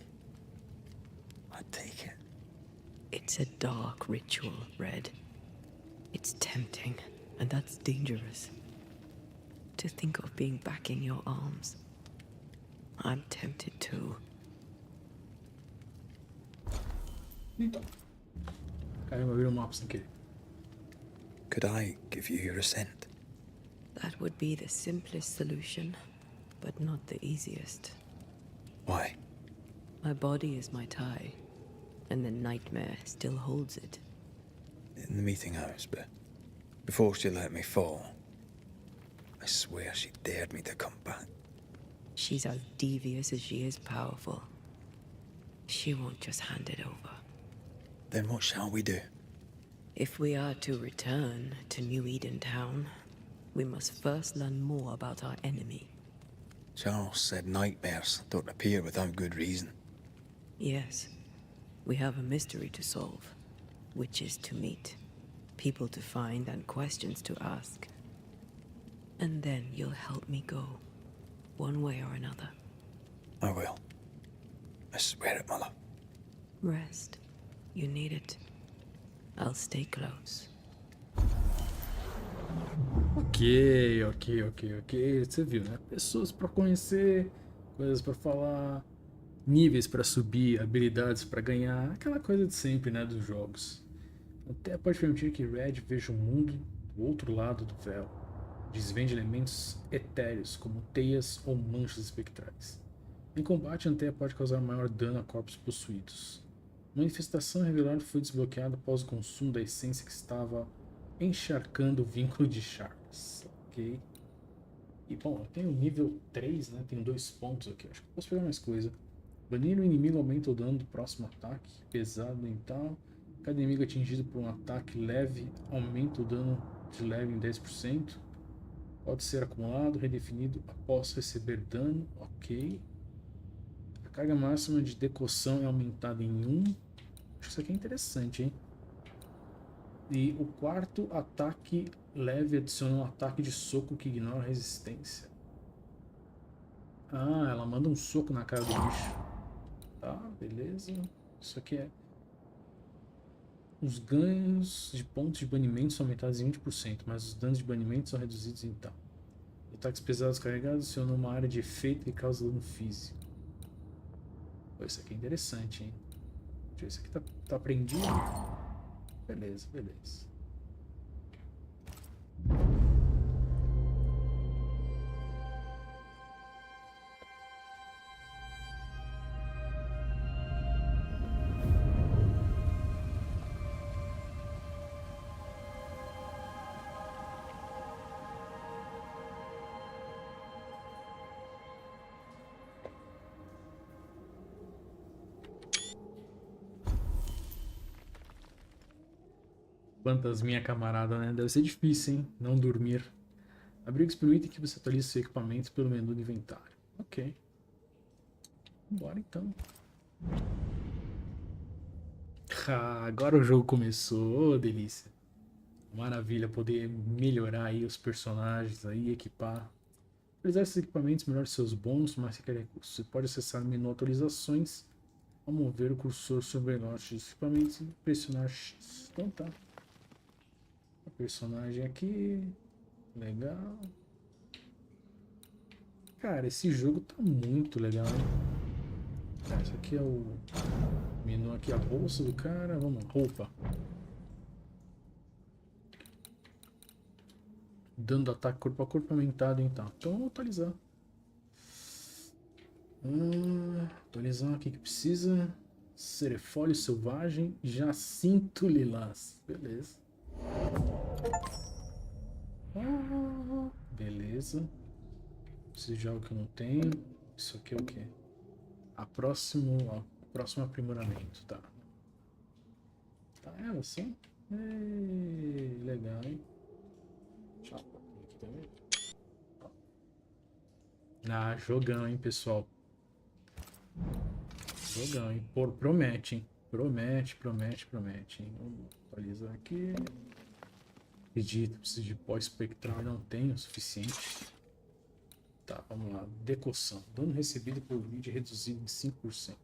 I'd take it. It's a dark ritual, Red. It's tempting, and that's dangerous. To think of being back in your arms. I'm tempted too. Então. Caramba, virou o mapa sem querer. Could I give you your assent? That would be the simplest solution, but not the easiest. Why? My body is my tie, and the nightmare still holds it. In the meeting house, but before she let me fall, I swear she dared me to come back. She's as devious as she is powerful. She won't just hand it over. Then what shall we do? If we are to return to New Eden Town, we must first learn more about our enemy. Charles said nightmares don't appear without good reason. Yes, we have a mystery to solve, witches to meet, people to find, and questions to ask. And then you'll help me go, one way or another. I will. I swear it, Mother. Rest. You need it. I'll stay close. Ok. Você viu, né? Pessoas pra conhecer, coisas pra falar, níveis pra subir, habilidades pra ganhar, aquela coisa de sempre, né, dos jogos. Até pode permitir que Red veja o mundo do outro lado do véu. Desvende elementos etéreos, como teias ou manchas espectrais. Em combate, a Anteia pode causar maior dano a corpos possuídos. A manifestação revelada foi desbloqueada após o consumo da essência que estava encharcando o vínculo de Charles. Ok. E bom, eu tenho nível 3, né? Tenho 2 pontos aqui. Acho que posso pegar mais coisa. Banir o inimigo aumenta o dano do próximo ataque. Pesado mental. Cada inimigo atingido por um ataque leve aumenta o dano de leve em 10%. Pode ser acumulado, redefinido após receber dano. Ok. A carga máxima de decocção é aumentada em 1. Acho que isso aqui é interessante, hein? E o quarto ataque leve adiciona um ataque de soco que ignora a resistência. Ah, ela manda um soco na cara do bicho. Tá, beleza. Isso aqui é... Os ganhos de pontos de banimento são aumentados em 20%, mas os danos de banimento são reduzidos em tal. Ataques pesados carregados acionam uma área de efeito e causa dano físico. Pô, isso aqui é interessante, hein? Deixa eu ver, isso aqui tá prendido. Beleza. Fantasminha camarada, né? Deve ser difícil, hein? Não dormir. Abrigos permitem que você atualize seu equipamento pelo menu do inventário. Ok. Bora então. Ah, agora o jogo começou. Oh, delícia. Maravilha poder melhorar aí os personagens aí, equipar. Utilizar esses equipamentos, melhore seus bônus, mas requer recursos. Você pode acessar o menu atualizações ao mover o cursor sobre o lote de equipamentos e pressionar X. Então tá. O personagem aqui. Legal. Cara, esse jogo tá muito legal, hein? Tá, esse aqui é o menu aqui, a bolsa do cara. Vamos lá, roupa. Dano do ataque corpo a corpo aumentado, então. Então vamos atualizar. Atualizar o que precisa. Cerefólio selvagem, jacinto lilás. Beleza. Beleza. Preciso de algo que eu não tenho. Isso aqui é o que? Próximo aprimoramento, tá? Tá, ela sim. Legal, hein? Deixa eu aqui também. Ah, jogão, hein, pessoal? Jogão, hein? Promete, hein? Promete, hein? Vamos atualizar aqui. Acredito, preciso de pó espectral, não tenho o suficiente. Tá, vamos lá. Decoção. Dano recebido por vídeo reduzido em 5%.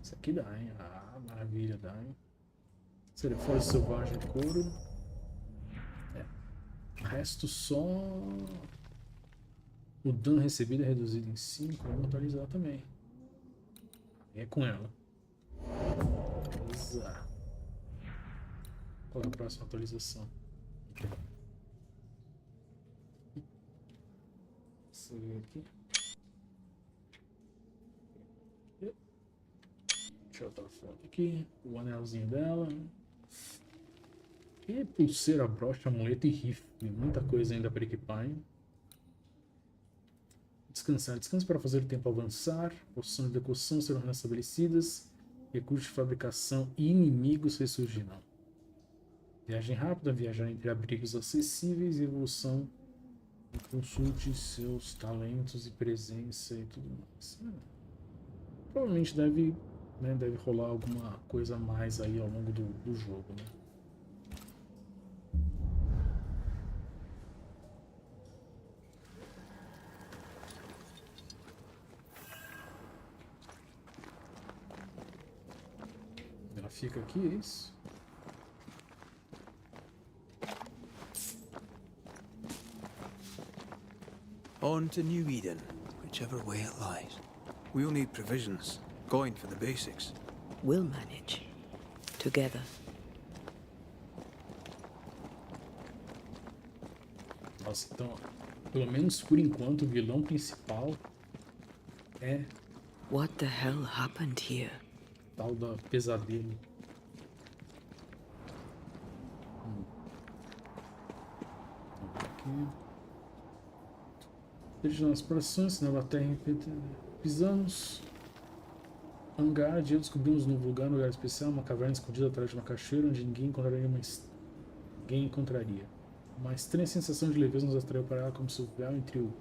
Isso aqui dá, hein? Ah, maravilha, dá, hein? Força selvagem de couro. É. O resto só... O dano recebido é reduzido em 5. Vamos atualizar também. É com ela. Atualizar. Qual é a próxima atualização? Deixa eu ver aqui. Deixa eu botar a foto aqui. O anelzinho dela. E pulseira, brocha, amuleto e rifle. Muita coisa ainda para equipar, hein? Descansar. Descanso para fazer o tempo avançar. Posições de decoção serão restabelecidas. Recursos de fabricação e inimigos ressurgirão. Viagem rápida, viajar entre abrigos acessíveis e evolução. Consulte seus talentos e presença e tudo mais. Provavelmente deve rolar alguma coisa a mais aí ao longo do jogo, né? Ela fica aqui, é isso? On to New Eden, whichever way it lies. We'll need provisions, going for the basics. We'll manage. Together. Nossa, então, pelo menos por enquanto, o vilão principal é... What the hell happened here? Tal da pesadelo. Aqui. Dirige nas explorações, na terra pisamos. Hangar, dia descobrimos um novo lugar especial, uma caverna escondida atrás de uma cachoeira onde ninguém encontraria. Uma estranha sensação de leveza nos atraiu para ela, como se o véu entre o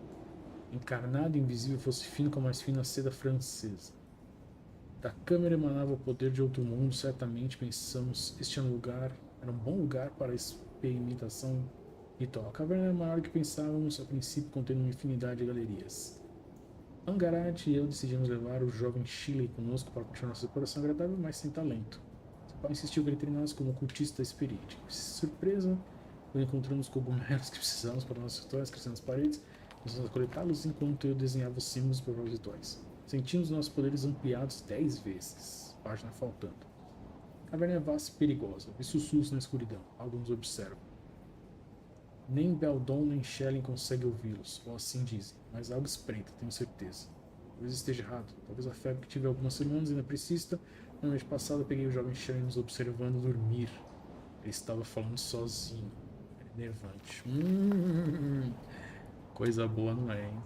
encarnado e invisível fosse fino como a mais fina seda francesa. Da câmera emanava o poder de outro mundo, certamente pensamos este era um bom lugar para a experimentação ritual. A caverna era maior do que pensávamos, a princípio contendo uma infinidade de galerias. Angarad e eu decidimos levar o jovem Shirley conosco para continuar nossa exploração agradável, mas sem talento. Seu pai insistiu que ele treinasse como ocultista experiente. Surpresa, quando encontramos cogumelos que precisávamos para nossos rituais, crescendo nas paredes, começamos a coletá-los enquanto eu desenhava os símbolos para os rituais. Sentimos nossos poderes ampliados 10 vezes. Página faltando. A caverna é vasta e perigosa. Vi sussurros na escuridão. Algo nos observa. Nem Beldon nem Shellen conseguem ouvi-los, ou assim dizem, mas algo espreita, tenho certeza. Talvez esteja errado. Talvez a febre que tive há algumas semanas ainda persista. No mês passado eu peguei o jovem Shellen nos observando dormir. Ele estava falando sozinho. Era enervante. Coisa boa não é, hein?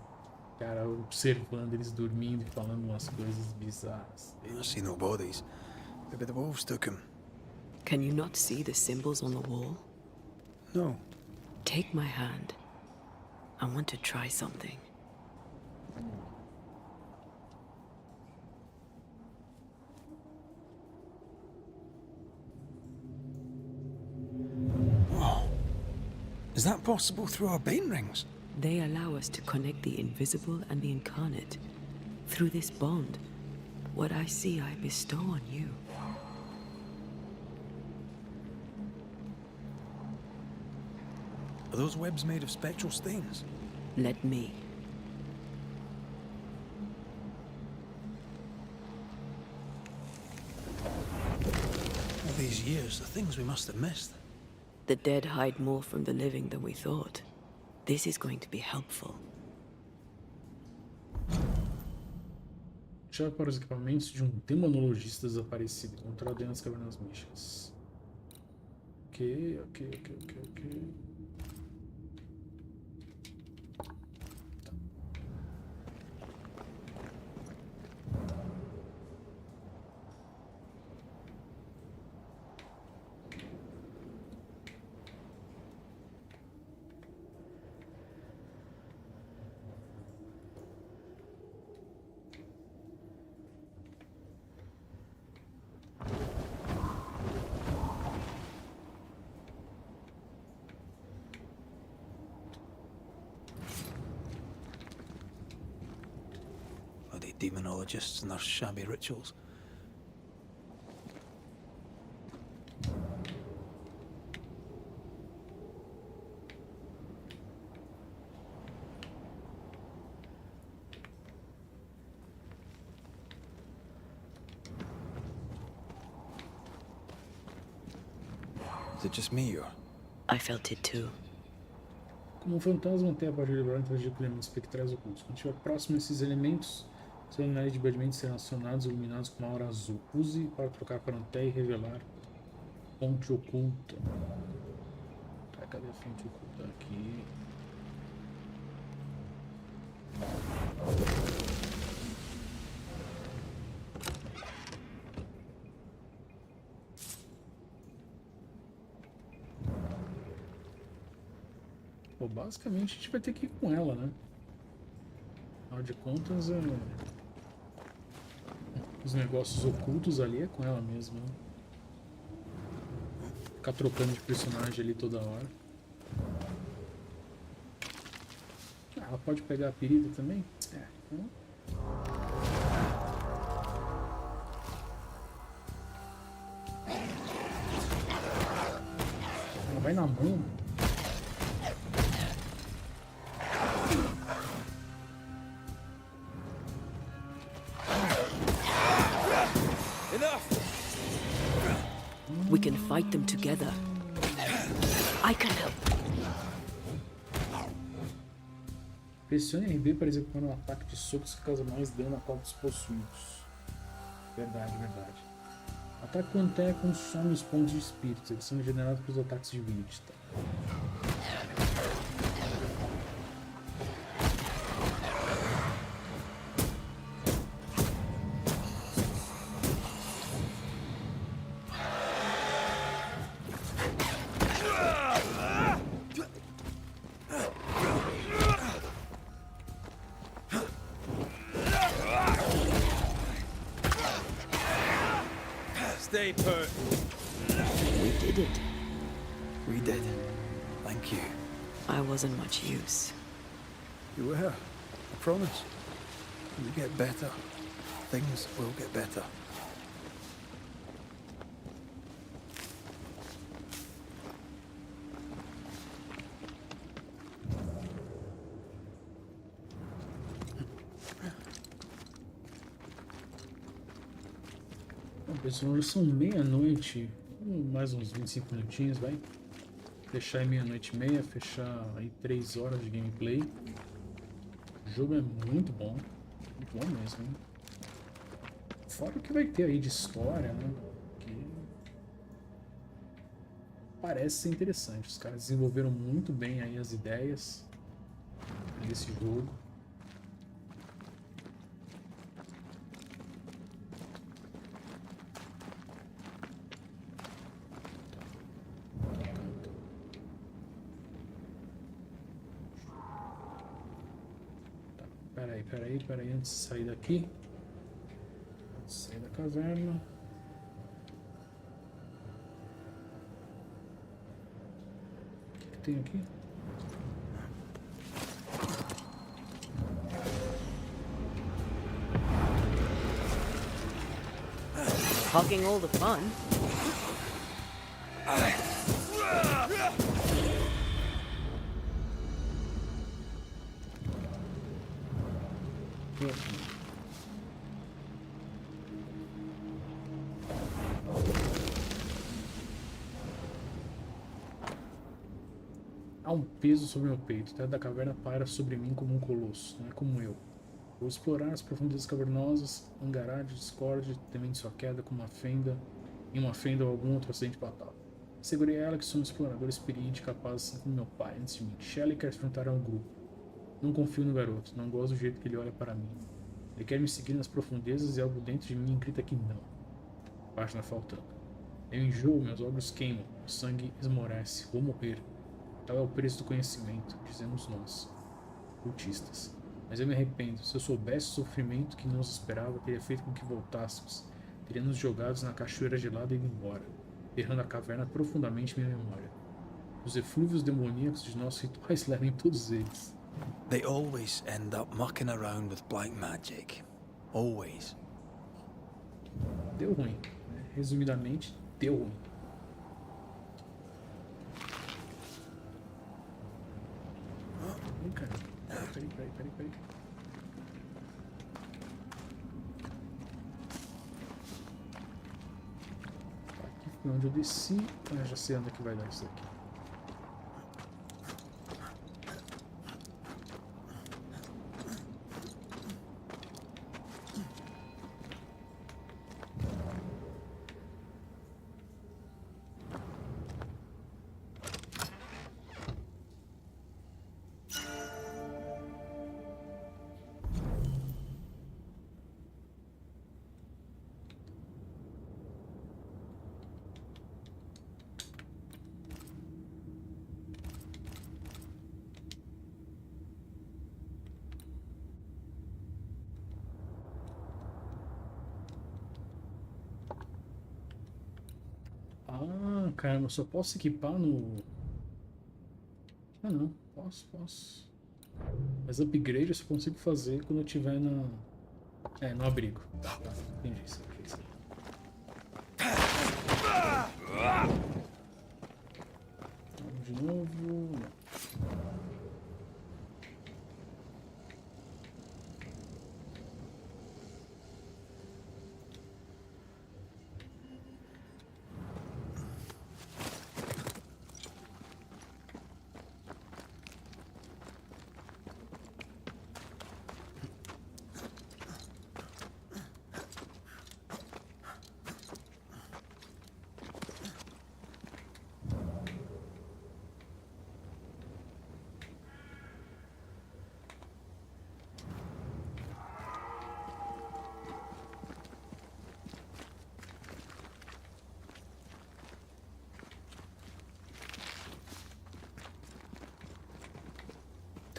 Cara, observando eles dormindo e falando umas coisas bizarras. I see no bodies. Maybe the wolves took him. Can you not see the symbols on the wall? No. Take my hand. I want to try something. Whoa. Is that possible through our bane rings? They allow us to connect the invisible and the incarnate. Through this bond, what I see I bestow on you. Are those webs made of spectral stains? Let me. All these years, the things we must have missed. The dead hide more from the living than we thought. This is going to be helpful. Chave para os equipamentos de um demonologista desaparecido, encontrado dentro das cavernas místicas. Ok. demonologists and their shabby rituals. Is it just me, or? I felt it too. Como um fantasma, até a partir de agora interagir com elementos espectrais ocultos. Quando estiver próximo a esses elementos, seus anéis de banimento serão acionados e iluminados com uma aura azul. Use para trocar para um té e revelar fonte oculta. Tá, cadê a fonte oculta? Aqui. Pô, basicamente a gente vai ter que ir com ela, né? Afinal de contas, os negócios ocultos ali é com ela mesmo, né? Ficar trocando de personagem ali toda hora. Ah, ela pode pegar a ferida também? É, então... Ela vai na mão. We can fight them together. I can help. Pressione RB para executar um ataque de socos que causa mais dano a corpos possuídos. Verdade, verdade. Ataque com Té consome os pontos de espíritos. Eles são regenerados pelos ataques de vista. Stay put. We did it. We did. Thank you. I wasn't much use. You were. I promise. You get better. Things will get better. Pessoal, são meia-noite, mais uns 25 minutinhos, vai. Fechar aí meia-noite e meia, fechar aí 3 horas de gameplay. O jogo é muito bom mesmo, hein? Fora o que vai ter aí de história, né? Que parece ser interessante. Os caras desenvolveram muito bem aí as ideias desse jogo. Peraí, antes de sair daqui. Antes de sair da caverna. O que tem aqui? Hogging all the fun. Há um peso sobre meu peito. O teto da caverna paira sobre mim como um colosso. Não é como eu. Vou explorar as profundezas cavernosas, angarar de discórdia, temendo sua queda como em uma fenda ou algum outro acidente fatal. Segurei ela que sou um explorador experiente, capaz assim como meu pai antes de mim. Shelley quer se juntar a um grupo. Não confio no garoto, não gosto do jeito que ele olha para mim. Ele quer me seguir nas profundezas e algo dentro de mim grita que não. Página faltando. Eu enjoo, meus olhos queimam, o sangue esmorece, vou morrer. Tal é o preço do conhecimento, dizemos nós, cultistas. Mas eu me arrependo. Se eu soubesse o sofrimento que nos esperava, teria feito com que voltássemos. Teria nos jogados na cachoeira gelada e ido embora, errando a caverna profundamente em minha memória. Os eflúvios demoníacos de nossos rituais levem todos eles. They always end up mucking around with black magic. Always. Deu ruim. Resumidamente, deu ruim. Ih, cara. Peraí. Aqui foi onde eu desci. Ah, já sei onde é que vai dar isso aqui. Ah, caramba, eu só posso equipar no... Ah, não. Posso. Mas upgrade eu só consigo fazer quando eu tiver na... no abrigo. Tá, entendi isso aqui. Vamos de novo. Não.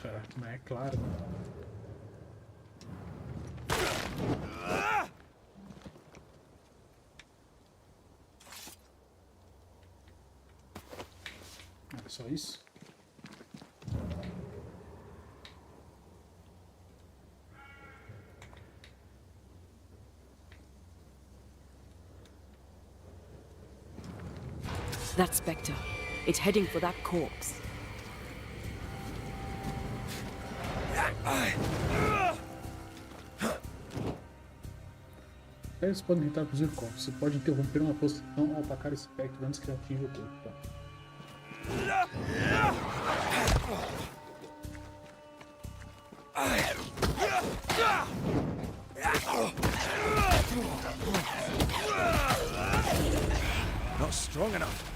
Caraca, mas é claro. É só isso? That Spectre. It's heading for that corpse. Eles podem tentar reduzir corpos. Você pode interromper uma posição ao atacar esse espectro antes que atinja o corpo. Tá. Not strong enough.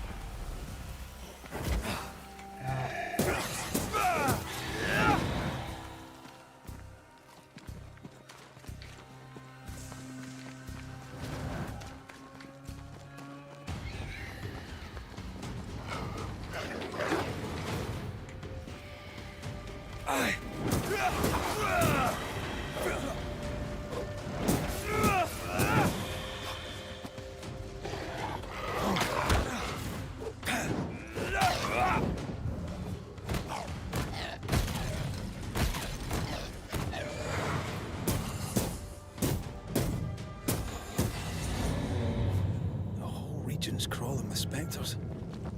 Crawling with spectres.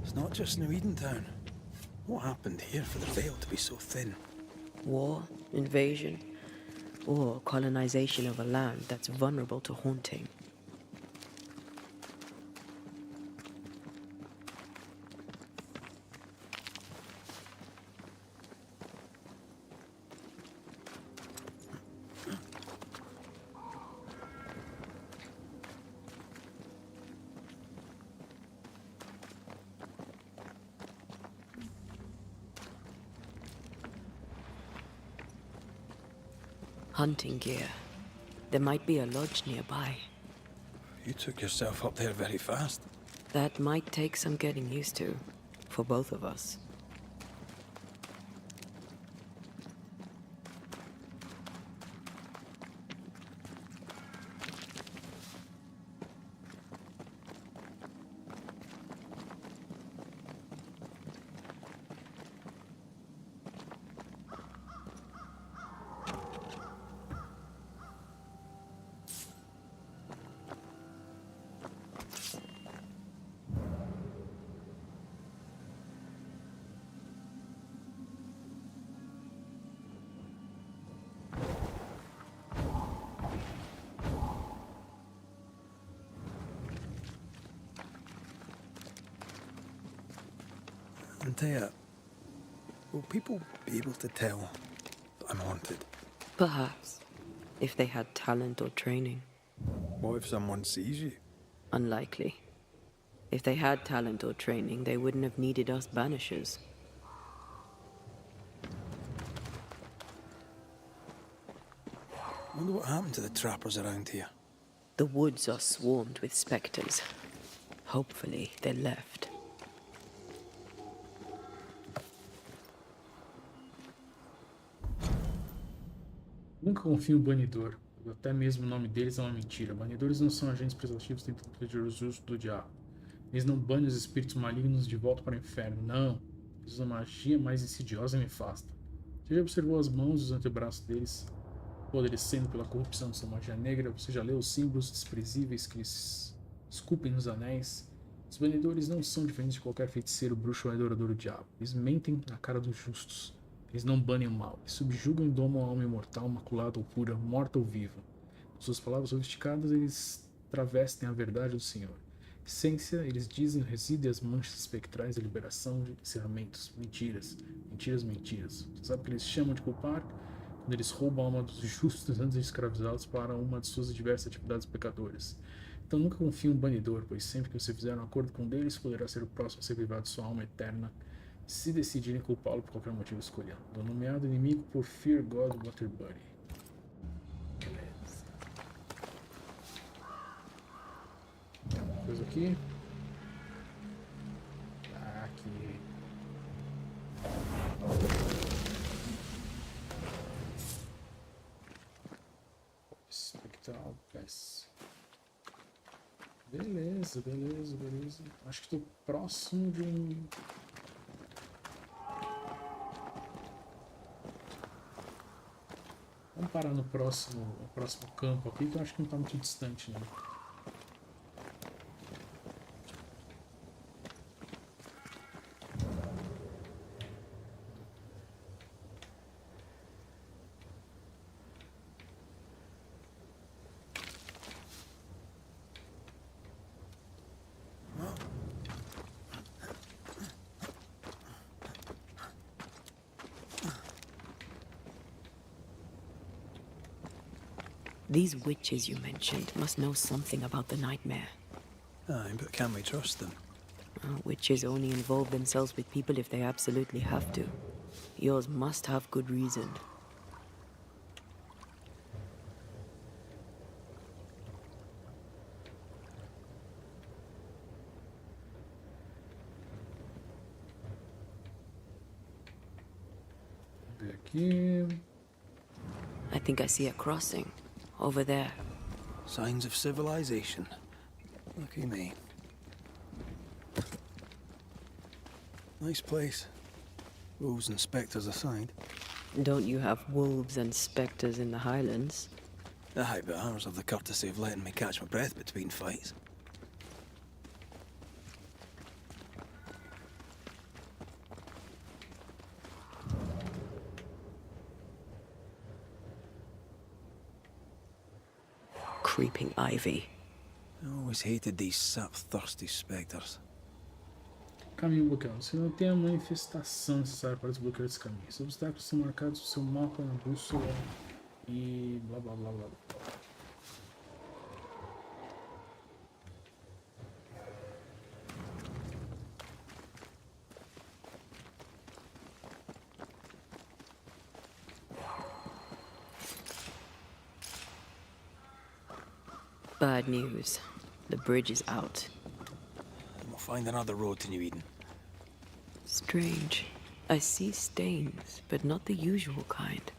It's not just New Edentown. What happened here for the veil to be so thin? War, invasion, or colonization of a land that's vulnerable to haunting. Hunting gear. There might be a lodge nearby. You took yourself up there very fast. That might take some getting used to, for both of us. Antea, will people be able to tell that I'm haunted? Perhaps, if they had talent or training. What if someone sees you? Unlikely. If they had talent or training, they wouldn't have needed us Banishers. Wonder what happened to the trappers around here. The woods are swarmed with specters. Hopefully, they left. Nunca confio no banidor. Até mesmo o nome deles é uma mentira. Banidores não são agentes prestativos tentando proteger os justos do diabo. Eles não banem os espíritos malignos de volta para o inferno. Não. Eles usam magia mais insidiosa e nefasta. Você já observou as mãos e os antebraços deles apodrecendo pela corrupção de sua magia negra? Você já leu os símbolos desprezíveis que eles esculpem nos anéis? Os banidores não são diferentes de qualquer feiticeiro, bruxo ou adorador do diabo. Eles mentem na cara dos justos. Eles não banem o mal. Eles subjugam e domam a alma imortal, maculada ou pura, morta ou viva. Com suas palavras sofisticadas, eles travestem a verdade do Senhor. Essência, eles dizem, reside as manchas espectrais da liberação de encerramentos. Mentiras. Mentiras, mentiras. Você sabe o que eles chamam de culpar? Quando eles roubam a alma dos justos antes de escravizá-los para uma de suas diversas atividades pecadoras. Então nunca confie em um banidor, pois sempre que você fizer um acordo com um deles, poderá ser o próximo a ser privado de sua alma eterna, se decidirem culpá-lo por qualquer motivo escolhido. Do nomeado inimigo por Fear God Water Buddy. Beleza. Coisa aqui. Aqui. Spectral Pass. Beleza, beleza, beleza. Acho que estou próximo de um... Vamos parar no próximo campo aqui, que eu acho que não está muito distante, né? These witches you mentioned must know something about the nightmare. Aye, but can we trust them? Witches only involve themselves with people if they absolutely have to. Yours must have good reason. Aqui. I think I see a crossing. Over there. Signs of civilization. Lucky me. Nice place. Wolves and spectres aside. Don't you have wolves and spectres in the Highlands? Aye, but ours have the courtesy of letting me catch my breath between fights. Creeping ivy. I always hated these sap-thirsty spectres. Caminho bloqueado. Você não tem a manifestação necessária para desbloquear esse caminho. Os obstáculos são marcados no seu mapa, na bússola e blá blá blá blá. Bad news. The bridge is out. We'll find another road to New Eden. Strange. I see stains, but not the usual kind.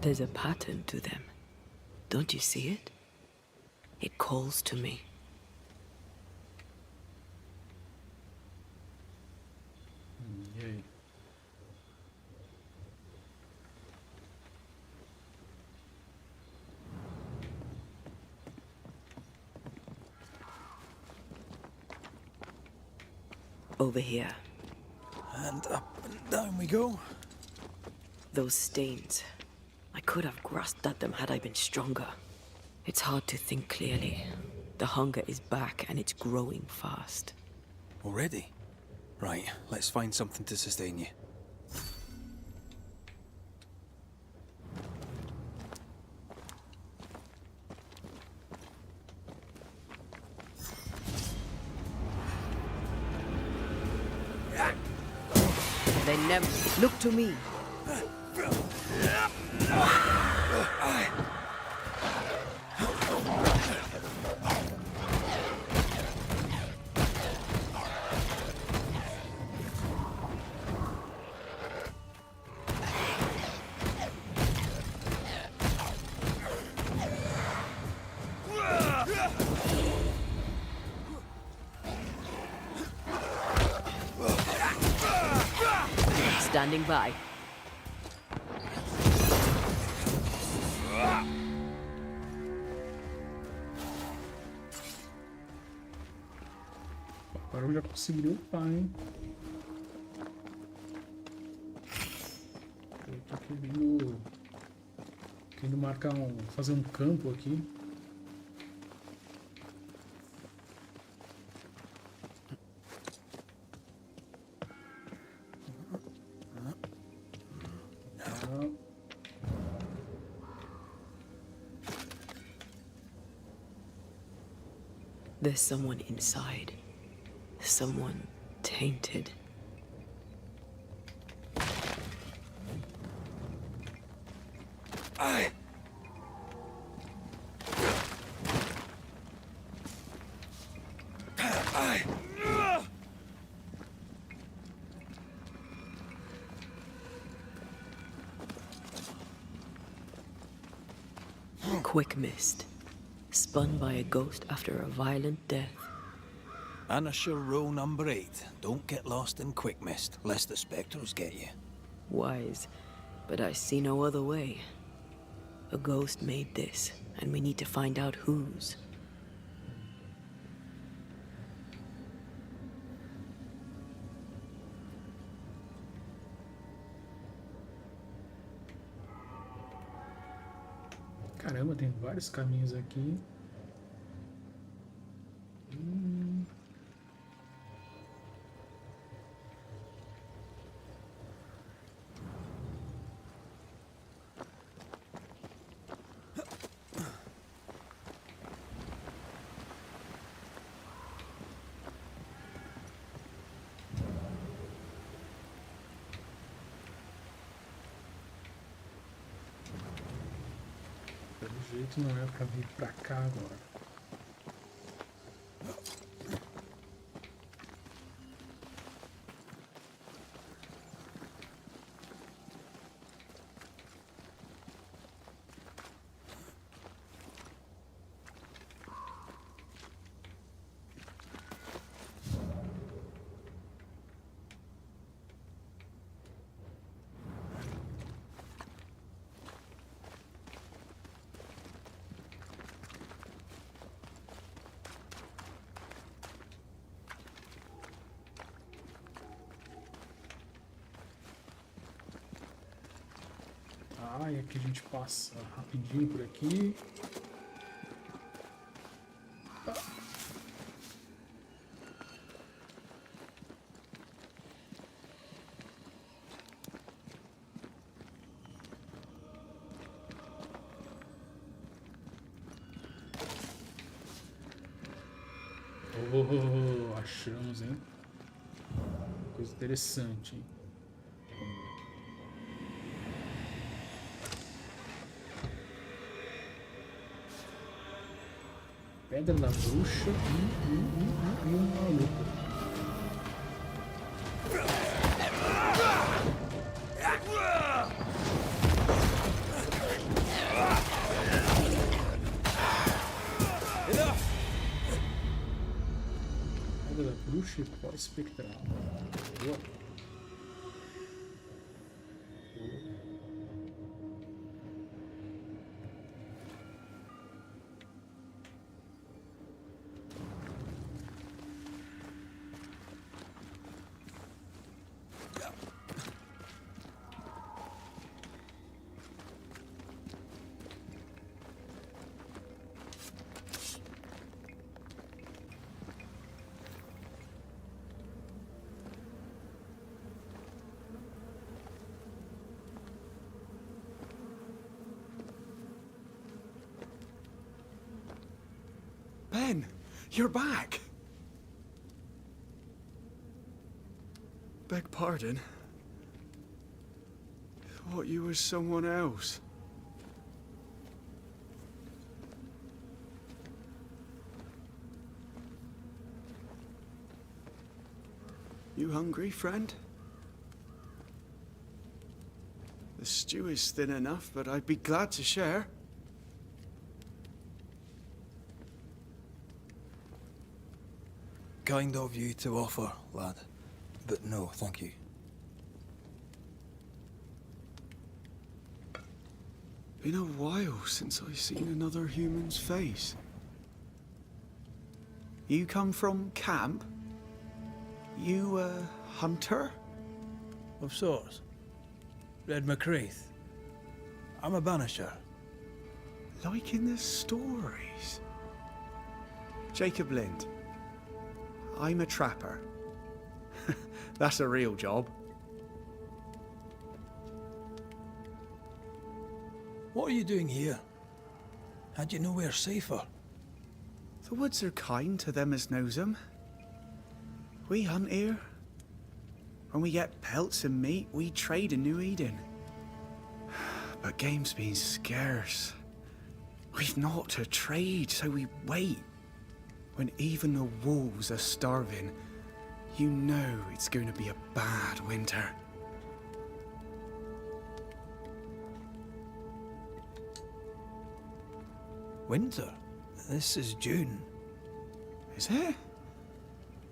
There's a pattern to them. Don't you see it? It calls to me. E aí? Over here. And up and down we go. Those stains. I could have grasped at them had I been stronger. It's hard to think clearly. The hunger is back and it's growing fast. Already? Right, let's find something to sustain you. They never look to me. Standing by. Agora eu já consegui upar, hein? Eu tô querendo marcar fazer um campo aqui. There's someone inside. Someone tainted. Quick mist. Spun by a ghost after a violent death. Banisher row number 8. Don't get lost in quick mist, lest the spectres get you. Wise, but I see no other way. A ghost made this, and we need to find out whose. Caramba, tem vários caminhos aqui. Pelo jeito não é pra vir pra cá agora. E aqui a gente passa rapidinho por aqui. Oh, achamos, hein? Coisa interessante, hein? Pedra da bruxa e um maluco. Pedra da bruxa e pó espectral. Boa. You're back! Beg pardon? Thought you was someone else. You hungry, friend? The stew is thin enough, but I'd be glad to share. Kind of you to offer, lad. But no, thank you. Been a while since I've seen another human's face. You come from camp? You a hunter? Of sorts. Red McCraith. I'm a banisher. Like in the stories. Jacob Lind. I'm a trapper. That's a real job. What are you doing here? Had you nowhere safer? The woods are kind to them as knows 'em. We hunt here. When we get pelts and meat, we trade in New Eden. But game's been scarce. We've naught to trade, so we wait. When even the wolves are starving, you know it's going to be a bad winter. Winter? This is June. Is it?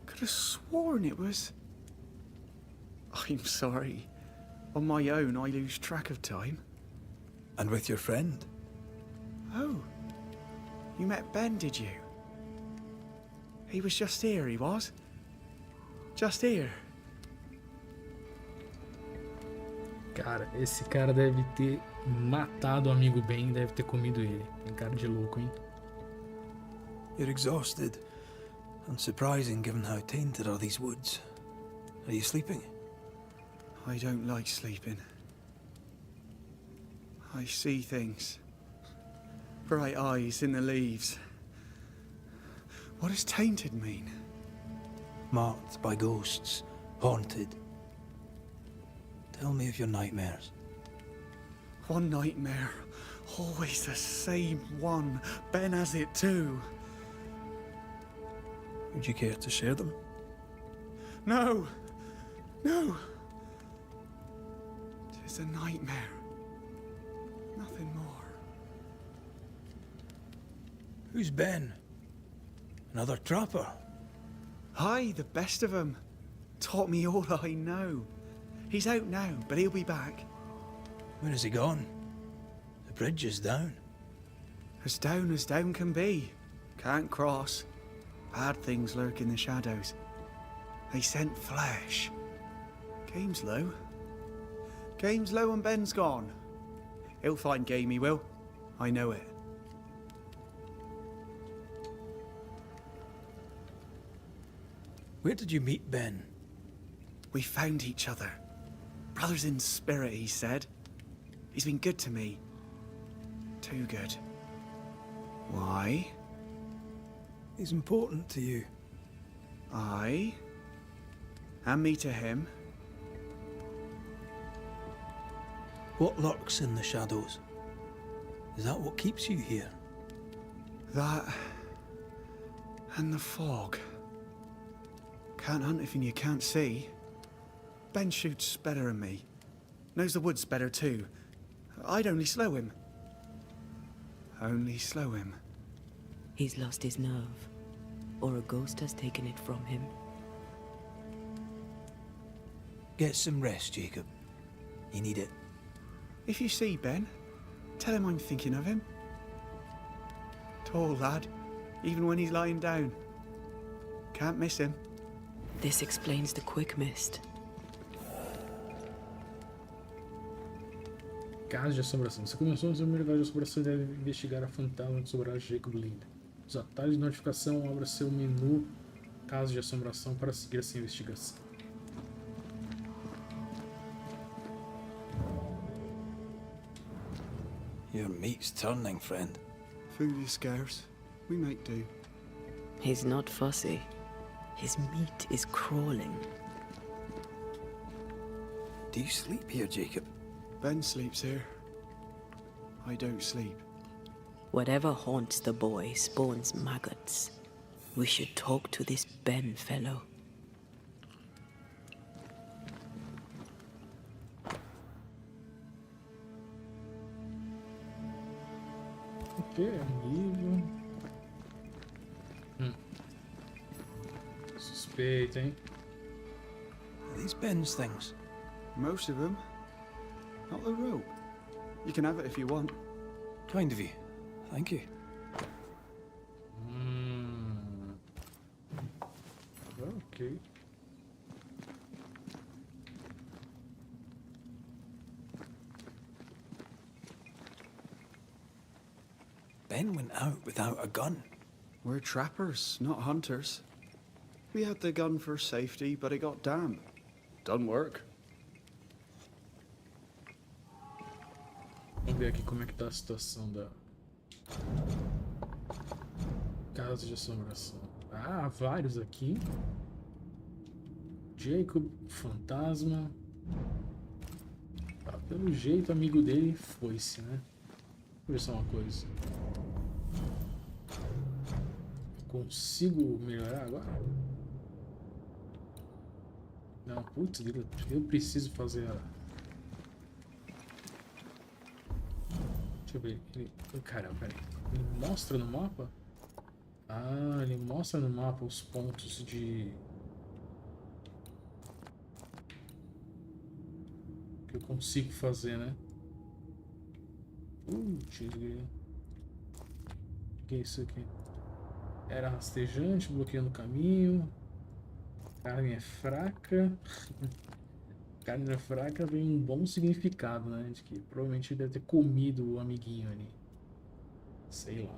Could have sworn it was... I'm sorry. On my own, I lose track of time. And with your friend? Oh. You met Ben, did you? He was just here, he was. Just here. Cara, esse cara deve ter matado o amigo Ben, deve ter comido ele. Tem cara de louco, hein? You're exhausted. Unsurprising given how tainted are these woods. Are you sleeping? I don't like sleeping. I see things. Bright eyes in the leaves. What does tainted mean? Marked by ghosts. Haunted. Tell me of your nightmares. One nightmare. Always the same one. Ben has it too. Would you care to share them? No! No! Tis a nightmare. Nothing more. Who's Ben? Another trapper? Aye, the best of 'em. Taught me all I know. He's out now, but he'll be back. Where has he gone? The bridge is down. As down can be. Can't cross. Bad things lurk in the shadows. They scent flesh. Game's low. Game's low and Ben's gone. He'll find game, he will. I know it. Where did you meet Ben? We found each other. Brothers in spirit, he said. He's been good to me. Too good. Why? He's important to you. Aye. And me to him. What lurks in the shadows? Is that what keeps you here? That... and the fog. Can't hunt if you can't see. Ben shoots better than me. Knows the woods better too. I'd only slow him. Only slow him. He's lost his nerve, or a ghost has taken it from him. Get some rest, Jacob. You need it. If you see Ben, tell him I'm thinking of him. Tall lad, even when he's lying down. Can't miss him. This explains the quick mist. Caso de assombração. Você começou a primeira caso de assombração e deve investigar a fantasma que sobrará de Jacob Lind. Os atalhos de notificação, abra seu menu caso de assombração para seguir essa investigação. Your meat's turning, friend. Food is scarce. We make do. He's not fussy. His meat is crawling. Do you sleep here, Jacob? Ben sleeps here. I don't sleep. Whatever haunts the boy spawns maggots. We should talk to this Ben fellow. Ok, amigo. Suspeito, hein? Are these Ben's things? Most of them. Not the rope. You can have it if you want. Kind of you. Thank you. Ok. Ben went out without a gun. We're trappers, not hunters. We had the gun for safety, but it got damp. Doesn't work. Vamos ver aqui como é que tá a situação da casa de assombração. Ah, vários aqui. Jacob, fantasma. Tá, pelo jeito, o amigo dele foi-se, né? Deixa eu ver só uma coisa. Consigo melhorar agora? Não, putz, eu preciso fazer a... Deixa eu ver. Caramba, peraí. Ele mostra no mapa? Ah, ele mostra no mapa os pontos de... que eu consigo fazer, né? Putz, o que é isso aqui? Era rastejante, bloqueando o caminho. Carne é fraca. Carne é fraca vem um bom significado, né? De que provavelmente ele deve ter comido o amiguinho ali. Sei lá.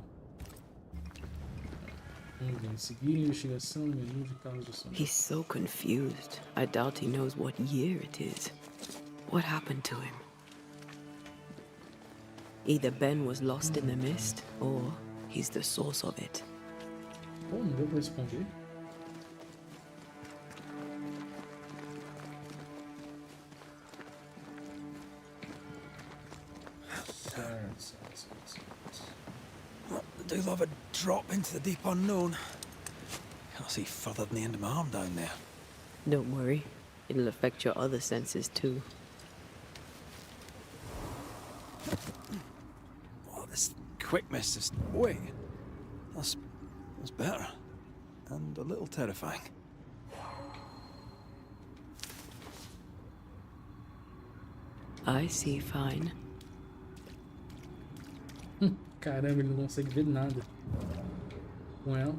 Vamos ver. Seguir investigação, menu de carros de som. He's so confused. I doubt he knows what year it is. What happened to him? Either Ben was lost in the mist, or he's the source of it. Pô, não deu pra responder? They do love a drop into the deep unknown. Can't see further than the end of my arm down there. Don't worry. It'll affect your other senses too. Oh, this quickness is... Wait. That's better. And a little terrifying. I see fine. Caramba, ele não consegue ver nada com ela.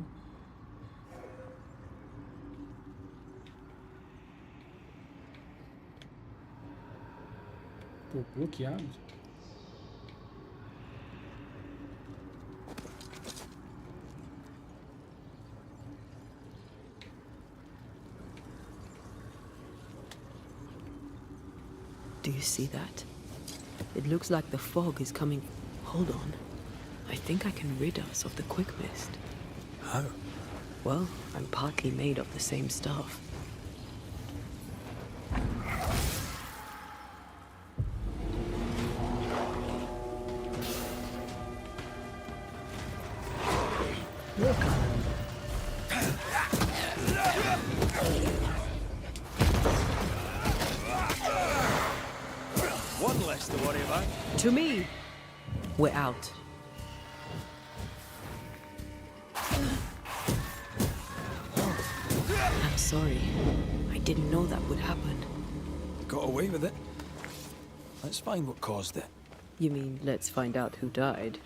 Tô bloqueado. Do you see that? It looks like the fog is coming. Hold on. I think I can rid us of the quick mist. How? Well, I'm partly made of the same stuff. One less to worry about. To me! We're out. I'm sorry. I didn't know that would happen. Got away with it. Let's find what caused it. You mean, let's find out who died?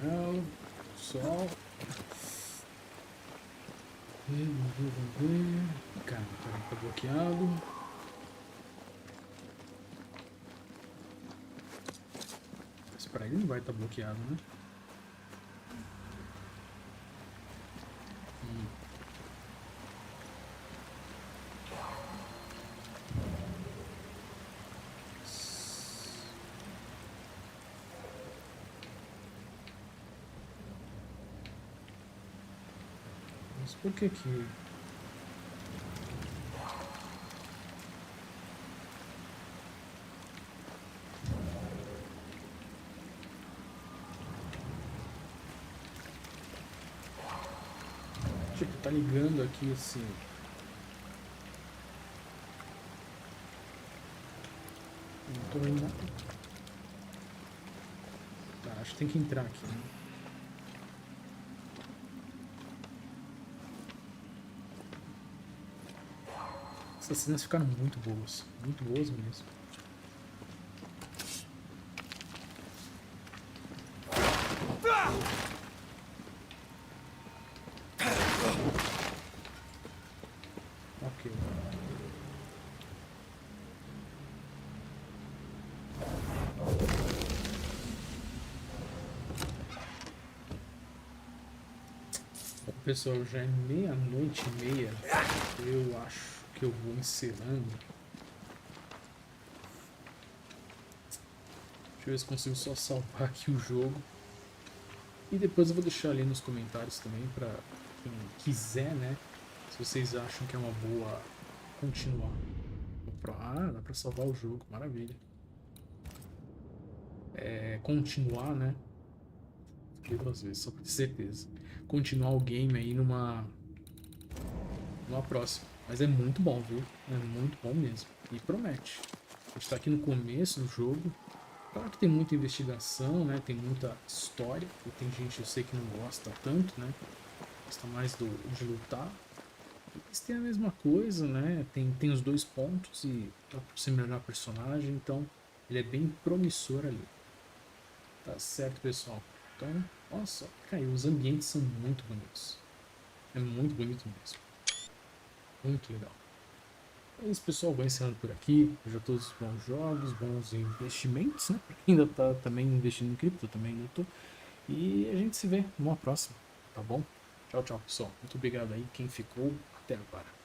Não, sol. Cara, tá bloqueado. Mas pra ele não vai estar bloqueado, né? Mas por que que... Tipo, tá ligando aqui assim... Não tô vendo nada. Tá, acho que tem que entrar aqui, né? Essas cenas ficaram muito boas mesmo. Ok. Bom, pessoal, já é 00:30. Eu acho que eu vou encerrando. Deixa eu ver se consigo só salvar aqui o jogo. E depois eu vou deixar ali nos comentários também pra quem quiser, né? Se vocês acham que é uma boa continuar. Ah, dá pra salvar o jogo, maravilha. Continuar, né? Fiquei 2 vezes, só pra ter certeza. Continuar o game aí numa próxima. Mas é muito bom, viu? É muito bom mesmo. E promete. A gente tá aqui no começo do jogo. Claro que tem muita investigação, né? Tem muita história. E tem gente, eu sei, que não gosta tanto, né? Gosta mais de lutar. Mas tem a mesma coisa, né? Tem os 2 pontos e dá pra você melhorar o personagem. Então, ele é bem promissor ali. Tá certo, pessoal? Então, nossa, cara, os ambientes são muito bonitos. É muito bonito mesmo. Muito legal. É isso, pessoal. Vou encerrando por aqui. Já todos os bons jogos, bons investimentos, né? Ainda tá também investindo em cripto, também ainda tô. E a gente se vê numa próxima, tá bom? Tchau, tchau, pessoal. Muito obrigado aí quem ficou até agora.